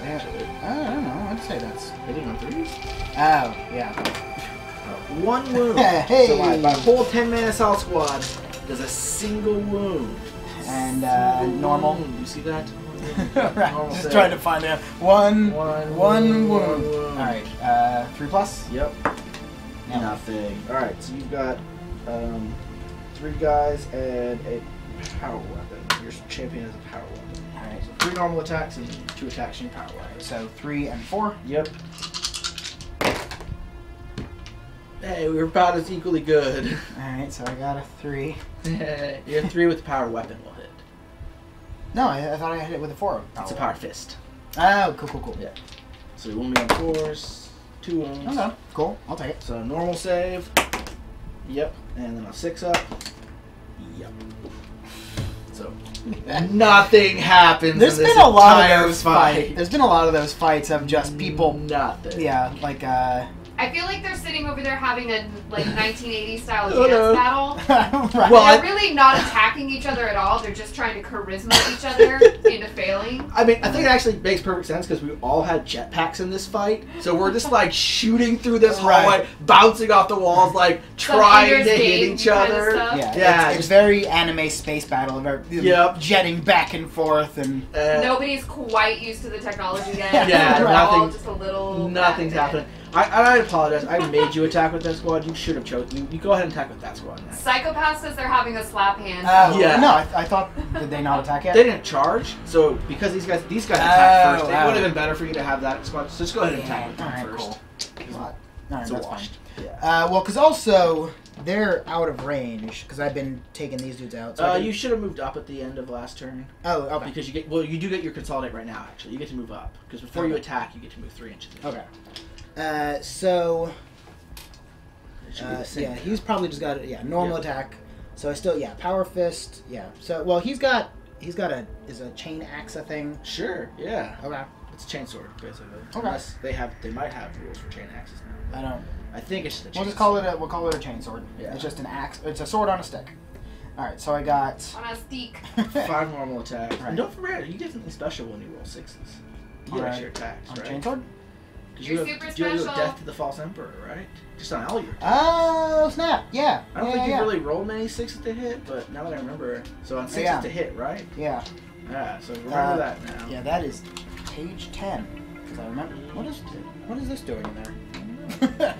B: I don't know. I'd say that's.
A: Hitting on 3s?
B: Oh, yeah.
A: 1 wound.
B: Hey!
A: So my whole 10-man assault squad does a single wound.
B: And
A: Single
B: normal.
A: wound. You see that?
B: Right.
A: Normal
B: Just
A: save.
B: trying to find out one wound.
A: wound.
B: All right. 3+.
A: Yep.
B: Yeah.
A: Nothing. Alright, so you've got 3 guys and a power weapon. Your champion has a power weapon.
B: All right.
A: So 3 normal attacks and 2 attacks and your power weapon.
B: So 3 and 4.
A: Yep. Hey, we were about as equally good.
B: All right. So I got a 3.
A: Your 3 with the power weapon will hit.
B: No, I thought I hit it with a 4.
A: It's a power fist.
B: Oh, cool.
A: Yeah. So you wound me on 4s, 2 wounds.
B: Okay. Cool. I'll take it.
A: So normal save. Yep. And then a 6 up. Yep. So nothing happens.
B: There's
A: in this
B: been a lot
A: entire
B: of those
A: fight.
B: fights. There's been a lot of those fights of just people.
A: Nothing.
B: Yeah, like
C: I feel like they're sitting over there having a like 1980s style
A: Oh, no.
C: dance battle.
B: right.
A: Well,
C: They're really not attacking each other at all. They're just trying to charisma each other into failing.
A: I mean, I think it actually makes perfect sense because we all had jetpacks in this fight, so we're just like shooting through this
B: Right.
A: hallway, bouncing off the walls, like
C: Some
A: trying
C: Ender's
A: to hit
C: Game
A: each
C: kind of
A: other.
C: stuff.
B: Yeah,
A: Yeah,
B: it's
A: just-
B: very anime space battle. Very,
A: Yep.
B: jetting back and forth and.
C: Nobody's quite used to the technology yet.
B: Yeah,
C: We're all
A: nothing-
C: just a little.
A: Nothing's
C: backed in.
A: happening. I apologize. I made you attack with that squad. You should have chosen. You go ahead and attack with that squad now.
C: Psychopath says they're having a slap hand.
A: Yeah.
B: No, I thought did they not attack yet?
A: They didn't charge, so because these guys attacked first, it
B: wow.
A: would have been better for you to have that squad. So just go ahead and attack with them
B: Alright,
A: first.
B: cool. Alright,
A: It's
B: that's
A: washed.
B: fine.
A: Yeah.
B: Well, because also they're out of range because I've been taking these dudes out. So I
A: You should have moved up at the end of last turn.
B: Oh, okay.
A: Because you do get your consolidate right now. Actually, you get to move up because before you attack, you get to move 3 inches.
B: Okay. So
A: It should be the same.
B: yeah, he's probably just got normal attack. So I still power fist. Yeah. So well, he's got a chain axe a thing.
A: Sure. Yeah.
B: Okay.
A: It's a chain sword basically.
B: Okay.
A: Unless they might have rules for chain axes now.
B: I don't.
A: I think it's the chain.
B: We'll just call it a chain sword.
A: Yeah.
B: It's just an axe. It's a sword on a stick. All right. So I got.
C: On a steak.
A: 5 normal attacks.
B: Right.
A: And don't forget, you get something special when you roll 6s. You get extra attacks,
B: On
A: right?
B: chain sword.
A: Because
C: You're
A: you
C: super
A: have
C: special.
A: death to the false emperor, right? Just on all your attacks.
B: Oh snap! Yeah.
A: I don't
B: yeah,
A: think
B: yeah.
A: you really rolled many 6s to hit, but now that I remember, so on 6s
B: Yeah.
A: to hit, right?
B: Yeah.
A: Yeah. So remember that now.
B: Yeah, that is page 10. Because I remember. What is this doing in there?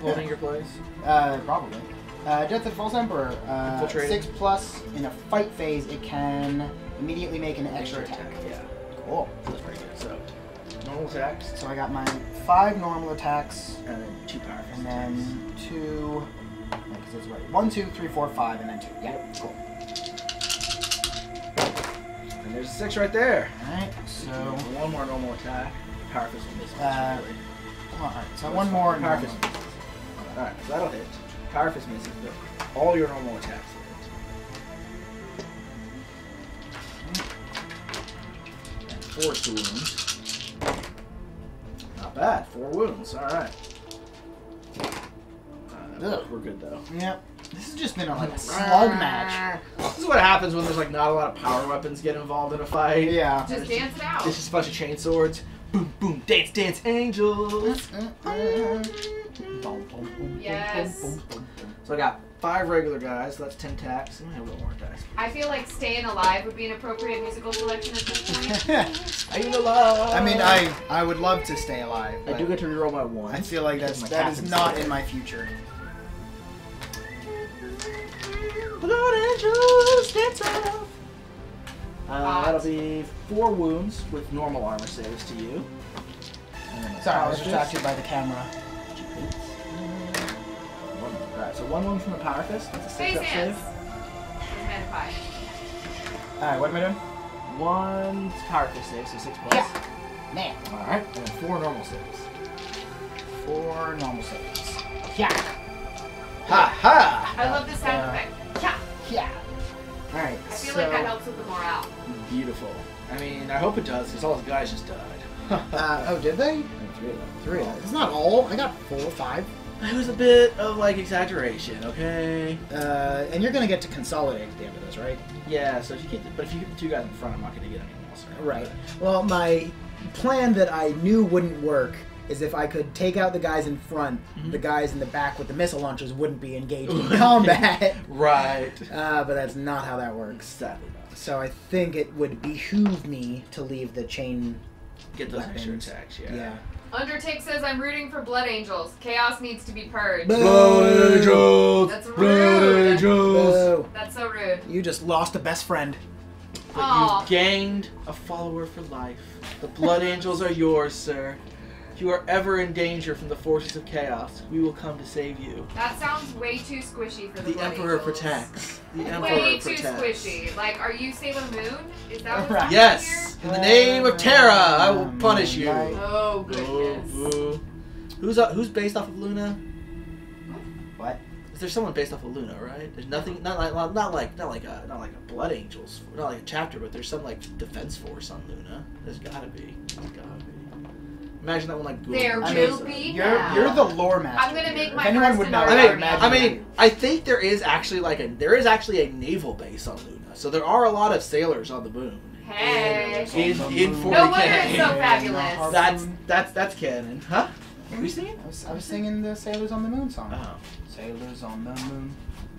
A: Holding your place.
B: Probably. Death of False Emperor.
A: Infiltrating.
B: 6+. In a fight phase, it can immediately make an extra attack.
A: Yeah.
B: Cool.
A: That's pretty good. So normal attacks
B: So I got my 5 normal attacks,
A: and then 2 power fists.
B: and then 2. Because it's right. 1, 2, 3, 4, 5, and then 2. Yeah. Cool.
A: And there's a 6 right there.
B: All right. So.
A: One more normal attack. Power fist will miss. Really.
B: All right. So one more.
A: Power
B: normal.
A: fist misses. Alright, so that'll hit. Power fist misses, but all your normal attacks hit. And 4 wounds. Not bad. 4 wounds. Alright. We're good though.
B: Yep. This has just been a slug match.
A: This is what happens when there's like not a lot of power weapons get involved in a fight.
B: Yeah.
C: Just dance it out.
A: It's just a bunch of chain swords. Boom, boom, dance, dance, angels.
C: Yes.
A: So I got 5 regular guys, so that's 10 attacks. I'm gonna have a little more dice.
C: I feel like Staying Alive would be an appropriate musical selection at this point.
A: Are you alive?
B: I mean, I would love to stay alive.
A: I do get to reroll my 1.
B: I feel like that is not in my future.
A: Blood angels, dance off. That'll be 4 wounds with normal armor saves to you.
B: Sorry, I was distracted by the camera.
A: Alright, so 1 wound from the power fist. That's a 6 up
C: Face
A: save.
C: hands.
B: Alright, what am I doing?
A: 1 power fist save, so 6 plus.
B: Yeah. Man.
A: Alright, and then 4 normal saves.
B: 4 normal saves. Yeah.
A: Ha ha!
C: I love the sound effect. Yeah.
B: Yeah. Alright,
C: I feel like that helps with the morale.
A: Beautiful. I mean, I hope it does, because all the guys just died.
B: oh, did they?
A: 3 of them.
B: 3 of them. It's not all. I got 4 or 5.
A: It was a bit of, like, exaggeration, okay?
B: And you're gonna get to consolidate at the end of this, right?
A: Yeah, so if you get the 2 guys in front, I'm not gonna get anyone else.
B: Right. Well, my plan that I knew wouldn't work is if I could take out the guys in front, the guys in the back with the missile launchers wouldn't be engaged in combat.
A: Right.
B: But that's not how that works.
A: Sadly not.
B: So I think it would behoove me to leave the chain.
A: Get those
B: weapons.
A: extra attacks, yeah.
C: Undertake says, I'm rooting for Blood Angels. Chaos needs to be purged.
A: Blood angels!
C: That's rude.
A: Blood angels!
B: Boo.
C: That's so rude.
B: You just lost a best friend.
A: But
C: Aw.
A: you've gained a follower for life. The Blood Angels are yours, sir. If you are ever in danger from the forces of chaos, we will come to save you.
C: That sounds way too squishy for the
A: The
C: Blood
A: Emperor
C: Angels.
A: protects. The Emperor
C: Way too
A: protects.
C: squishy. Like, are you Sailor Moon? Is that what's
B: Right.
C: happening
A: Yes! In the name of Terra, I will punish you.
B: Right.
C: here? Oh, goodness.
A: Ooh. Who's based off of Luna?
B: What?
A: Is there someone based off of Luna, right? There's nothing, not like a Blood Angels, not like a chapter, but there's some like defense force on Luna. There's gotta be. There's gotta be. Imagine that one like.
C: There
B: I
C: will
B: mean,
C: be
B: You're
C: now.
B: the lore master.
C: I'm gonna make
B: here.
C: my
B: If anyone
C: first
B: would know,
C: announcement.
B: I imagine.
A: I think there is actually a naval base on Luna, so there are a lot of sailors on the moon.
C: Hey.
A: In 40K.
C: No wonder it's so fabulous.
A: That's canon, huh? What are you singing?
B: I was singing the Sailors on the Moon song.
A: Oh.
B: Sailors on the moon,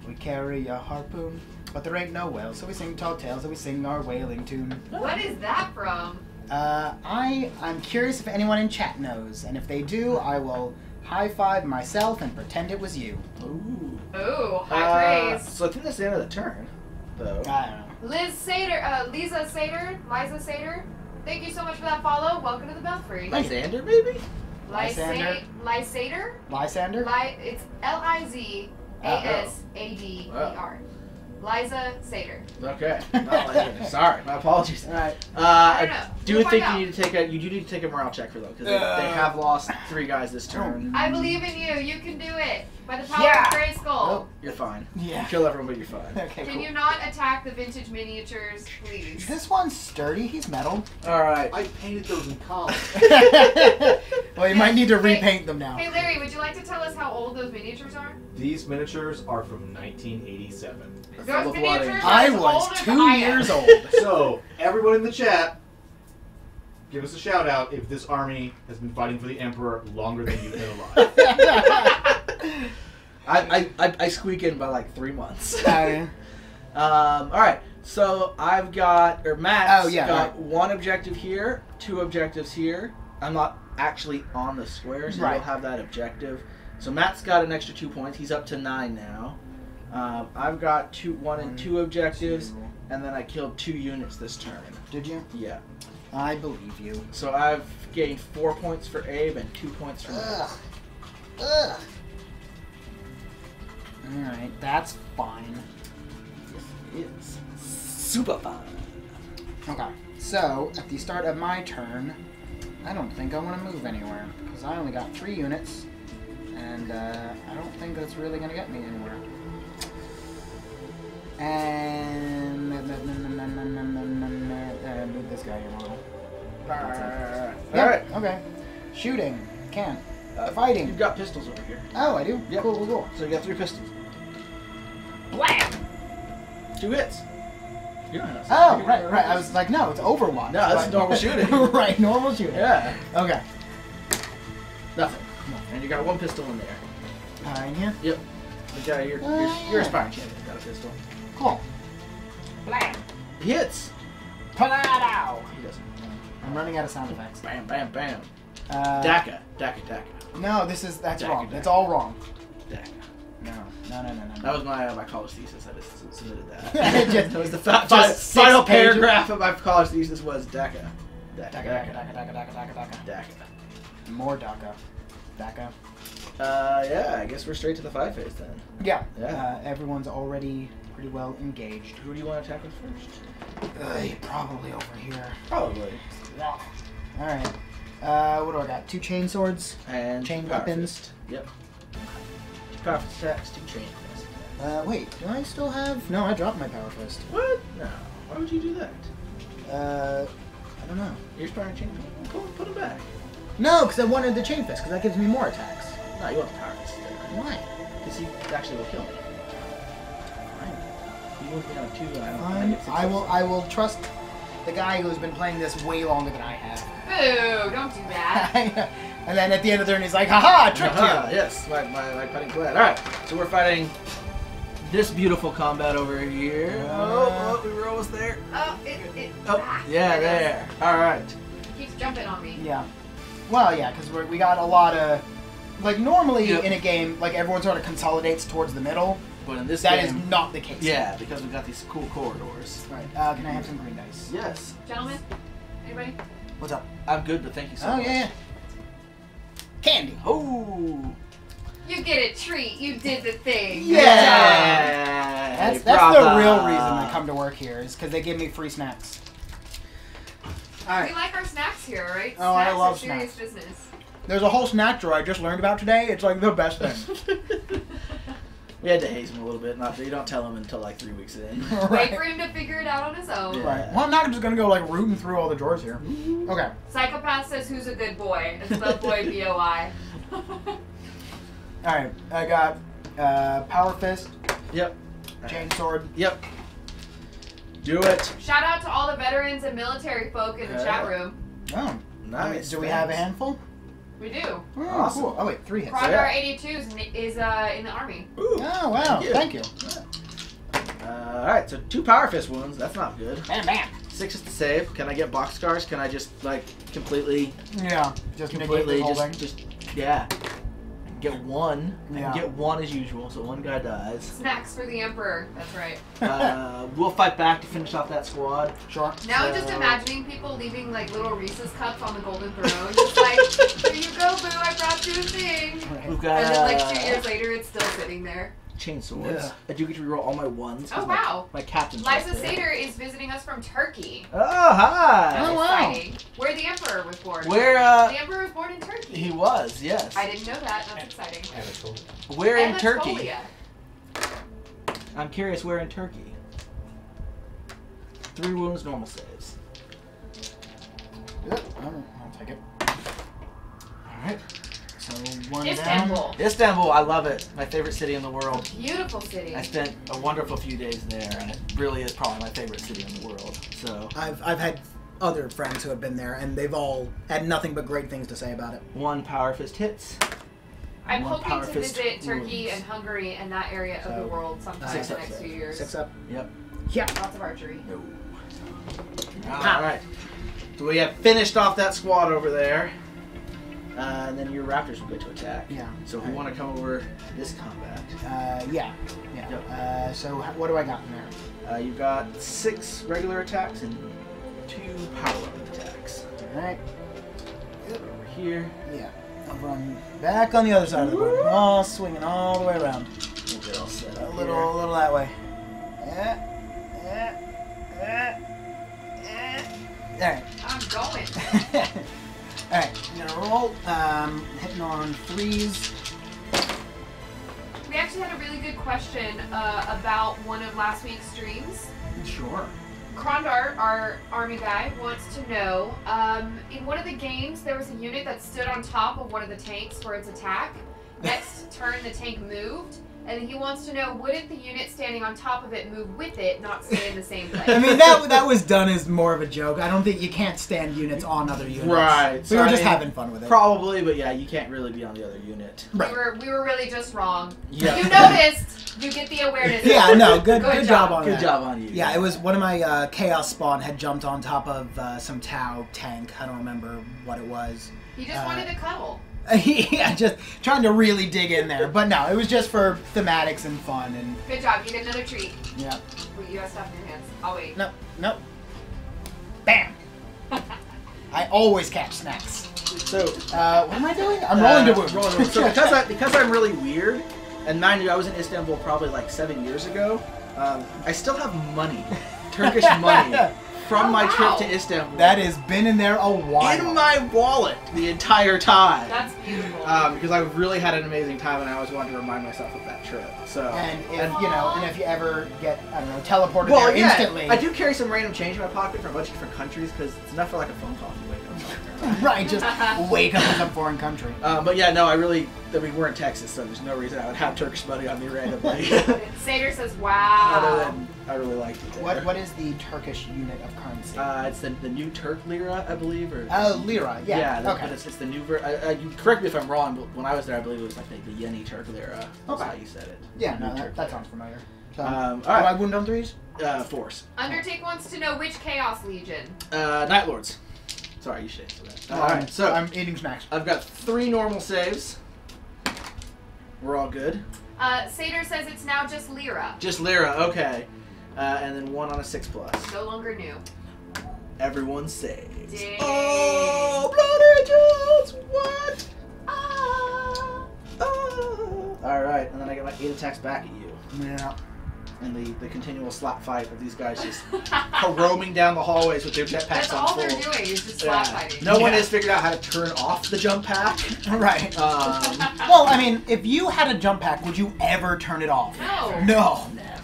B: we carry a harpoon, but there ain't no whale, so we sing tall tales and we sing our whaling tune.
C: What is that from?
B: I'm curious if anyone in chat knows, and if they do, I will high five myself and pretend it was you.
A: Ooh.
C: Ooh, high praise.
A: So I think that's the end of the turn, though.
B: I don't know.
C: Liza Sater, thank you so much for that follow. Welcome to the Belfry.
A: Lysander, maybe?
B: Lysander?
C: Lysader?
B: Lysander?
C: It's Lizasadder. Liza Sater.
A: Okay. Not Lysander. Sorry, my apologies.
B: Alright.
C: I don't know.
A: I do
C: We'll
A: think
C: find
A: you need to take a morale check for them because they have lost 3 guys this turn.
C: I believe in you. You can do it. By the power
B: Yeah.
C: of Grayskull.
B: Oh.
A: You're fine.
B: Yeah.
A: You kill everyone, but you're fine.
B: Okay,
C: Can
B: cool.
C: you not attack the vintage miniatures, please?
B: This one's sturdy, he's metal.
A: All right.
D: I painted those in college.
B: Well, you might need to repaint them now.
C: Hey Larry, would you like to tell us how old those miniatures are?
D: These miniatures are from 1987.
A: Full
C: Those
A: of
C: miniatures
A: blood.
C: are
B: I
C: as
B: was
C: old as
B: 2
C: I am.
B: years old.
D: So, everyone in the chat, give us a shout out if this army has been fighting for the Emperor longer than you've been alive.
A: I squeak in by like 3 months.
B: Uh,
A: All right. So I've got Matt's got
B: right.
A: 1 objective here, 2 objectives here. I'm not actually on the square, so
B: Right.
A: you'll have that objective. So Matt's got an extra 2 points. He's up to 9 now. I've got 1 and 2 objectives, and then I killed 2 units this turn.
B: Did you?
A: Yeah.
B: I believe you.
A: So I've gained 4 points for Abe and 2 points for Matt.
B: Ugh. Alright, that's fine.
A: It's super fun.
B: Okay, so at the start of my turn, I don't think I want to move anywhere because I only got 3 units, and I don't think that's really going to get me anywhere. And move this guy in a little.
A: Alright.
B: Okay. Shooting. Can't. Fighting.
A: You've got pistols over here.
B: Oh, I do?
A: Yep.
B: Cool.
A: So you got 3 pistols.
B: Blam!
A: 2 hits. You don't have
B: Oh, right. I was like, no, it's Overwatch.
A: No, that's normal shooting.
B: Right, normal shooting.
A: Yeah.
B: Okay.
A: Nothing. And you got 1 pistol in there.
B: In here?
A: Yep. You're a sparring champion. You got a pistol.
B: Cool. Blam!
A: He hits.
B: Palado!
A: He doesn't.
B: I'm running out of sound effects.
A: Bam, bam, bam.
B: Daka.
A: Daka.
B: No, that's
A: Daka,
B: wrong.
A: Daka.
B: It's all wrong.
A: Daka.
B: No.
A: That was my college thesis. I just submitted that.
B: Just-
A: That was the
B: just 6
A: final
B: pages.
A: paragraph of my college thesis was Daka.
B: Daka. More Daka. Daka.
A: Yeah, I guess we're straight to the 5 phase then.
B: Yeah.
A: Yeah.
B: Everyone's already pretty well engaged.
A: Who do you want to attack with first?
B: Probably over here.
A: Probably.
B: Alright. What do I got? 2 chain swords.
A: And
B: Chain
A: power
B: weapons.
A: fist. Yep. 2 power fist attacks, 2 chain fists.
B: Wait, do I still have... No, I dropped my power fist.
A: What? No. Why would you do that?
B: I don't know.
A: You're sparring chain fist? Put them back.
B: No, because I wanted the chain fist, because that gives me more attacks.
A: No, you want the power fist.
B: Why?
A: Because he actually will kill me. Fine. He won't be on 2 and I don't
B: Fine.
A: get 6
B: I will trust the guy who's been playing this way longer than I have.
C: Boo! Don't do that.
B: And then at the end of the turn, he's like, haha, I tricked you!
A: Yes, my fighting plan. Alright, so we're fighting this beautiful combat over here. We were almost there. Yeah, there. Alright.
C: Keeps jumping on me.
B: Yeah. Well, yeah, because we got a lot of... Like, normally
A: Yep.
B: in a game, like, everyone sort of consolidates towards the middle.
A: But in this
B: That
A: game,
B: is not the case.
A: yeah, because we've got these cool corridors.
B: Right. Can I have some green dice?
A: Yes.
C: Gentlemen? Anybody?
B: What's up?
A: I'm good, but thank you so much.
B: Yeah. Candy.
A: Oh.
C: You get a treat. You did the thing.
A: Yeah.
B: That's the real reason I come to work here, is because they give me free snacks. Alright.
C: We like our snacks here, right?
B: Oh, I love
C: are serious
B: snacks.
C: business.
B: There's a whole snack drawer I just learned about today. It's like the best thing.
A: We had to haze him a little bit. You don't tell him until like 3 weeks in.
C: Wait for him to figure it out on his own.
A: Yeah.
B: Right. Well, I'm not just gonna go like rooting through all the drawers here. Okay.
C: Psychopath says who's a good boy. It's spelled boy B-O-I.
B: Alright. I got power fist,
A: Yep.
B: chain sword.
A: Yep. Do it.
C: Shout out to all the veterans and military folk in the chat room.
B: Oh.
A: Nice.
B: Do we have a handful?
C: We do.
B: Oh,
A: Awesome.
B: cool. Oh wait, 3 hits.
C: Crondar 82 is in the army.
A: Ooh.
B: Oh wow. Thank you.
A: Alright, so 2 power fist wounds. That's not good.
B: Bam.
A: 6 is to save. Can I get box scars? Can I just like completely
B: Yeah. Just negate the whole thing.
A: yeah. Get 1. I
B: Yeah.
A: can get 1 as usual, so 1 guy dies.
C: Snacks for the Emperor. That's right.
A: We'll fight back to finish off that squad.
B: Sure.
C: Now I'm just imagining people leaving like little Reese's cups on the golden throne. Just like, here you go, boo, I brought you a thing.
A: We've got
C: And then like 2 years later, it's still sitting there.
A: chain swords.
B: Yeah.
A: I do get to reroll all my 1s. 'cause
C: Oh, wow.
A: My captain's
C: Liza
A: right there.
C: Sater is visiting us from Turkey.
A: Oh, hi!
B: Oh, wow.
C: Exciting. Where the Emperor was born.
A: Where,
C: The Emperor was born in Turkey.
A: he was, yes.
C: I didn't know that. That's exciting.
A: Where in Turkey?
C: Anatolia.
A: I'm curious where in Turkey. 3 wounds, normal saves.
B: Yep. I'll take it.
A: Alright.
B: So 1 down.
C: Istanbul.
A: Istanbul, I love it. My favorite city in the world.
C: Beautiful city.
A: I spent a wonderful few days there, and it really is probably my favorite city in the world. So,
B: I've had other friends who have been there, and they've all had nothing but great things to say about it.
A: 1 power fist hits.
C: I'm
A: 1
C: hoping
A: power
C: to
A: fist
C: visit Turkey
A: wounds.
C: and Hungary and that area of the
B: So,
C: world sometime in
A: 6
C: the
A: up
C: next
A: there.
C: few years.
B: 6 up.
A: Yep.
B: Yeah.
C: Lots of archery.
A: No. Alright. So we have finished off that squad over there. And then your raptors will go to attack.
B: Yeah.
A: So if we want to come over to this combat,
B: Yeah.
A: Yep.
B: So what do I got in there?
A: you've got 6 regular attacks and 2 power weapon attacks.
B: All right.
A: Over here.
B: Yeah. I'll run back on the other side of the board. Oh, swinging all the way around.
A: We'll get all set
B: A
A: up
B: little that way. All right.
C: I'm going.
B: Alright, I'm gonna roll. Hitting on 3s.
C: We actually had a really good question about one of last week's streams.
B: Sure.
C: Krondar, our army guy, wants to know, in one of the games, there was a unit that stood on top of one of the tanks for its attack. Next turn the tank moved, and he wants to know, wouldn't the unit standing on top of it move with it, not stay in the same place?
B: I mean, that was done as more of a joke. I don't think you can't stand units on other units.
A: Right.
B: We were just having fun with it.
A: Probably, but yeah, you can't really be on the other unit.
B: Right.
C: We were really just wrong.
A: Yeah.
C: You noticed. You get the awareness.
B: Yeah, no, good job on
A: Good
B: that.
A: job on you.
B: Yeah, it was one of my Chaos Spawn had jumped on top of some Tau tank. I don't remember what it was.
C: He just wanted to cuddle.
B: Yeah, just trying to really dig in there. But no, it was just for thematics and fun. And
C: Good job. You get another treat.
B: yeah.
C: Wait, you have stuff in your hands. I'll wait.
B: No. Bam! I always catch snacks.
A: So,
B: What am I doing? I'm rolling to wound.
A: rolling to wound. So because I'm really weird, and mind you, I was in Istanbul probably like 7 years ago. I still have money, Turkish money, from my trip to Istanbul.
B: That has been in there a while.
A: in my wallet the entire time.
C: That's beautiful.
A: Because I really had an amazing time, and I always wanted to remind myself of that trip. So,
B: And if you ever get, I don't know, teleported
A: well,
B: there
A: yeah,
B: instantly.
A: I do carry some random change in my pocket from a bunch of different countries because it's enough for like a phone call if you wake up.
B: Right, just wake up in some foreign country.
A: But yeah, no, we're in Texas, so there's no reason I would have Turkish money on me randomly.
C: Satyr says, wow.
A: Other than I really liked it there.
B: What is the Turkish unit of currency?
A: It's the new Turk lira, I believe. Or
B: lira, yeah.
A: Yeah,
B: Okay.
A: but it's the new you correct me if I'm wrong, but when I was there, I believe it was like the Yeni Turk lira. That's
B: Okay.
A: how you said it.
B: Yeah,
A: The
B: no,
A: new Turk
B: that
A: lira.
B: sounds familiar. So,
A: All
B: do I
A: right.
B: wound on threes?
A: Force.
C: Undertake wants to know which Chaos Legion.
A: Night Lords. Sorry, you should answer that. All right, so
B: I'm eating snacks.
A: I've got 3 normal saves. We're all good.
C: Satyr says it's now just Lyra.
A: Just Lyra, okay. And then 1 on a 6+.
C: No longer new.
A: Everyone saves.
C: Dang.
A: Oh, Blood Angels! What?
C: Ah.
A: All right, and then I get my 8 attacks back at you.
B: Yeah.
A: And the continual slap fight of these guys just roaming down the hallways with their jetpacks
C: That's
A: on
C: all
A: full.
C: they're doing is just slap fighting.
A: No one has figured out how to turn off the jump pack.
B: Right.
A: Well,
B: Well, I mean, if you had a jump pack, would you ever turn it off?
C: No.
B: No.
A: never.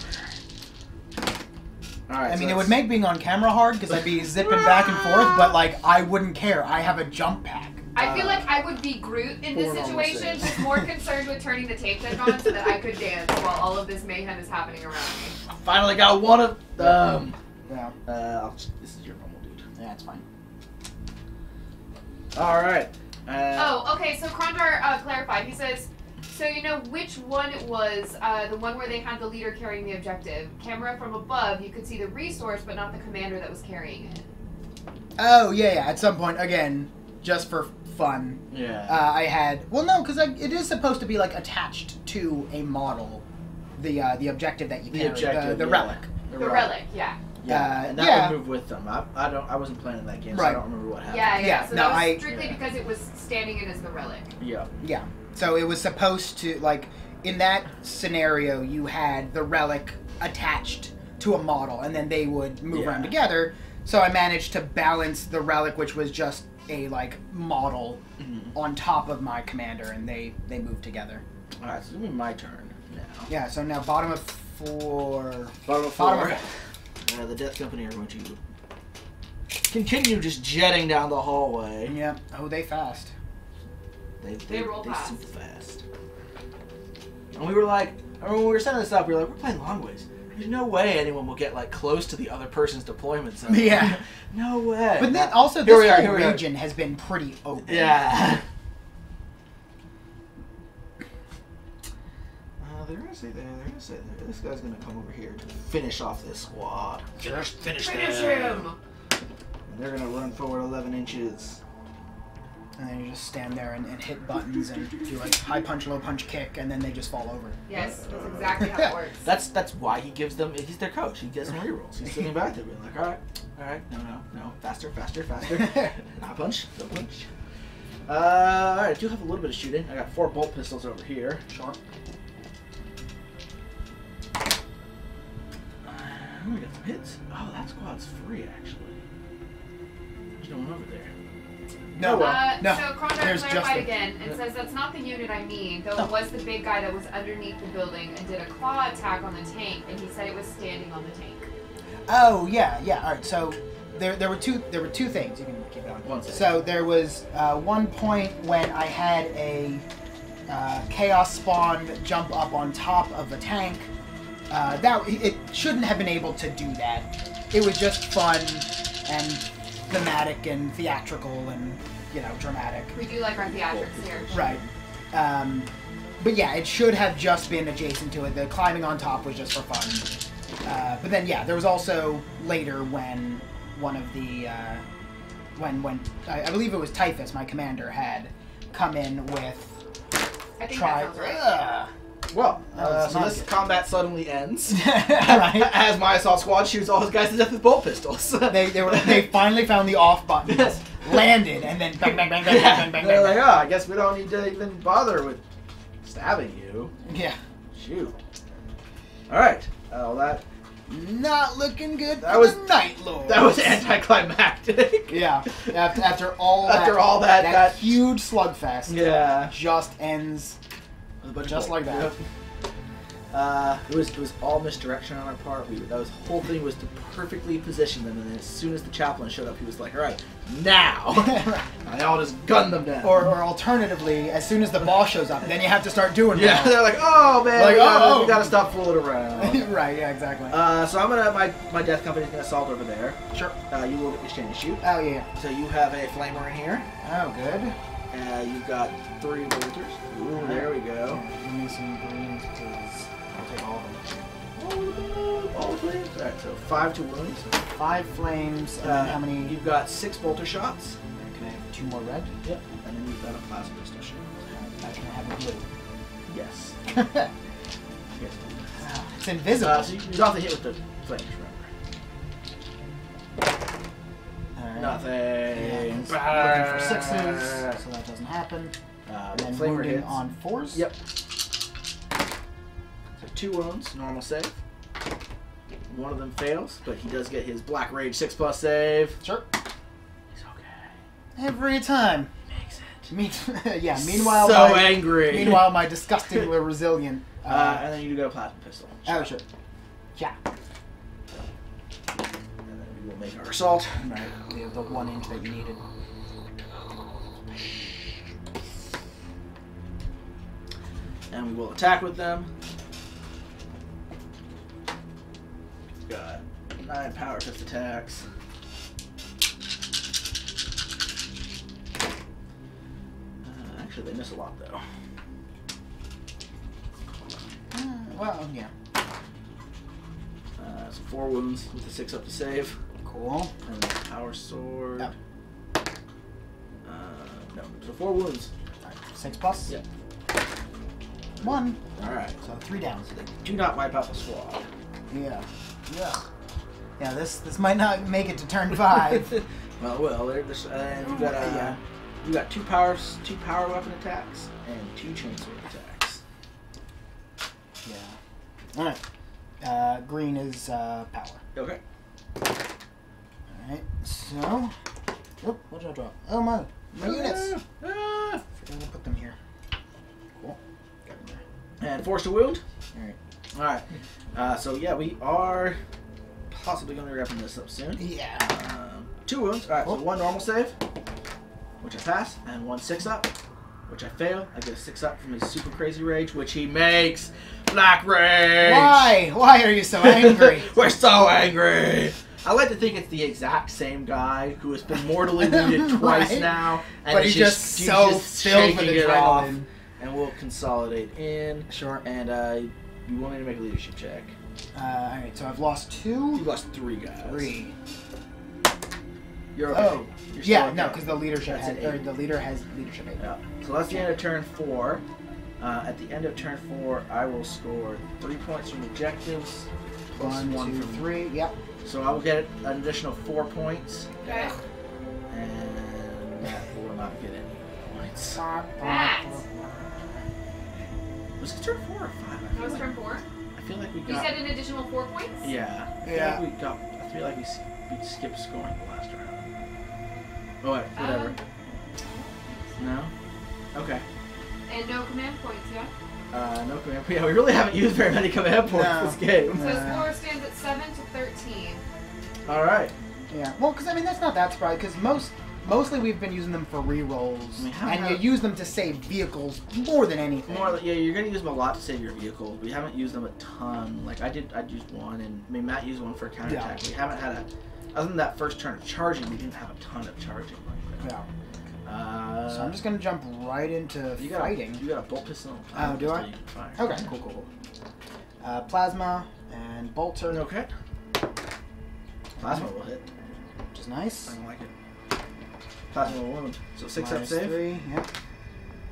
A: All right.
B: I
A: so
B: mean, it
A: that's-
B: would make being on camera hard because I'd be zipping back and forth, but like, I wouldn't care. I have a jump pack.
C: I feel like I would be Groot in this
A: 4 normal
C: situation,
A: saves.
C: just more concerned with turning the tape deck on so that I could dance while all of this mayhem is happening around me.
A: Finally got one of them.
B: Yeah.
A: This is your normal dude.
B: Yeah, it's fine.
A: All right.
C: Okay, so Krondor clarified. He says, so you know which one it was, the one where they had the leader carrying the objective. Camera from above, you could see the resource, but not the commander that was carrying it.
B: Oh, yeah. At some point, again, just for fun,
A: Yeah.
B: I had... Well, no, because it is supposed to be, like, attached to a model, the objective that you
A: The
B: carry,
A: objective,
B: the
A: yeah.
B: relic.
C: The relic, yeah.
A: Yeah, and that
B: yeah.
A: would move with them. I wasn't playing that game, so
B: Right.
A: I don't remember what happened.
C: Yeah.
B: Yeah,
C: So
B: no,
C: that was
B: I-
C: strictly
A: yeah.
C: because it was standing in as the relic.
A: Yeah.
B: Yeah. So it was supposed to, like, in that scenario, you had the relic attached to a model, and then they would move
A: Yeah.
B: around together. So I managed to balance the relic, which was just a, like, model
A: Mhm.
B: on top of my commander, and they moved together.
A: All right, so it's gonna be my turn now.
B: Yeah, so now bottom of 4...
A: Bottom of
B: Bottom
A: 4.
B: of
A: The Death Company are going to continue just jetting down the hallway.
B: Yeah. Oh, they fast.
C: They roll fast.
A: super fast. And we were like, I remember when we were setting this up, we were like, we're playing long ways. There's no way anyone will get like close to the other person's deployment zone.
B: Yeah.
A: No way.
B: But then also,
A: Here
B: this
A: we are,
B: whole
A: here we are.
B: region has been pretty open.
A: Yeah. They're gonna say this guy's gonna come over here to finish off this squad. Just finish
C: him!
A: And they're gonna run forward 11 inches.
B: And then you just stand there and hit buttons and do like high punch, low punch, kick, and then they just fall over.
C: Yes, that's exactly how it works.
A: That's why he gives them. He's their coach. He gives them rerolls. He's sitting back there being like, all right, no, faster, not punch, no punch. All right, I do have a little bit of shooting. I got 4 bolt pistols over here.
B: Sure.
A: We got some hits. Oh, that squad's free actually. There's no one over there.
B: No, no.
C: So Krondor
B: There's just
C: clarified
B: the-
C: again and says that's not the unit I mean, though it was the big guy that was underneath the building and did a claw attack on the tank, and he said it was standing on the tank.
B: Oh yeah. All right. So there were two things. You can keep going.
A: One second.
B: So there was one point when I had Chaos Spawn jump up on top of a tank. It shouldn't have been able to do that. It was just fun and thematic and theatrical and, dramatic.
C: We do like our theatrics here.
B: Right. But yeah, it should have just been adjacent to it. The climbing on top was just for fun. But then, yeah, there was also later when one of the... when I believe it was Typhus, my commander, had come in with...
C: I think that sounds right.
A: Well,
B: That
A: so
B: was
A: this
B: not
A: combat suddenly ends
B: Right.
A: as my assault squad shoots all his guys to death with bolt pistols.
B: They finally found the off button,
A: Yes.
B: landed, and then bang, bang, bang, bang, bang, bang,
A: They're
B: bang,
A: like, oh, I guess we don't need to even bother with stabbing you.
B: bang. Yeah.
A: Shoot. All right. That
B: Not looking good
A: That
B: for
A: was-
B: the Night Lord.
A: that was anticlimactic.
B: Yeah. After all
A: After all
B: that huge slugfest
A: Yeah.
B: just ends just like that.
A: It was all misdirection on our part. That whole thing was to perfectly position them, and then as soon as the chaplain showed up, he was like, "All right, now!" And they all just gunned them down.
B: Or alternatively, as soon as the boss shows up, then you have to start doing
A: yeah,
B: more.
A: they're like, "Oh man,
B: Like,
A: we gotta stop fooling around."
B: Right, yeah, exactly.
A: So I'm gonna my death company's gonna assault over there.
B: Sure.
A: You will get exchange and shoot.
B: Oh, yeah.
A: So you have a flamer in here.
B: Oh, good.
A: You've got 3 bolters. Ooh, there we go.
B: Yeah, give me some greens, please. I'll take all of them.
A: All the flames. All right, so 5 to wounds.
B: 5 flames, and then how many?
A: You've got 6 bolter shots.
B: Can I have 2 more red?
A: Yep. And then you've got a plasma pistol shot.
B: That's gonna have a blue.
A: Yes. Yes.
B: It's invisible.
A: So you don't have to hit with the flames, remember?
B: Alright.
A: Nothing.
B: Yeah, it's looking for 6s, so that doesn't happen. And then
A: flamer
B: wounding
A: hits.
B: on 4s.
A: Yep. So 2 wounds, normal save. One of them fails, but he does get his Black Rage 6+ save.
B: Sure.
A: He's okay.
B: Every time.
A: He makes it.
B: Yeah. Meanwhile,
A: so
B: my,
A: angry.
B: Meanwhile, my disgustingly resilient.
A: And then you do get a plasma pistol.
B: Oh, sure. Yeah.
A: And then we will make our assault.
B: Right. The 1 inch that you needed.
A: And we will attack with them. Got 9 power fist attacks. Actually, they miss a lot though.
B: Well, yeah.
A: So 4 wounds with a 6 up to save.
B: Cool.
A: And the power sword.
B: Yep.
A: No, so 4 wounds.
B: Alright, 6 plus?
A: Yep.
B: 1.
A: Alright.
B: So 3 down.
A: So they do not wipe out the squad.
B: Yeah. Yeah. Yeah, this might not make it to turn 5.
A: Well, and you got you got 2 power weapon attacks and 2 chainsword attacks.
B: Yeah. Alright. Green is power.
A: Okay.
B: Alright, so... Oh, what did I drop? Oh, my units!
A: Ah.
B: Forgot to put them here. Cool. Got them there.
A: And force to wound.
B: Alright.
A: Alright. So yeah, we are possibly going to be wrapping this up soon.
B: Yeah.
A: 2 wounds. Alright,
B: Cool.
A: so 1 normal save, which I pass, and 1 6 up, which I fail. I get a 6 up from his super crazy rage, which he makes Black Rage.
B: Why? Why are you so angry?
A: We're so angry. I like to think it's the exact same guy who has been mortally wounded twice
B: Right.
A: now, and
B: But
A: he's
B: he's just so filled with
A: shaking it off.
B: adrenaline.
A: And we'll consolidate in.
B: Sure.
A: And you want me to make a leadership check?
B: Alright, so I've lost 2.
A: You lost 3 guys.
B: 3.
A: You're okay.
B: Oh.
A: You're still
B: Yeah,
A: okay.
B: no, because the leadership
A: That's
B: has,
A: an 8.
B: the leader has leadership 8.
A: Yeah. So that's the end of turn 4. At the end of turn 4, I will score 3 points from objectives, plus
B: 1,
A: 1
B: 2,
A: from
B: 3. Yep.
A: So I will get an additional 4 points,
C: Okay.
A: and Matt will not get any points.
C: Matt.
A: Was it turn 4 or 5?
C: That was turn 4.
A: I feel like we
C: You
A: got.
C: said an additional 4 points?
A: Yeah.
B: Yeah.
A: I feel like we skipped scoring the last round. Oh wait, whatever. No. Okay.
C: And no command points, yeah?
A: No command. Yeah, we really haven't used very many command points
B: No.
A: this game.
C: So score stands at 7 to 13.
A: All right.
B: Yeah. Well, because, I mean, that's not that surprising, because mostly we've been using them for rerolls, and you use them to save vehicles more than anything.
A: Yeah, you're gonna use them a lot to save your vehicles. We haven't used them a ton. Like I'd used one, and Matt used one for a counterattack. Yeah. We haven't had other than that first turn of charging, we didn't have a ton of charging like that.
B: Yeah. So I'm just gonna jump right into fighting.
A: You got a bolt pistol.
B: Oh, do I? Okay, cool. Plasma and bolter.
A: Okay. Plasma will hit.
B: Which is nice.
A: I don't like it. Plasma will wound. So 6 up save.
B: 3, yep.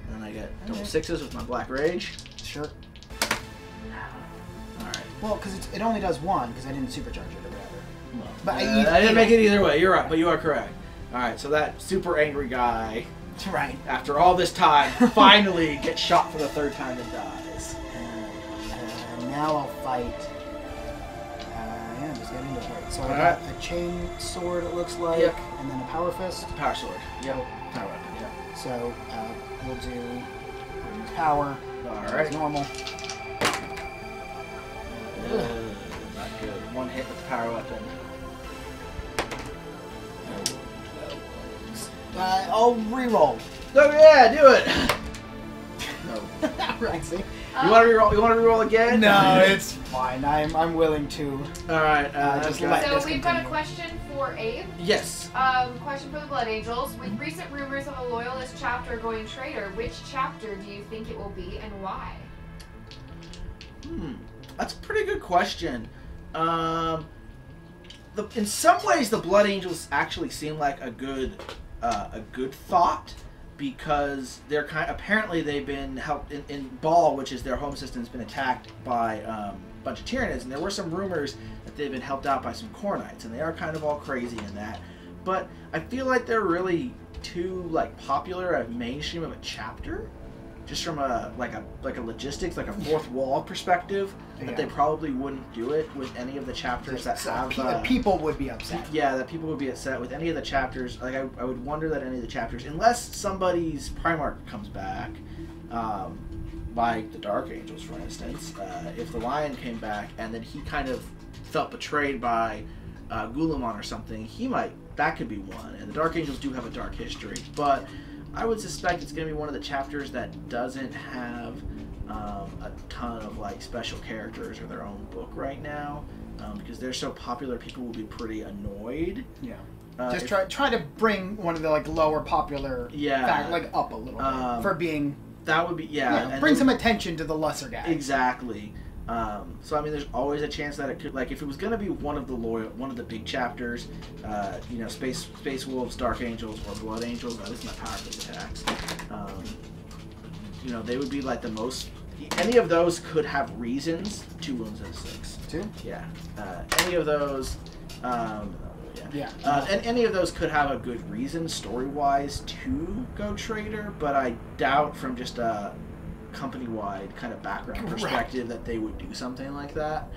A: And then I get double 6s with my Black Rage.
B: Sure.
A: Alright.
B: Well, because it only does 1, because I didn't supercharge it or whatever.
A: Well,
B: but
A: I didn't make it either way. You're right, but you are correct. Alright, so that super angry guy,
B: right,
A: after all this time, finally gets shot for the 3rd time and dies.
B: And now I'll fight. Just get into it. So I got a chain sword, it looks like, and then a power fist.
A: Power sword. Yep. Power weapon, yeah.
B: So we'll do power.
A: Alright.
B: Normal.
A: Not good. 1 hit with the power weapon.
B: I'll reroll.
A: Oh yeah, do it. No.
B: Right, see?
A: You want to reroll? You want to reroll again?
B: No, it's fine. I'm willing to.
A: All right.
C: So we've got a question for Abe.
A: Yes.
C: Question for the Blood Angels. With recent rumors of a Loyalist chapter going traitor, which chapter do you think it will be and why?
A: That's a pretty good question. In some ways, the Blood Angels actually seem like a good thought. Because they're apparently they've been helped in Ball, which is their home system, has been attacked by a bunch of Tyranids, and there were some rumors that they've been helped out by some Khornites, and they are kind of all crazy in that. But I feel like they're really too popular a mainstream of a chapter, just from a logistics, like a fourth wall perspective. That they probably wouldn't do it with any of the chapters that have...
B: people would be upset.
A: Yeah, that people would be upset with any of the chapters. Like, I would wonder that any of the chapters, unless somebody's Primarch comes back, by the Dark Angels, for instance, if the Lion came back and then he kind of felt betrayed by Gulamon or something, that could be one. And the Dark Angels do have a dark history, but I would suspect it's going to be one of the chapters that doesn't have a ton of special characters or their own book right now, because they're so popular. People will be pretty annoyed.
B: Yeah. Just try to bring one of the lower popular up a little bit for being.
A: That would be
B: and bring some attention to the lesser guys.
A: Exactly. So I mean, there's always a chance that it could, if it was going to be one of the big chapters, Space Wolves, Dark Angels, or Blood Angels. This is not powerful attacks. They would be the most. Any of those could have reasons. 2 wounds and a 6.
B: 2?
A: Yeah. Any of those. And any of those could have a good reason, story-wise, to go traitor. But I doubt, from just a company-wide kind of background perspective, that they would do something like that.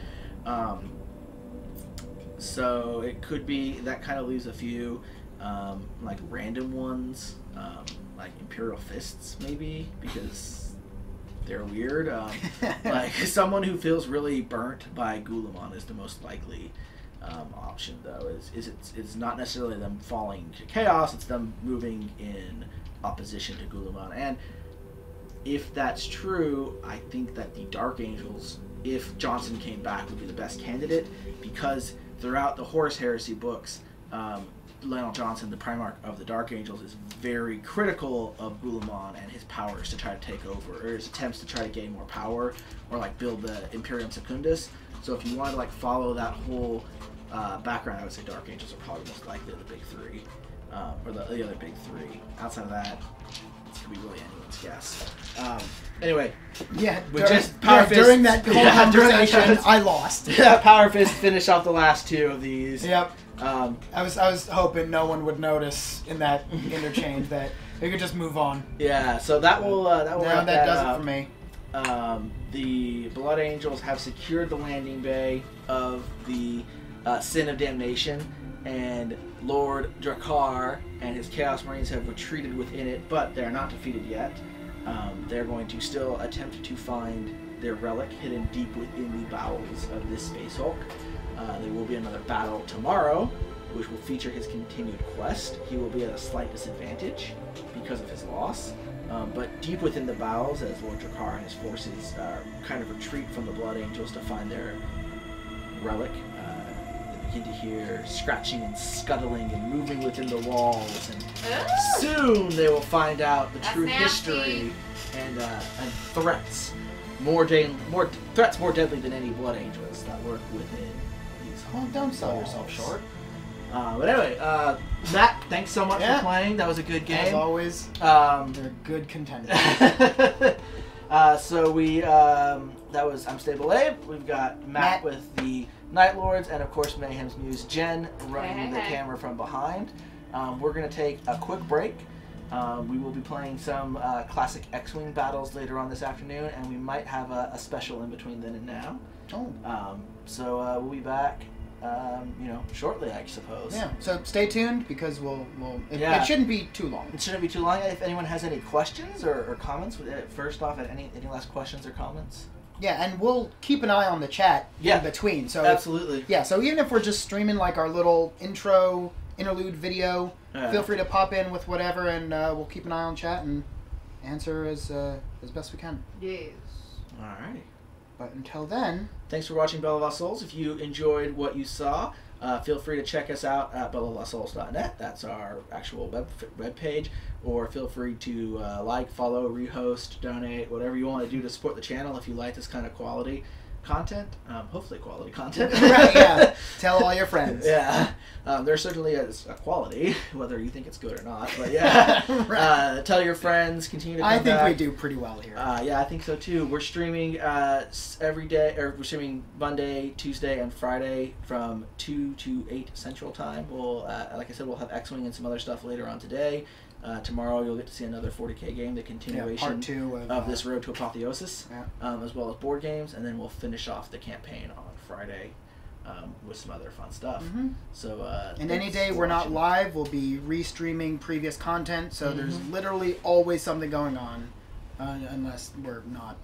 A: So it could be that kind of leaves a few random ones, like Imperial Fists, maybe, because they're weird. Someone who feels really burnt by Gulamon is the most likely option, though. It's not necessarily them falling to chaos; it's them moving in opposition to Gulamon. And if that's true, I think that the Dark Angels, if Johnson came back, would be the best candidate, because throughout the Horus Heresy books, Lionel Johnson, the Primarch of the Dark Angels, is very critical of Gulamon and his powers to try to take over, or his attempts to try to gain more power, or build the Imperium Secundus. So if you wanted to follow that whole background, I would say Dark Angels are probably most likely the big 3, or the other big 3. Outside of that, this could be really anyone's guess. Anyway,
B: during that whole conversation, I lost.
A: Yeah, Power Fist finished off the last 2 of these.
B: Yep. I was hoping no one would notice in that interchange that they could just move on.
A: Yeah, so that will
B: that does it for me.
A: The Blood Angels have secured the landing bay of the Sin of Damnation, and Lord Drakkar and his Chaos Marines have retreated within it, but they're not defeated yet. They're going to still attempt to find their relic hidden deep within the bowels of this Space Hulk. There will be another battle tomorrow which will feature his continued quest. He will be at a slight disadvantage because of his loss. But deep within the bowels, as Lord Drakkar and his forces kind of retreat from the Blood Angels to find their relic, they begin to hear scratching and scuttling and moving within the walls. And soon they will find out the true history and threats. More deadly than any Blood Angels that lurk within these.
B: Oh, don't sell yourself short.
A: But anyway, Matt, thanks so much for playing. That was a good game.
B: As always, they're good contenders.
A: So I'm Stable Abe. We've got Matt with the Night Lords, and of course Mayhem's Muse Jen running the camera from behind. We're going to take a quick break. We will be playing some classic X-Wing battles later on this afternoon, and we might have a special in between then and now. So we'll be back, shortly, I suppose. Yeah. So stay tuned because it shouldn't be too long. It shouldn't be too long. If anyone has any questions or comments, first off, any last questions or comments? Yeah, and we'll keep an eye on the chat in between. So absolutely. So even if we're just streaming like our little interlude video, feel free to pop in with whatever, and we'll keep an eye on chat and answer as best we can. Yes. All right. But until then, thanks for watching Bell of Lost Souls. If you enjoyed what you saw, feel free to check us out at belloflostsouls.net. That's our actual web page. Or feel free to like, follow, rehost, donate, whatever you want to do to support the channel if you like this kind of quality content, hopefully quality content. Right, yeah. Tell all your friends. Yeah. There certainly is a quality, whether you think it's good or not. But yeah. Right. Tell your friends, continue to come back. We do pretty well here. Yeah, I think so too. We're streaming every day, or we're streaming Monday, Tuesday, and Friday from 2 to 8 Central Time. We'll, like I said, we'll have X-Wing and some other stuff later on today. Tomorrow you'll get to see another 40k game, the continuation part 2 of this Road to Apotheosis, as well as board games, and then we'll finish off the campaign on Friday with some other fun stuff. So, and any day we're not live, we'll be restreaming previous content, so there's literally always something going on, unless we're not.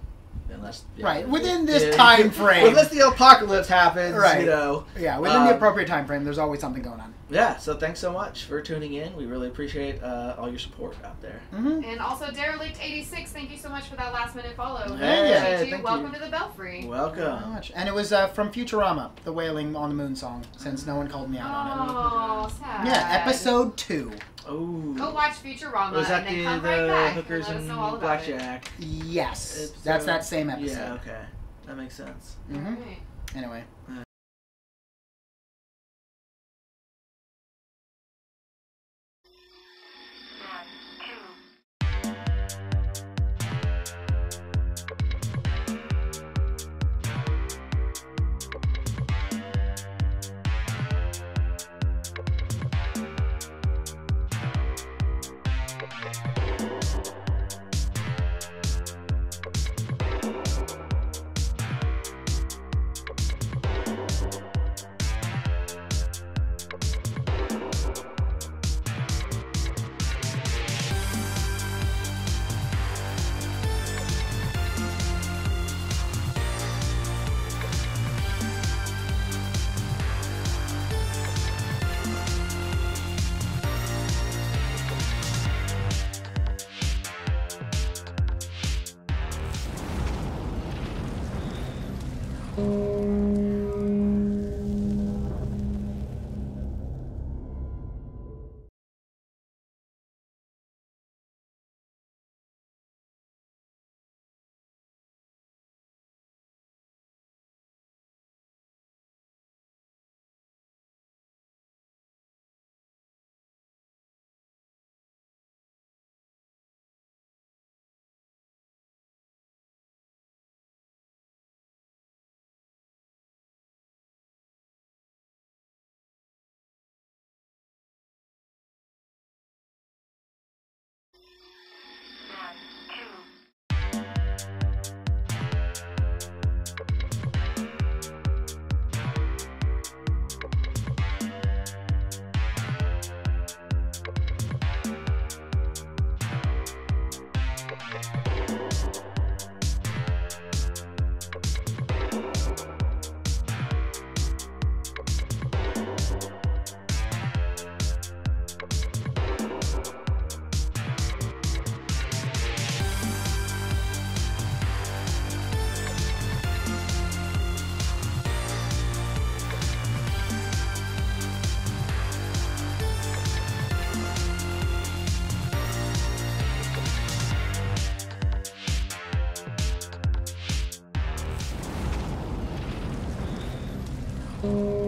A: Within this time frame. Unless the apocalypse happens, within the appropriate time frame, there's always something going on. Yeah, so thanks so much for tuning in. We really appreciate all your support out there. And also, Derelict86, thank you so much for that last minute follow. Hey, welcome to the Belfry. Welcome. Thank you very much. And it was from Futurama, the Wailing on the Moon song, since no one called me out on it. Oh, sad. Yeah, episode 2. Oh. Go watch Futurama and then come right back hookers and let us know all about blackjack? Yes. That's that same episode. Yeah, okay. That makes sense. Right. Anyway.
B: you.